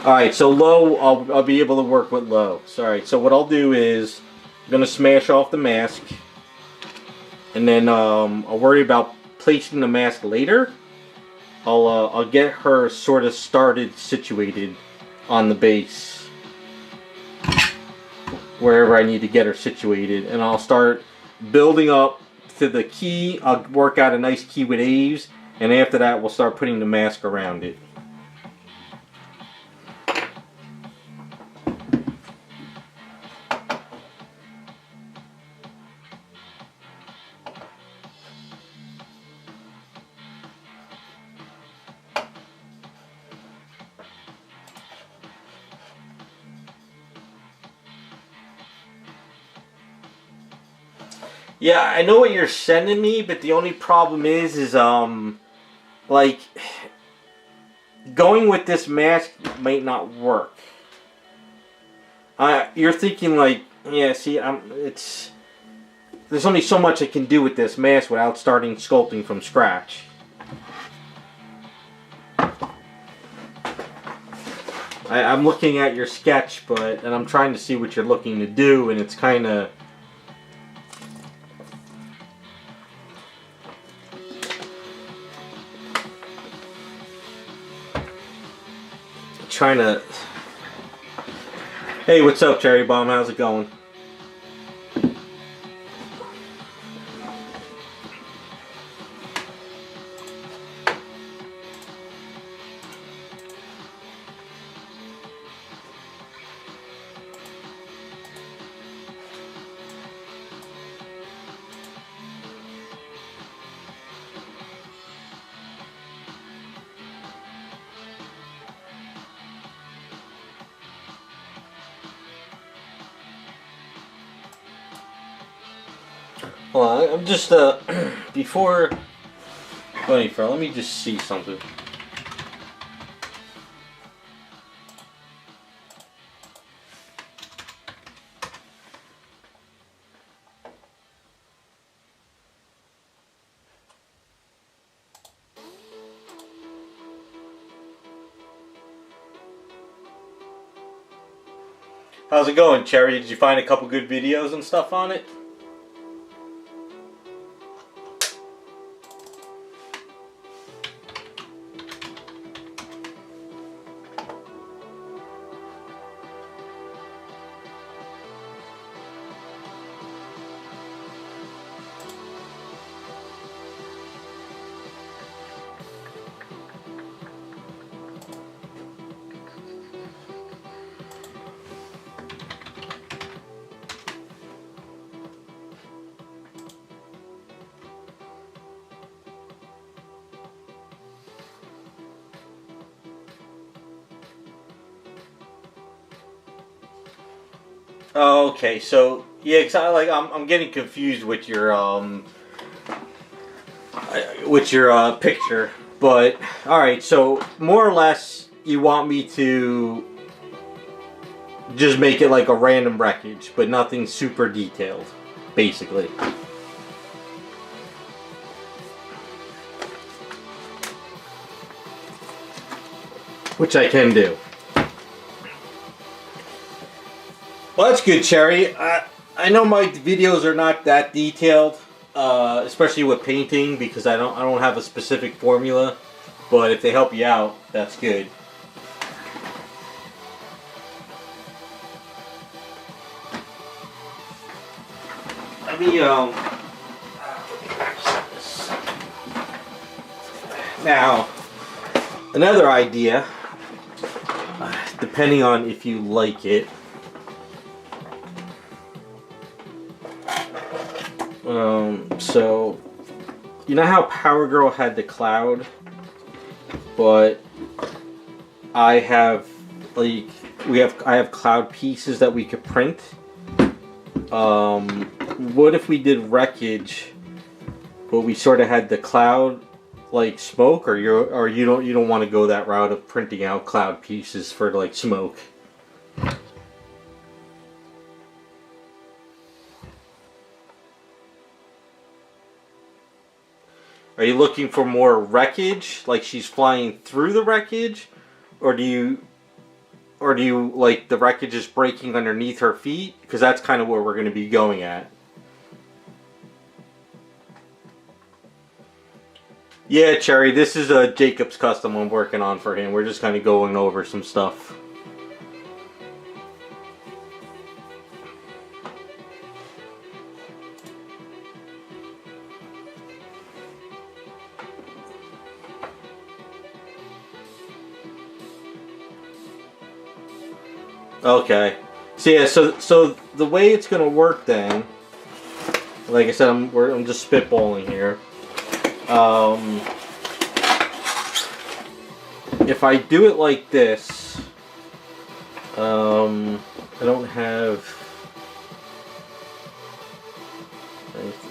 Alright, so low, I'll be able to work with low. Alright, so what I'll do is, I'm going to smash off the mask. And then I'll worry about placing the mask later. I'll get her sort of started, situated on the base. Wherever I need to get her situated. And I'll start building up to the key. I'll work out a nice key with Aves. And after that, we'll start putting the mask around it. Yeah, I know what you're sending me, but the only problem is like, going with this mask might not work. You're thinking like, yeah, see, there's only so much I can do with this mask without starting sculpting from scratch. I'm looking at your sketch, and I'm trying to see what you're looking to do, and it's kind of... trying to... Hey, what's up, Cherry Bomb? How's it going? Hold on, I'm just, before... Wait, let me just see something. How's it going, Cherry? Did you find a couple good videos and stuff on it? Oh, okay, so yeah, exactly. Like I'm getting confused with your picture, but all right. So more or less, you want me to just make it like a random wreckage, but nothing super detailed, basically. which I can do. Well, that's good, Cherry. I know my videos are not that detailed, especially with painting, because I don't have a specific formula. But if they help you out, that's good. Let me now, another idea, depending on if you like it. So, you know how Power Girl had the cloud, but I have I have cloud pieces that we could print. What if we did wreckage, but we sort of had the cloud like smoke, or you don't want to go that route of printing out cloud pieces for like smoke? Are you looking for more wreckage, like she's flying through the wreckage, or do you like the wreckage is breaking underneath her feet? Because that's kind of where we're going to be going at. Yeah, Cherry, this is a Jacob's custom I'm working on for him. We're just kind of going over some stuff. Okay. So yeah, so the way it's gonna work then, like I said, I'm just spitballing here. If I do it like this, I don't have.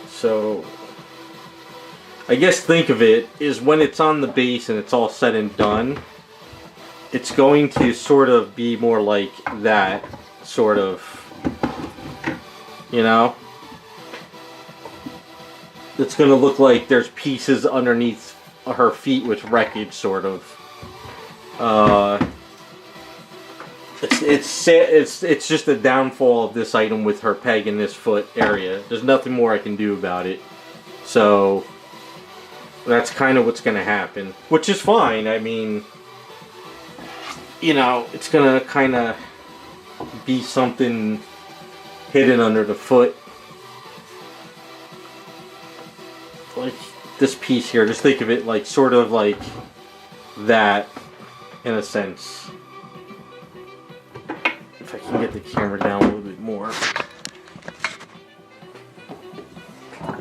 So I guess think of it is when it's on the base and it's all said and done, it's going to sort of be more like that, sort of, you know? It's going to look like there's pieces underneath her feet with wreckage, sort of. It's just a downfall of this item with her peg in this foot area. There's nothing more I can do about it. So that's kind of what's going to happen, which is fine. I mean, you know, it's gonna kind of be something hidden under the foot. Like this piece here, just think of it like sort of like that in a sense. If I can get the camera down a little bit more.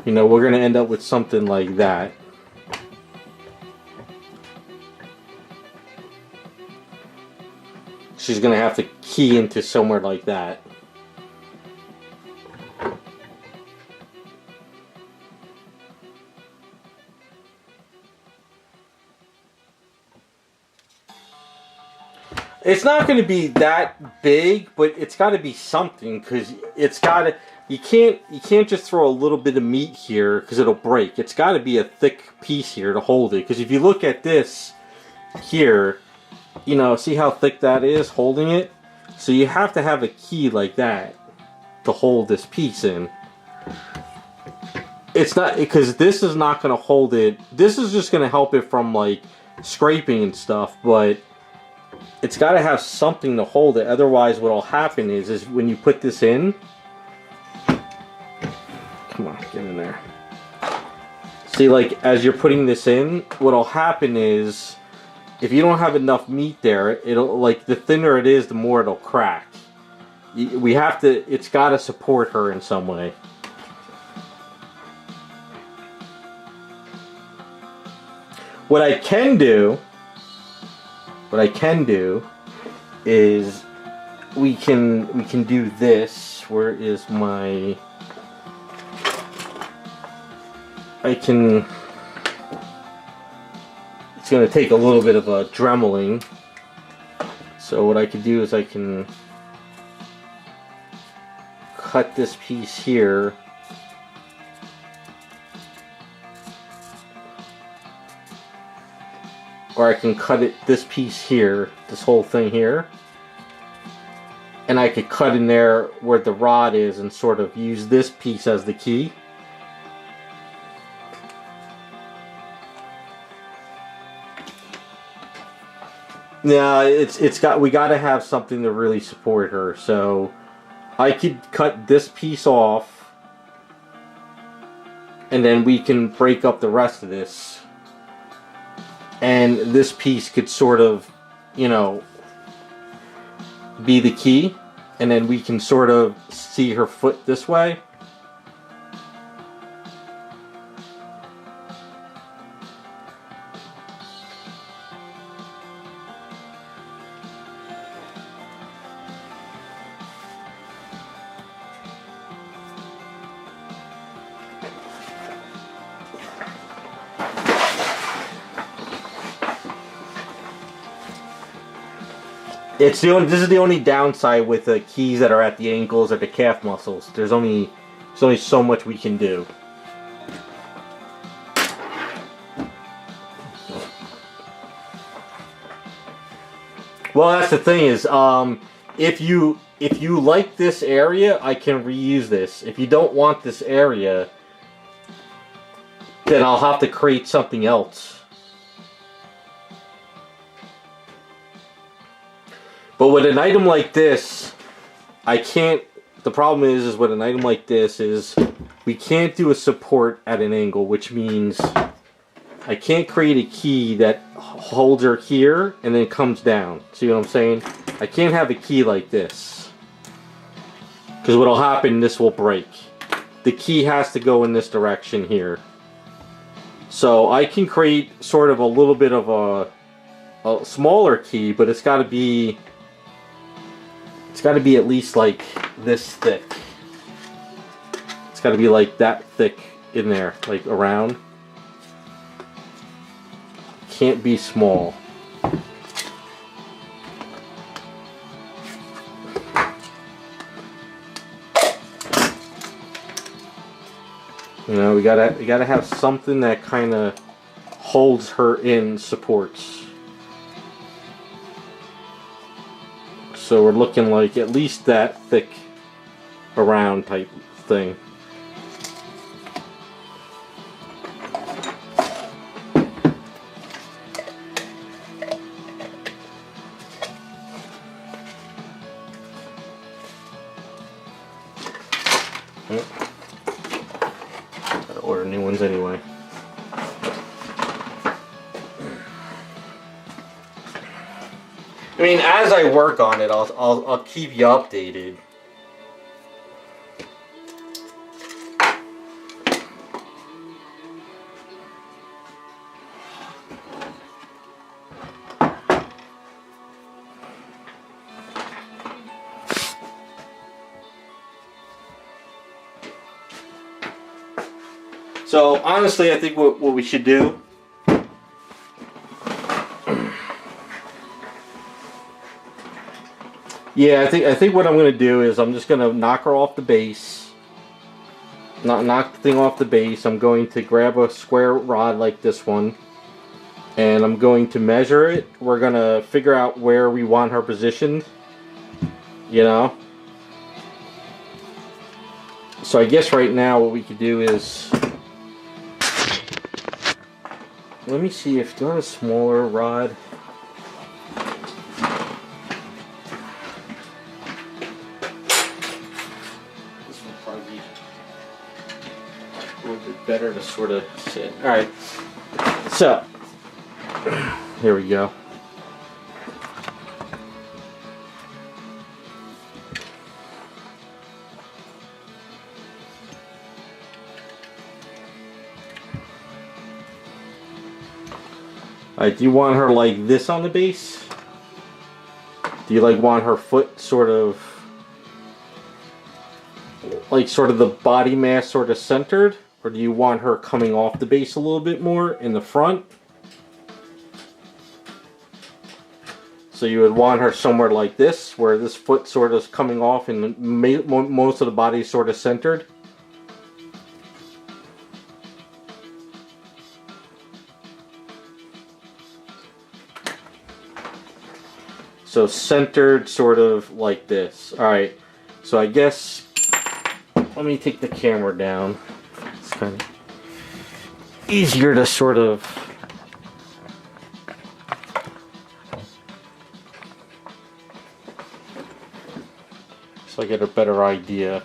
You know, we're gonna end up with something like that. She's going to have to key into somewhere like that. It's not going to be that big, but it's got to be something, because it's got to. You can't just throw a little bit of meat here because it'll break. It's got to be a thick piece here to hold it. Because if you look at this here, you know, see how thick that is holding it? So you have to have a key like that to hold this piece in. It's not, because this is not going to hold it. This is just going to help it from like scraping and stuff, but it's got to have something to hold it. Otherwise what will happen is when you put this in, come on, get in there. See, like as you're putting this in, what'll happen is if you don't have enough meat there, it'll, like, the thinner it is, the more it'll crack. We have to, it's got to support her in some way. What I can do is we can do this. Where is my? It's going to take a little bit of a dremeling. So what I can do is I can cut this piece here. Or or I can cut it this piece here, this whole thing here, and I could cut in there where the rod is and sort of use this piece as the key. Now we gotta have something to really support her, so I could cut this piece off and then we can break up the rest of this, and this piece could sort of, you know, be the key, and then we can sort of see her foot this way. This is the only downside with the keys that are at the ankles or the calf muscles. There's only so much we can do. Well, that's the thing is, if you like this area, I can reuse this. If you don't want this area, then I'll have to create something else. But with an item like this, I can't. The problem is with an item like this is we can't do a support at an angle, which means I can't create a key that holds her here and then comes down. See what I'm saying? I can't have a key like this, because what'll happen, this will break. The key has to go in this direction here. So I can create sort of a little bit of a smaller key, but it's got to be at least like this thick. It's got to be like that thick in there, like around. Can't be small. You know, we gotta have something that kind of holds her in, supports. So we're looking like at least that thick around type thing. Gotta order new ones anyway. I mean, as I work on it, I'll keep you updated. So honestly, I think what we should do. Yeah, I think what I'm gonna do is I'm just gonna knock her off the base. Knock the thing off the base. I'm going to grab a square rod like this one, and I'm going to measure it. We're gonna figure out where we want her positioned. You know. So I guess right now what we could do is, let me see if do I have a smaller rod. Better to sort of sit. Alright, so here we go. Alright, do you want her like this on the base? Do you like want her foot sort of like the body mass sort of centered? Or do you want her coming off the base a little bit more in the front? So you would want her somewhere like this, where this foot sort of is coming off and most of the body is sort of centered. So centered sort of like this. Alright, so I guess, let me take the camera down. It's kind of easier to sort of, so I get a better idea.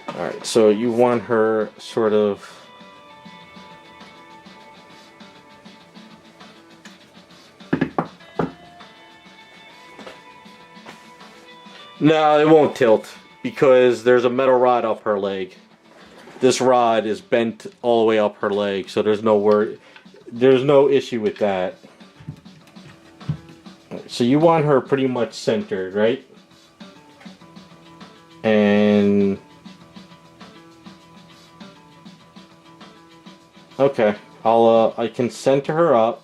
Alright, so you want her sort of, no, it won't tilt because there's a metal rod up her leg. This rod is bent all the way up her leg, so there's no issue with that. So you want her pretty much centered, right? And okay, I can center her up.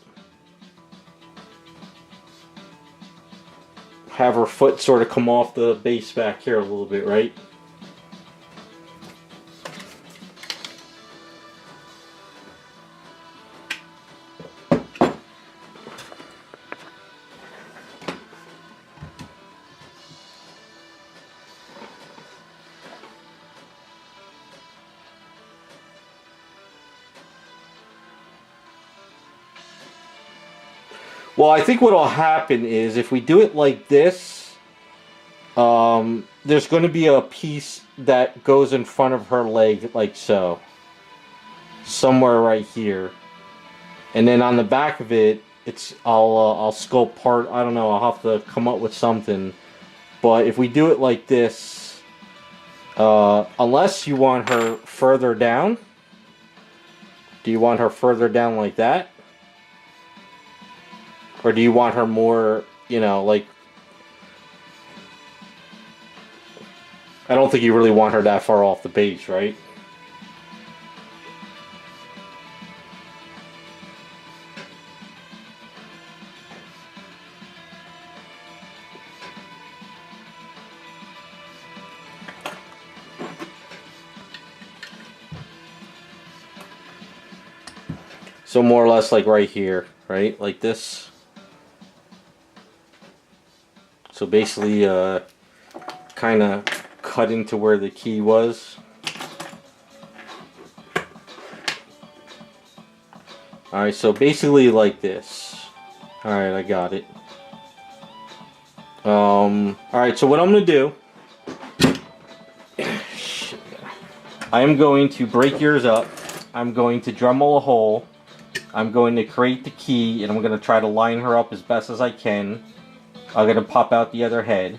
Have her foot sort of come off the base back here a little bit, right? Well, I think what will happen is if we do it like this, there's going to be a piece that goes in front of her leg like so. Somewhere right here. And then on the back of it, I'll sculpt part, I don't know, I'll have to come up with something. But if we do it like this, unless you want her further down, do you want her further down like that? Or do you want her more, you know, like... I don't think you really want her that far off the base, right? So more or less like right here, right? Like this. So basically, kind of cut into where the key was. Alright, so basically like this. Alright, I got it. Alright, so what I'm going to do, I am going to break yours up. I'm going to Dremel a hole. I'm going to create the key, and I'm going to try to line her up as best as I can. I'm going to pop out the other head.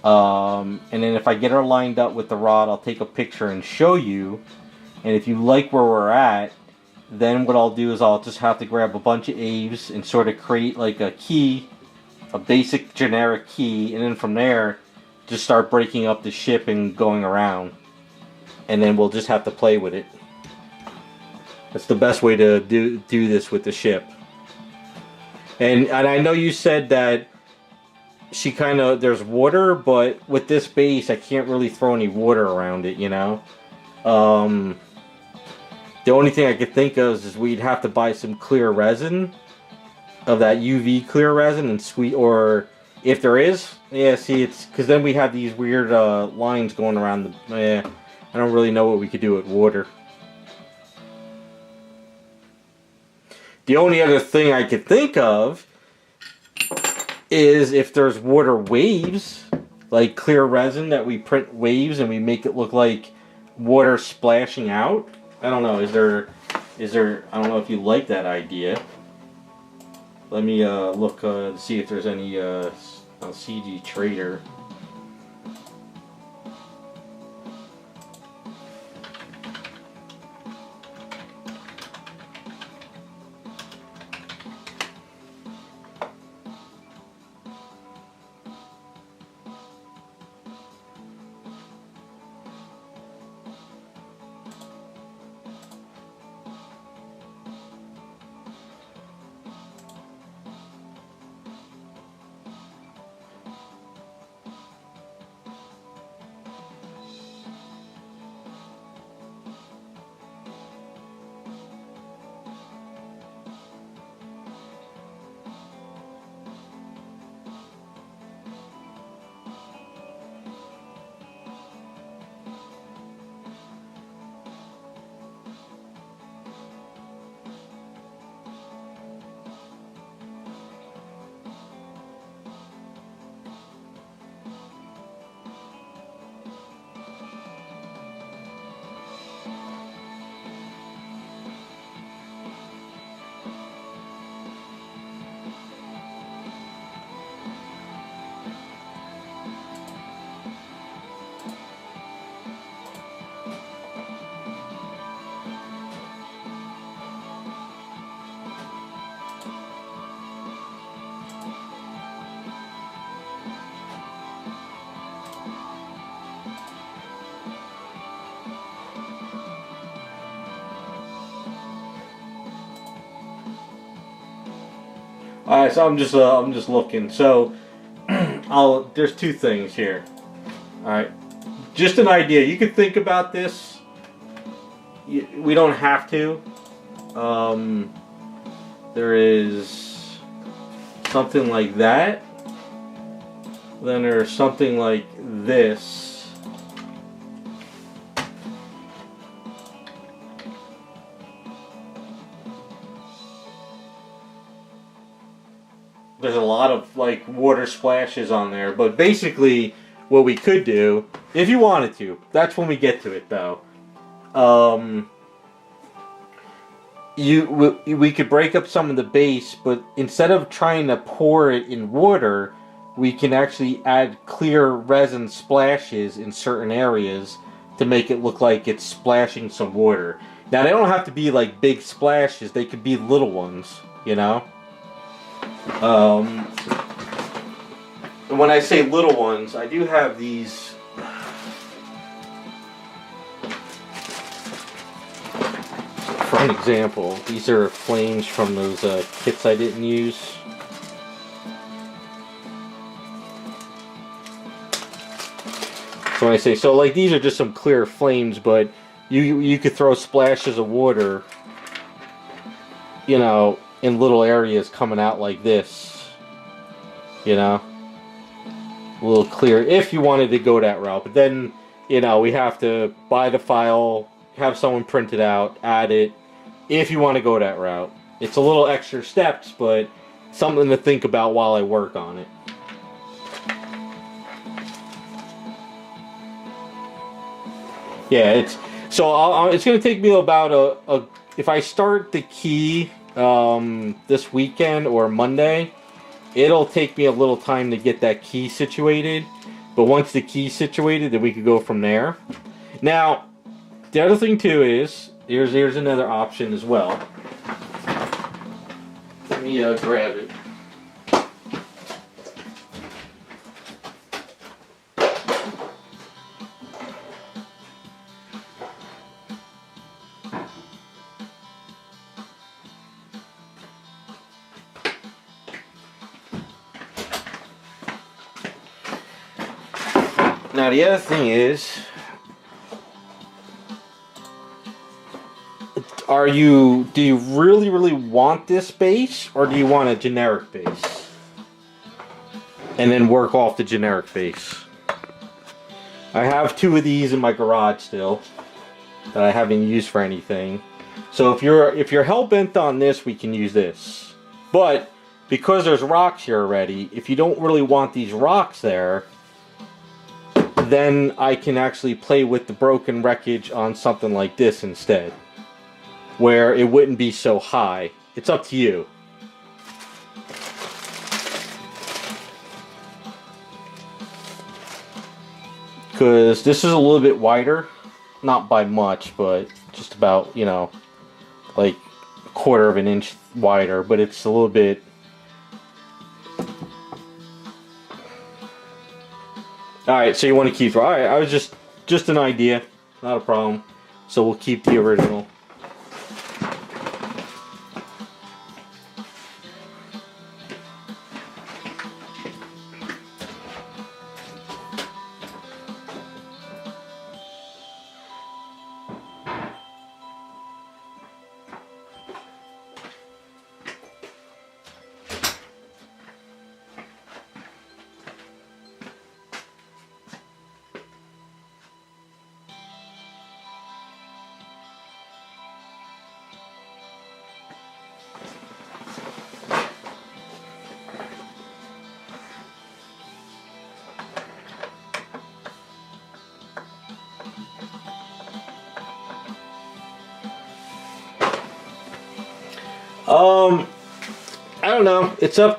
And then if I get her lined up with the rod, I'll take a picture and show you. And if you like where we're at, then what I'll do is I'll just have to grab a bunch of Aves and sort of create like a key, a basic generic key, and then from there, just start breaking up the ship and going around. And then we'll just have to play with it. That's the best way to do this with the ship. And I know you said that she kind of, there's water, but with this base, I can't really throw any water around it, you know? The only thing I could think of is we'd have to buy some clear resin, of that UV clear resin, and squeeze, or if there is, yeah, see, it's, because then we have these weird lines going around the, yeah, I don't really know what we could do with water. The only other thing I could think of is if there's water waves, like clear resin that we print waves and we make it look like water splashing out. I don't know, is there, I don't know if you like that idea. Let me look to see if there's any CG Trader. All right, so I'm just looking. So there's two things here. All right, just an idea. You could think about this. We don't have to. There is something like that. Then there's something like this. There's a lot of like water splashes on there, but basically what we could do, if you wanted to, that's when we get to it though. We could break up some of the base, but instead of trying to pour it in water, we can actually add clear resin splashes in certain areas to make it look like it's splashing some water. Now they don't have to be like big splashes, they could be little ones, you know? When I say little ones, I do have these. For an example, these are flames from those kits I didn't use. So when I say, so like these are just some clear flames, but you could throw splashes of water, you know, in little areas coming out like this, you know, a little clear if you wanted to go that route. But then, you know, we have to buy the file, have someone print it out, add it, if you want to go that route. It's a little extra steps, but something to think about while I work on it. Yeah, it's going to take me about if I start the key this weekend or Monday, it'll take me a little time to get that key situated. But once the key's situated, then we could go from there. Now, the other thing too is here's another option as well. Let me grab it. Now the other thing is, do you really want this base, or do you want a generic base? And then work off the generic base. I have two of these in my garage still that I haven't used for anything. So if you're hell bent on this, we can use this. But because there's rocks here already, if you don't really want these rocks there, then I can actually play with the broken wreckage on something like this instead, where it wouldn't be so high. It's up to you. Because this is a little bit wider, not by much, but just about, you know, like a quarter of an inch wider, but it's a little bit. Alright, so you want to keep... Alright, I was just an idea. Not a problem. So we'll keep the original. I don't know. It's up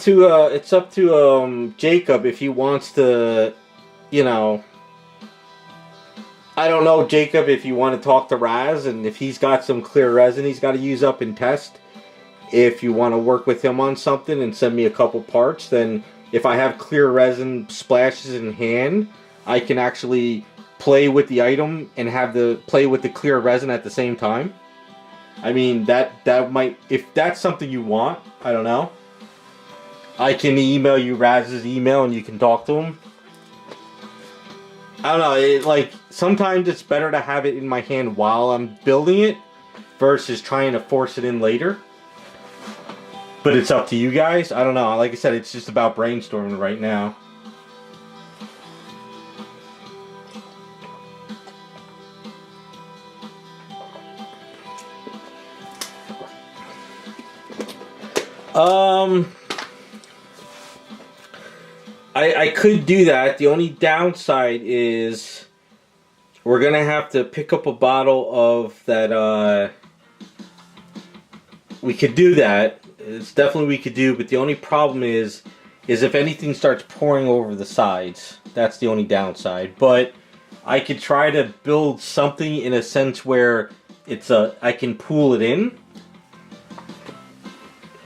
to Jacob if he wants to, you know. I don't know, Jacob, if you want to talk to Raz and if he's got some clear resin he's got to use up and test. If you want to work with him on something and send me a couple parts, then if I have clear resin splashes in hand, I can actually play with the item and have play with the clear resin at the same time. I mean, that might, if that's something you want, I don't know. I can email you Raz's email and you can talk to him. I don't know, like, sometimes it's better to have it in my hand while I'm building it versus trying to force it in later. But it's up to you guys. I don't know. Like I said, it's just about brainstorming right now. I could do that. The only downside is we're gonna have to pick up a bottle of that. We could do that. It's definitely we could do, but the only problem is if anything starts pouring over the sides. That's the only downside. But I could try to build something in a sense where I can pool it in.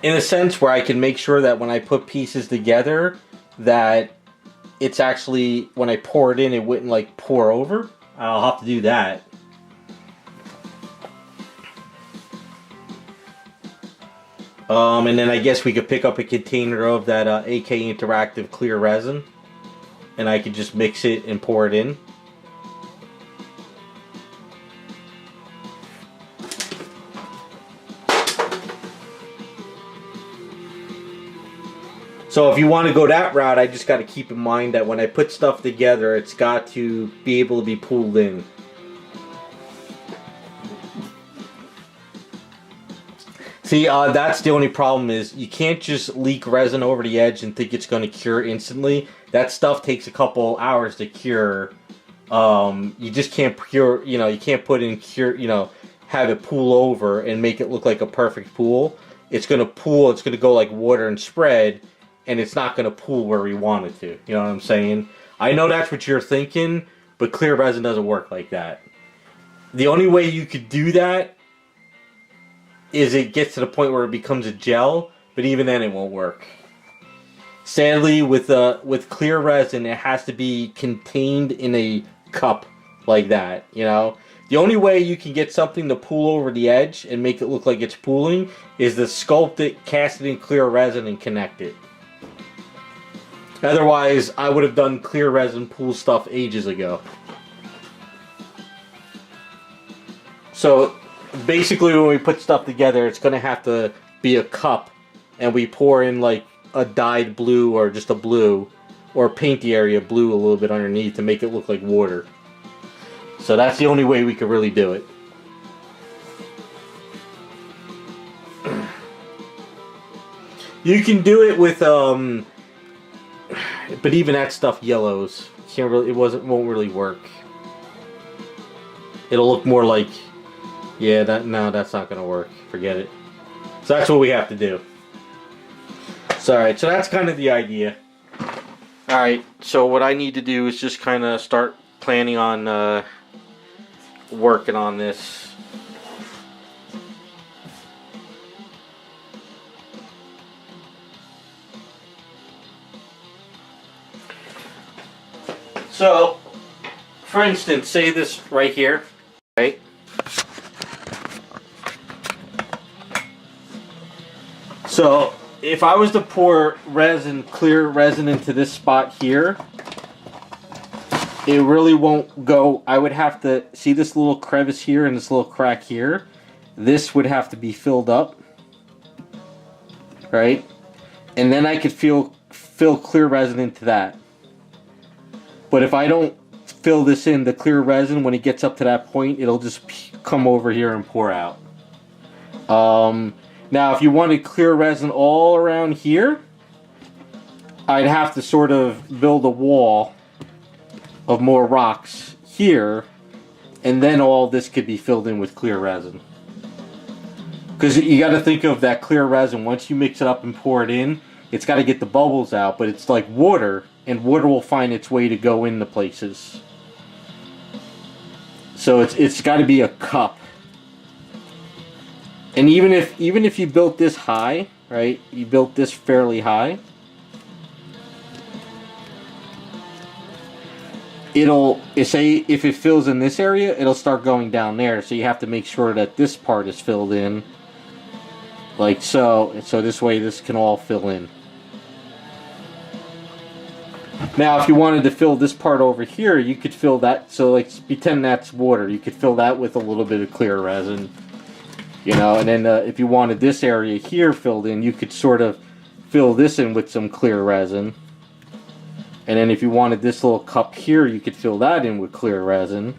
In a sense where I can make sure that when I put pieces together, that it's actually, when I pour it in, it wouldn't like pour over. I'll have to do that. And then I guess we could pick up a container of that AK Interactive clear resin, and I could just mix it and pour it in. So if you want to go that route, I just got to keep in mind that when I put stuff together, it's got to be able to be pulled in. See, that's the only problem is you can't just leak resin over the edge and think it's going to cure instantly. That stuff takes a couple hours to cure. You just can't cure, you can't put in cure, have it pool over and make it look like a perfect pool. It's going to pool, it's going to go like water and spread, and it's not going to pool where we want it to. You know what I'm saying? I know that's what you're thinking, but clear resin doesn't work like that. The only way you could do that is it gets to the point where it becomes a gel, but even then it won't work. Sadly, with clear resin, it has to be contained in a cup like that, The only way you can get something to pool over the edge and make it look like it's pooling is to sculpt it, cast it in clear resin, and connect it. Otherwise, I would have done clear resin pool stuff ages ago. So, basically when we put stuff together, it's going to have to be a cup, and we pour in like a dyed blue or just a blue, or paint the area blue a little bit underneath to make it look like water. So that's the only way we could really do it. You can do it with but even that stuff yellows. Can't really, won't really work. It'll look more like, yeah, no, that's not gonna work. Forget it. So that's what we have to do. So alright, so that's kind of the idea. Alright, so what I need to do is just kind of start planning on working on this. So, for instance, say this right here, right? So, if I was to pour resin, clear resin into this spot here, it really won't go. I would have to, see this little crevice here and this little crack here? This would have to be filled up, right? And then I could fill clear resin into that. But if I don't fill this in, the clear resin, when it gets up to that point, it'll just come over here and pour out. Now, if you wanted clear resin all around here, I'd have to sort of build a wall of more rocks here, and then all this could be filled in with clear resin. Because you got to think of that clear resin, once you mix it up and pour it in, it's got to get the bubbles out, but it's like water, and water will find its way to go into places. So it's got to be a cup. And even if you built this high, right? You built this fairly high, say if it fills in this area, it'll start going down there. So you have to make sure that this part is filled in, like so. So this way, this can all fill in. Now, if you wanted to fill this part over here, you could fill that. So, like, pretend that's water. You could fill that with a little bit of clear resin, you know. And then if you wanted this area here filled in, you could sort of fill this in with some clear resin. And then if you wanted this little cup here, you could fill that in with clear resin.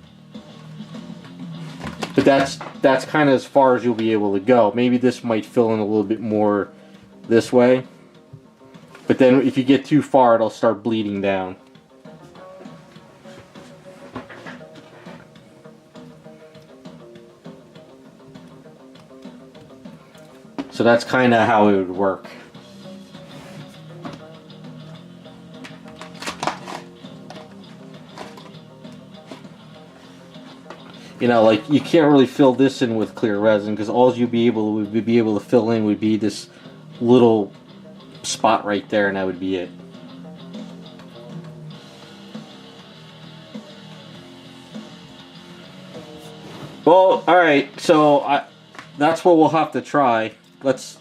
But that's kind of as far as you'll be able to go. Maybe this might fill in a little bit more this way. But then if you get too far, it'll start bleeding down. So that's kind of how it would work. You know, like, you can't really fill this in with clear resin because all you'd be able to fill in would be this little spot right there, and that would be it. Well, all right, so that's what we'll have to try. Let's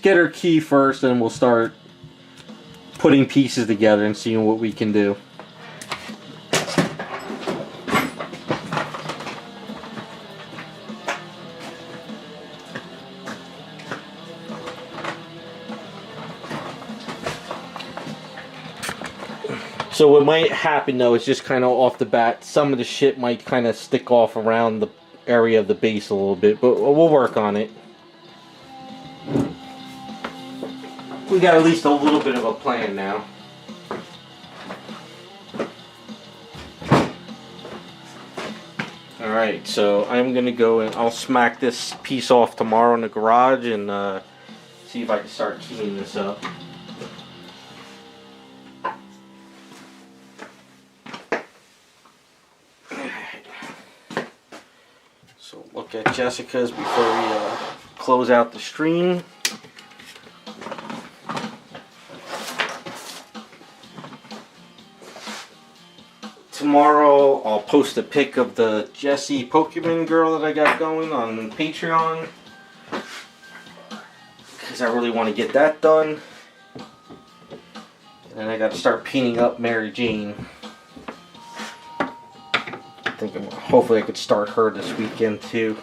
get her key first, and we'll start putting pieces together and seeing what we can do. So what might happen though is just kind of off the bat, some of the shit might kind of stick off around the area of the base a little bit, but we'll work on it. We got at least a little bit of a plan now. Alright, so I'm gonna go and I'll smack this piece off tomorrow in the garage and see if I can start keying this up. So look at Jessica's before we close out the stream. Tomorrow I'll post a pic of the Jessie Pokemon girl that I got going on Patreon, because I really want to get that done. And then I got to start painting up Mary Jane. Hopefully I could start her this weekend too.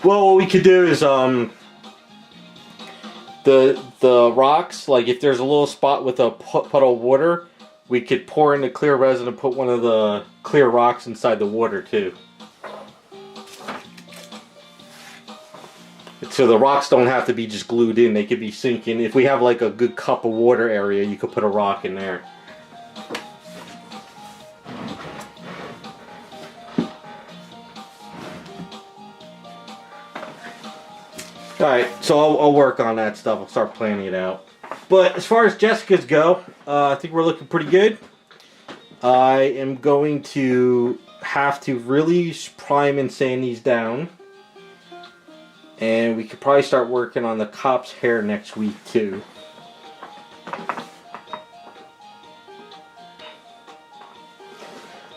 Well, what we could do is the rocks, like if there's a little spot with a puddle of water, we could pour in the clear resin and put one of the clear rocks inside the water too. So the rocks don't have to be just glued in, they could be sinking. If we have like a good cup of water area, you could put a rock in there. Alright, so I'll work on that stuff. I'll start planning it out. But as far as Jessica's go, I think we're looking pretty good. I am going to have to really prime and sand these down. And we could probably start working on the cop's hair next week too.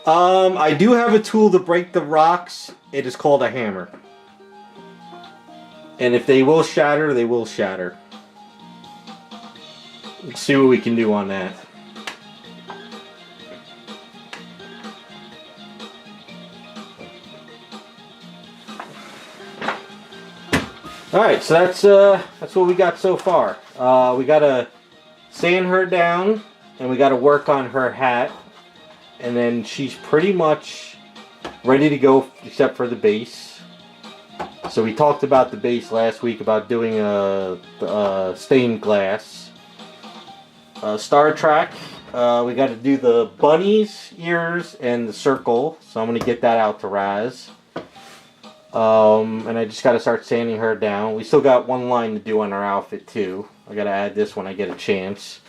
I do have a tool to break the rocks. It is called a hammer. And if they will shatter, they will shatter. Let's see what we can do on that. Alright, so that's what we got so far. We gotta sand her down, and we gotta work on her hat. And then she's pretty much ready to go, except for the base. So we talked about the base last week, about doing a stained glass. Star Trek, we got to do the bunny's ears and the circle, so I'm going to get that out to Raz. And I just got to start sanding her down. We still got one line to do on her outfit too. I got to add this when I get a chance.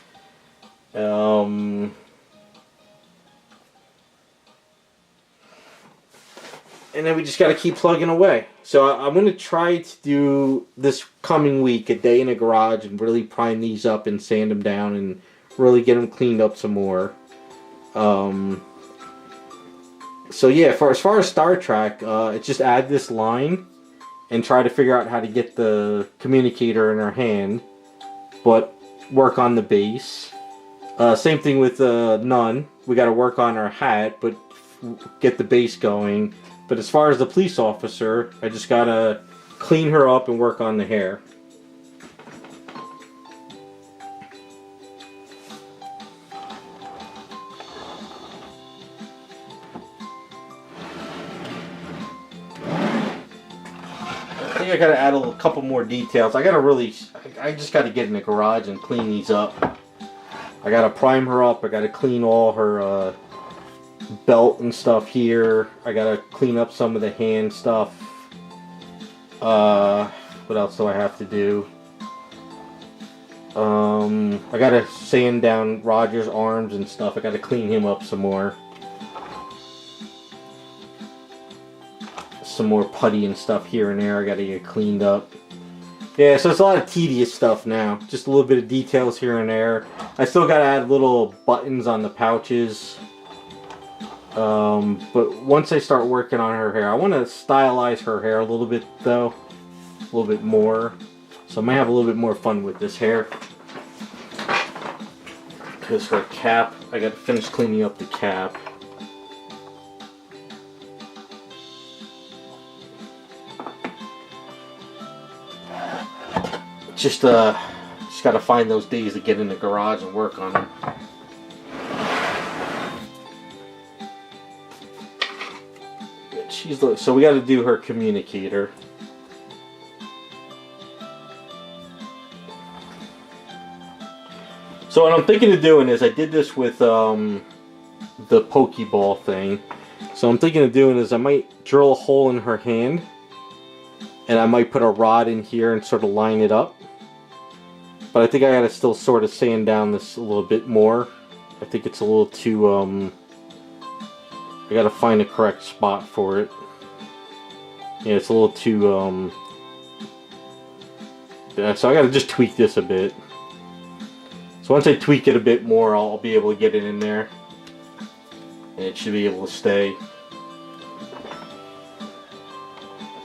And then we just got to keep plugging away. So I'm going to try to do this coming week a day in the garage and really prime these up and sand them down and really get them cleaned up some more. So yeah, as far as Star Trek, it's just add this line and try to figure out how to get the communicator in our hand, but work on the base. Same thing with Nun. We got to work on our hat, but get the base going. But as far as the police officer, I just got to clean her up and work on the hair. I think I gotta add a couple more details. I just gotta get in the garage and clean these up. I gotta prime her up. I gotta clean all her belt and stuff here. I gotta clean up some of the hand stuff. What else do I have to do? I gotta sand down Roger's arms and stuff. I gotta clean him up some more. Some more putty and stuff here and there I gotta get cleaned up. Yeah, so it's a lot of tedious stuff now. Just a little bit of details here and there. I still gotta add little buttons on the pouches. But once I start working on her hair, I want to stylize her hair a little bit though. A little bit more. So I might have a little bit more fun with this hair. Because her cap, I gotta finish cleaning up the cap. Just gotta find those days to get in the garage and work on them. So we gotta do her communicator. So what I'm thinking of doing is, I did this with the Pokeball thing. So I'm thinking of doing is I might drill a hole in her hand. And I might put a rod in here and sort of line it up. But I think I gotta still sort of sand down this a little bit more. I think it's a little too, I gotta find the correct spot for it. Yeah, it's a little too, yeah, so I gotta just tweak this a bit. So once I tweak it a bit more, I'll be able to get it in there. And it should be able to stay.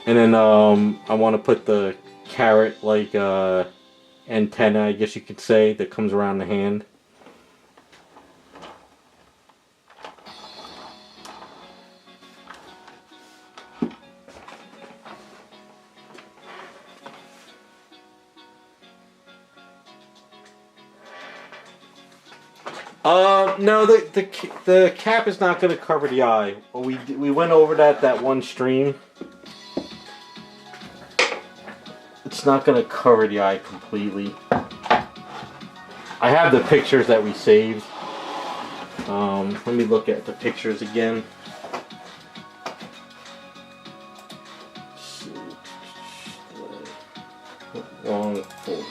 And then, I want to put the carrot-like, antenna, I guess you could say, that comes around the hand. No, the cap is not going to cover the eye. We went over that one stream. It's not going to cover the eye completely. I have the pictures that we saved. Let me look at the pictures again. Wrong folder.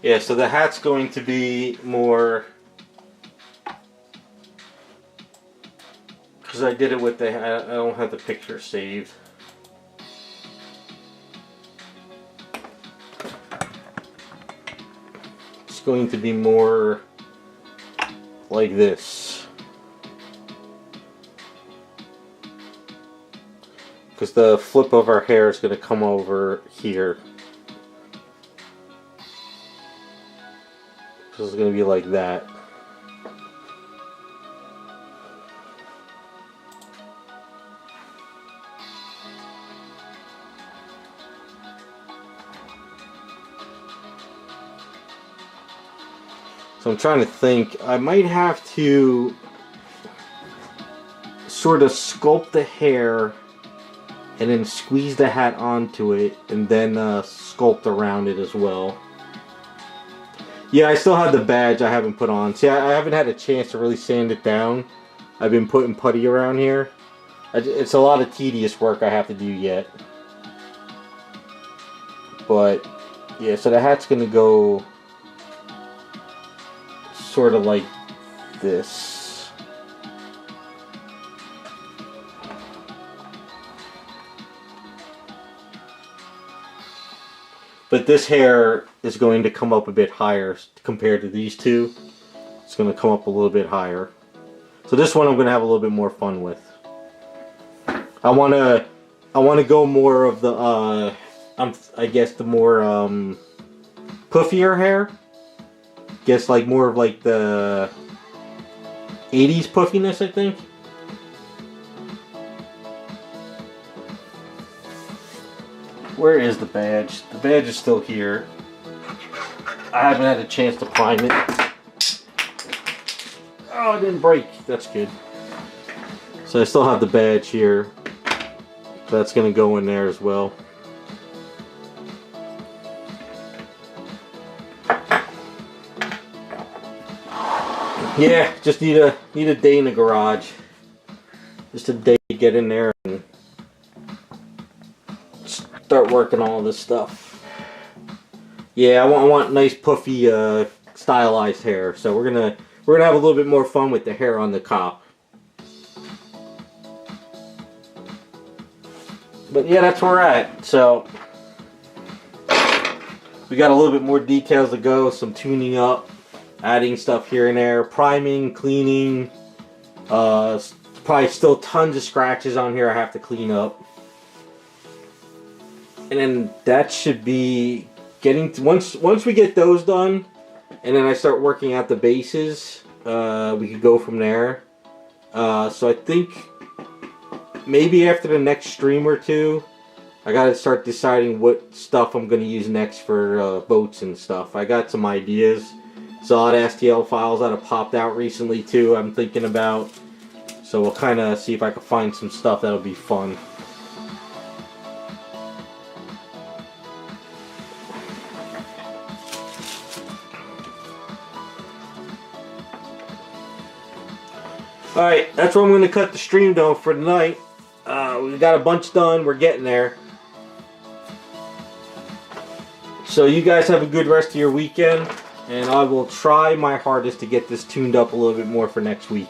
Yeah, so the hat's going to be more, because I did it with the hat, I don't have the picture saved. It's going to be more like this. Because the flip of our hair is going to come over here. So it's going to be like that. So I'm trying to think. I might have to sort of sculpt the hair and then squeeze the hat onto it, and then sculpt around it as well. Yeah, I still have the badge I haven't put on. See, I haven't had a chance to really sand it down. I've been putting putty around here. It's a lot of tedious work I have to do yet. But, yeah, so the hat's going to go sort of like this. But this hair is going to come up a bit higher compared to these two. It's going to come up a little bit higher. So this one I'm going to have a little bit more fun with. I want to go more of the I guess the more puffier hair. Guess like more of like the 80s puffiness, I think. Where is the badge? The badge is still here. I haven't had a chance to prime it. Oh, it didn't break. That's good. So I still have the badge here. That's going to go in there as well. Yeah, just need a day in the garage. Just a day to get in there and start working all this stuff. Yeah, I want nice puffy stylized hair. So we're gonna have a little bit more fun with the hair on the cop. But yeah, that's where we're at. So we got a little bit more details to go, some tuning up, adding stuff here and there, priming, cleaning. Probably still tons of scratches on here I have to clean up. And then that should be getting to, once we get those done, and then I start working out the bases, we could go from there. So I think maybe after the next stream or two, I gotta start deciding what stuff I'm gonna use next for boats and stuff. I got some ideas. Saw a lot of STL files that have popped out recently too, I'm thinking about. So we'll kind of see if I can find some stuff that'll be fun. Alright, that's where I'm going to cut the stream down for tonight. We got a bunch done. We're getting there. So you guys have a good rest of your weekend. And I will try my hardest to get this tuned up a little bit more for next week.